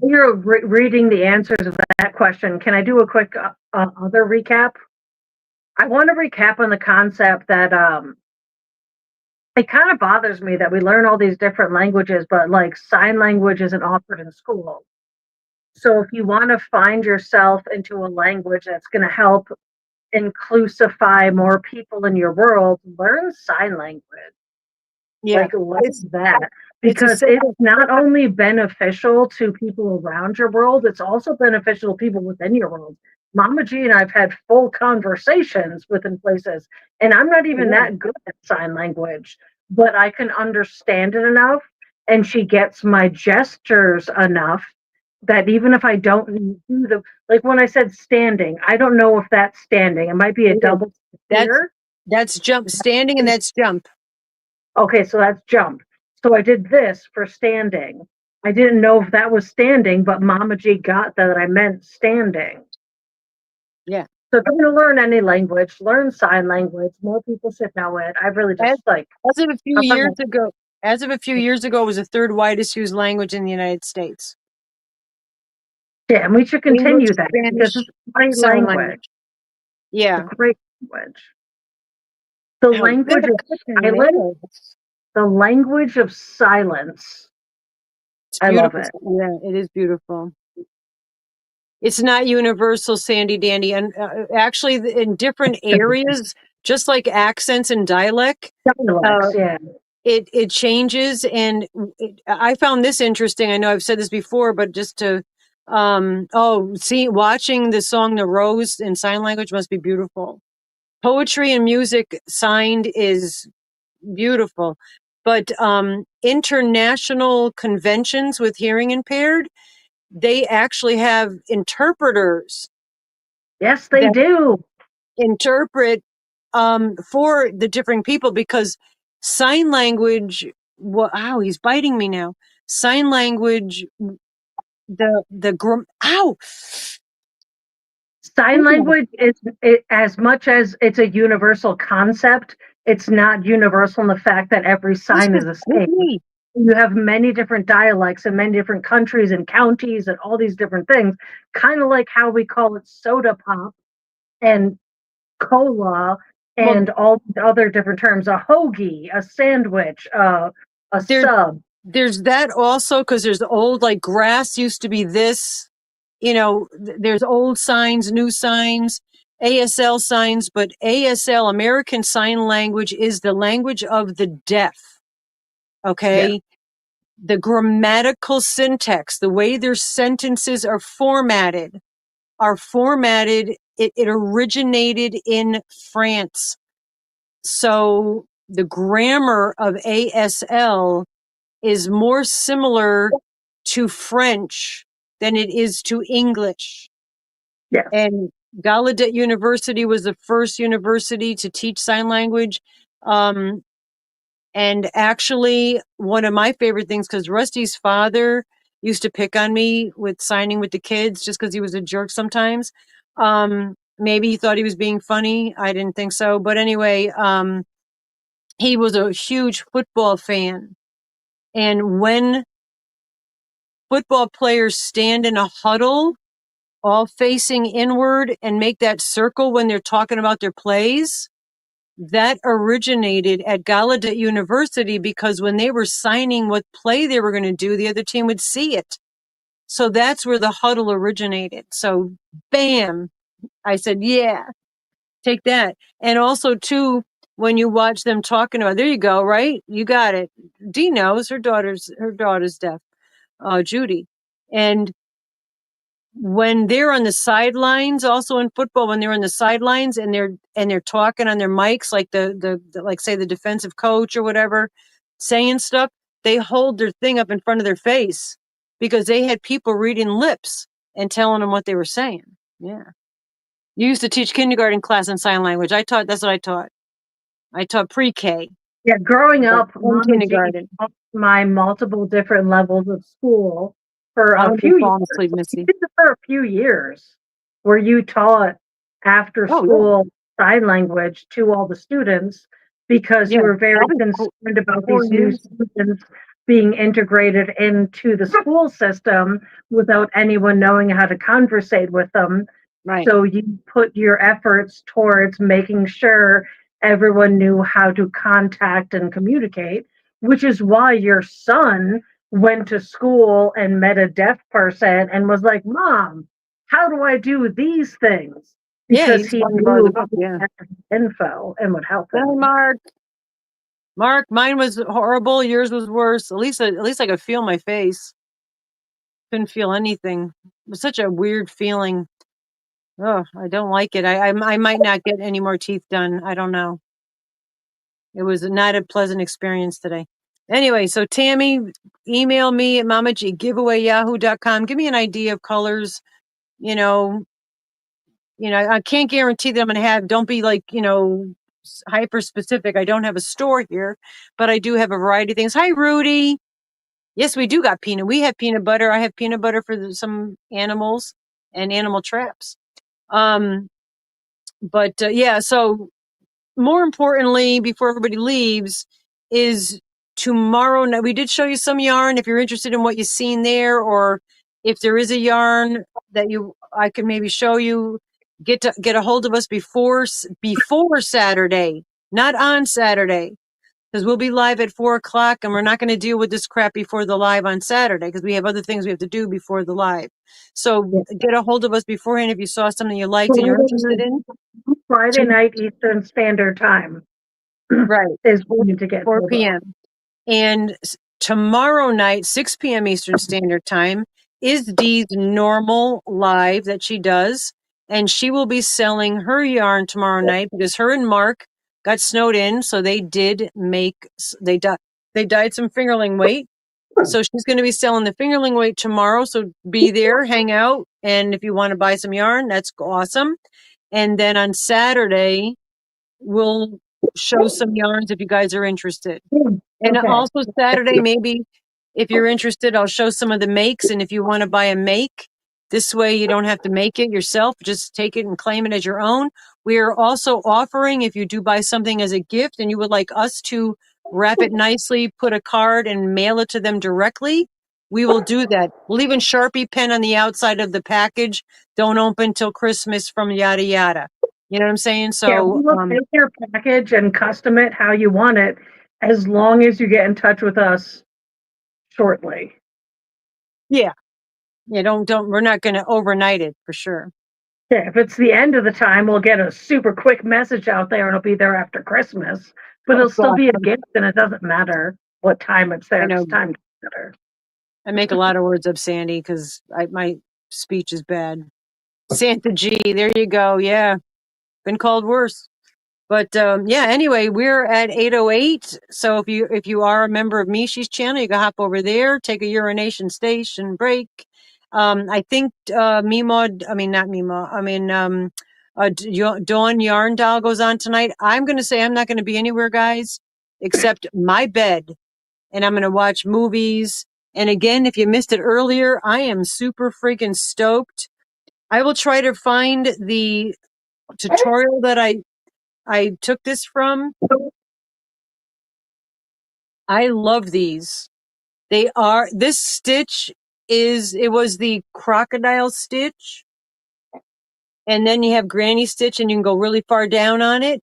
You're reading the answers of that question. Can I do a quick other recap? I want to recap on the concept that it kind of bothers me that we learn all these different languages, but like sign language isn't offered in school. So if you want to find yourself into a language that's going to help inclusify more people in your world, learn sign language. Yeah, Like, learn it's that it's a because safe. it's not only beneficial to people around your world, it's also beneficial to people within your world. Mama G and I've had full conversations within places, and I'm not even Yeah. that good at sign language, but I can understand it enough, and she gets my gestures enough that even if I don't do like when I said standing, I don't know if that's standing. It might be a double That's here. that's jump standing and that's jump. Okay, so that's jump. So I did this for standing. I didn't know if that was standing, but Mama G got that I meant standing. Yeah. So if you're going to learn any language, learn sign language. More people should know it. I really As, just like, as of a few years ago, it was the third widest used language in the United States. yeah, and we should English, continue that because Spanish, it's a great sign language. language. A Yeah. great language. The Oh, language good of silence. The language of silence. It's I love beautiful. it. Yeah, it is beautiful. It's not universal, Sandy Dandy. And actually, in different areas, just like accents and dialect, uh, Dialects, yeah. it changes. And I found this interesting. I know I've said this before, but just to, watching the song The Rose in sign language must be beautiful. Poetry and music signed is beautiful. But international conventions with hearing impaired, they actually have interpreters Yes, they that do. interpret for the different people because sign language. Ow, he's biting me now. Sign language. Ow. Sign Ooh, language is as much as it's a universal concept, it's not universal in the fact that every this sign is just the bit same. me. You have many different dialects in many different countries and counties and all these different things, kind of like how we call it soda pop and cola Well, and all the other different terms, a hoagie, a sandwich, a there, sub. there's that also because there's old like grass used to be this. There's old signs, new signs, ASL signs, but ASL, American Sign Language, is the language of the deaf. Yeah. Okay. The grammatical syntax, the way their sentences are formatted. It originated in France. So the grammar of ASL is more similar to French than it is to English. Yes. And Gallaudet University was the first university to teach sign language. Um, and actually, one of my favorite things, because Rusty's father used to pick on me with signing with the kids just because he was a jerk sometimes. Maybe he thought he was being funny. I didn't think so. But anyway, he was a huge football fan. And when football players stand in a huddle, all facing inward and make that circle when they're talking about their plays, that originated at Gallaudet University because when they were signing what play they were going to do, the other team would see it. So that's where the huddle originated. So bam, I said, yeah, take that. And also too, when you watch them talking about, there you go, right? You got it. Dee knows her daughter's deaf, Judy. And when they're on the sidelines, also in football, when they're on the sidelines and they're talking on their mics, like the like say the defensive coach or whatever, saying stuff, they hold their thing up in front of their face because they had people reading lips and telling them what they were saying. Yeah. You used to teach kindergarten class in sign language. That's what I taught. I taught pre-K, Yeah, growing but up, in Mama G kindergarten. taught my multiple different levels of school for I'm a gonna be few years. falling asleep, You Missy. did it for a few years where you taught after Oh yeah. school sign language to all the students because you Yeah. were very Probably concerned about four these new years. students being integrated into the school system without anyone knowing how to conversate with them. Right. So you put your efforts towards making sure everyone knew how to contact and communicate, which is why your son went to school and met a deaf person and was like, Mom, how do I do these things? Yeah, Because he's he one part of the knew book. Yeah. info and would help Hi, him. Mark. Mark, mine was horrible. Yours was worse. At least I could feel my face. Couldn't feel anything. It was such a weird feeling. Oh, I don't like it. I might not get any more teeth done. I don't know. It was not a pleasant experience today. Anyway, so Tammy, email me at mamaggiveawayyahoo.com. Give me an idea of colors. You know, I can't guarantee that I'm going to have, don't be like, hyper specific. I don't have a store here, but I do have a variety of things. Hi, Rudy. Yes, we do got peanut. We have peanut butter. I have peanut butter for some animals and animal traps. Yeah, so more importantly, before everybody leaves, is tomorrow night. We did show you some yarn. If you're interested in what you've seen there, or if there is a yarn that I could maybe show you, get a hold of us before Saturday, not on Saturday, because we'll be live at 4:00, and we're not going to deal with this crap before the live on Saturday because we have other things we have to do before the live. So get a hold of us beforehand if you saw something you liked and you're interested in. Friday night Eastern Standard Time. Right. Is when to get 4 p.m. And tomorrow night, 6 p.m. Eastern Standard Time, is Dee's normal live that she does. And she will be selling her yarn tomorrow night because her and Mark got snowed in. So they dyed some fingerling weight. So she's going to be selling the fingerling weight tomorrow. So be there, hang out. And if you want to buy some yarn, that's awesome. And then on Saturday, we'll show some yarns if you guys are interested. And also Saturday, maybe if you're interested, I'll show some of the makes. And if you want to buy a make, this way you don't have to make it yourself. Just take it and claim it as your own. We are also offering, if you do buy something as a gift and you would like us to wrap it nicely, put a card and mail it to them directly, we will do that. We'll even Sharpie pen on the outside of the package. Don't open till Christmas from yada yada. You know what I'm saying? So we will take your package and custom it how you want it, as long as you get in touch with us shortly. Yeah. Don't we're not going to overnight it for sure. Yeah, if it's the end of the time, we'll get a super quick message out there and it'll be there after Christmas. But it'll still be a gift and it doesn't matter what time it's there. It's time to matter. I make a lot of words up, Sandy, because my speech is bad. Santa G, there you go. Yeah. Been called worse. But anyway, we're at 8:08. So if you are a member of Mishi's channel, you can hop over there, take a urination station break. I think not Mimo. Dawn Yarn Doll goes on tonight. I'm going to say I'm not going to be anywhere, guys, except my bed, and I'm going to watch movies. And again, if you missed it earlier, I am super freaking stoked. I will try to find the tutorial that I took this from. I love these. This stitch it was the crocodile stitch. And then you have granny stitch and you can go really far down on it.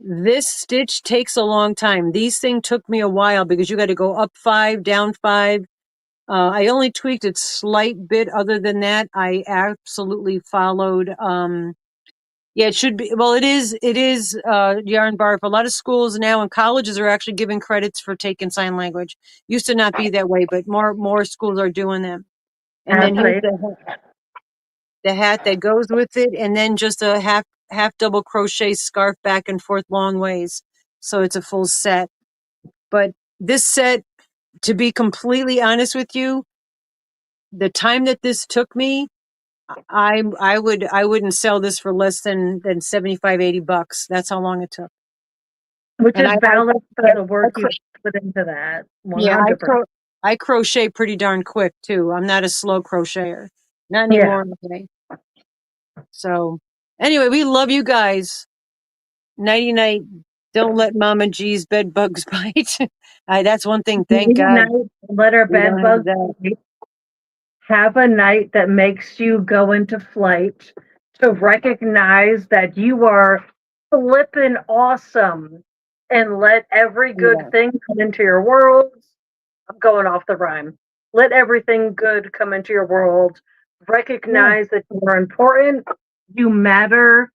This stitch takes a long time. These things took me a while because you got to go up 5, down 5. I only tweaked it slight bit. Other than that, I absolutely followed, yeah, it should be. Well, it is yarn bar. A lot of schools now and colleges are actually giving credits for taking sign language. Used to not be that way, but more schools are doing them. And then here's the hat that goes with it, and then just a half double crochet scarf back and forth long ways. So it's a full set. But this set, to be completely honest with you, the time that this took me, I wouldn't sell this for less than $75-80. That's how long it took. Which is valid for the work you put into that. 100%. Yeah, I crochet pretty darn quick too. I'm not a slow crocheter. Not anymore. Yeah. So anyway, we love you guys. Nighty night. Don't let Mama G's bed bugs bite. That's one thing. Thank God. Let our bed bugs bite. Have a night that makes you go into flight, to recognize that you are flippin' awesome, and let every good thing come into your world. I'm going off the rhyme. Let everything good come into your world. Recognize that you are important. You matter.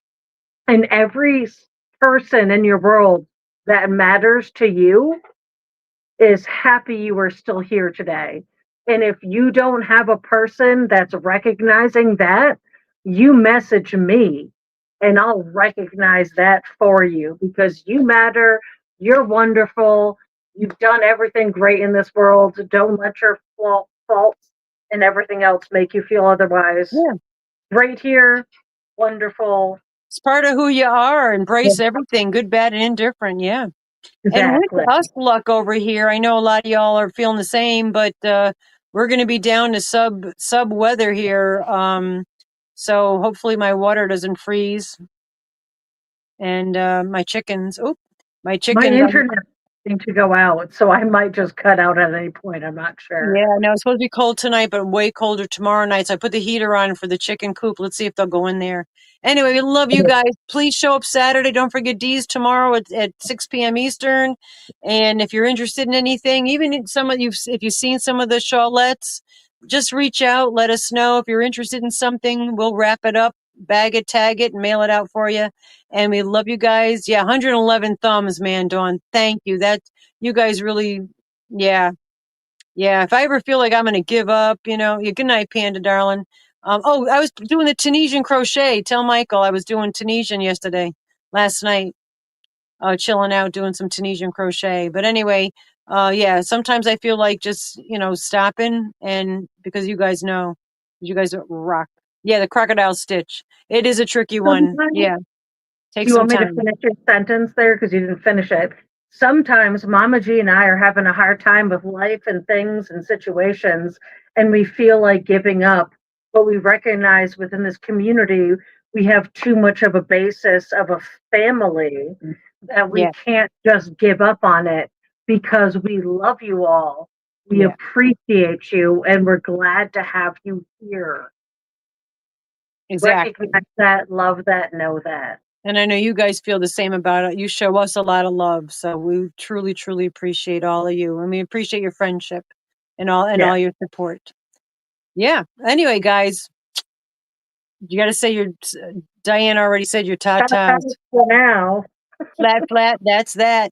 And every person in your world that matters to you is happy you are still here today. And if you don't have a person that's recognizing that, you message me and I'll recognize that for you, because you matter. You're wonderful. You've done everything great in this world. Don't let your faults and everything else make you feel otherwise. Yeah. Right here, wonderful. It's part of who you are. Embrace everything, good, bad, and indifferent. Yeah. And with Exactly. us luck over here, I know a lot of y'all are feeling the same, but we're going to be down to sub weather here. So hopefully my water doesn't freeze, and my chickens. Oh, my My chickens. internet seems to go out, so I might just cut out at any point. I'm not sure. Yeah, no, it's supposed to be cold tonight, but way colder tomorrow night. So I put the heater on for the chicken coop. Let's see if they'll go in there. Anyway, we love you guys. Please show up Saturday. Don't forget D's tomorrow at 6 p.m. Eastern. And if you're interested in anything, even in some of you, if you've seen some of the shawlettes, just reach out. Let us know if you're interested in something. We'll wrap it up, bag it, tag it, and mail it out for you. And we love you guys. Yeah, 111 thumbs, man, Dawn. Thank you. That you guys really, yeah. Yeah, if I ever feel like I'm going to give up, yeah, good night, Panda, darling. Oh, I was doing the Tunisian crochet. Tell Michael I was doing Tunisian last night, chilling out, doing some Tunisian crochet. But anyway, yeah, sometimes I feel like just, stopping, and because you guys rock. Yeah, the crocodile stitch. It is a tricky one. Sometimes Yeah, take Do you some want me to time. finish your sentence there? Because you didn't finish it. Sometimes Mama G and I are having a hard time with life and things and situations, and we feel like giving up. But we recognize within this community, we have too much of a basis of a family that we Yeah, can't just give up on it because we love you all. We yeah, appreciate you, and we're glad to have you here. exactly. Recognize that, love that, know that. And I know you guys feel the same about it. You show us a lot of love. So we truly, truly appreciate all of you. And we appreciate your friendship and Yeah. all your support. Yeah. Anyway, guys, you got to say Diane already said your Got tatas. for now. Flat, flat. That's that.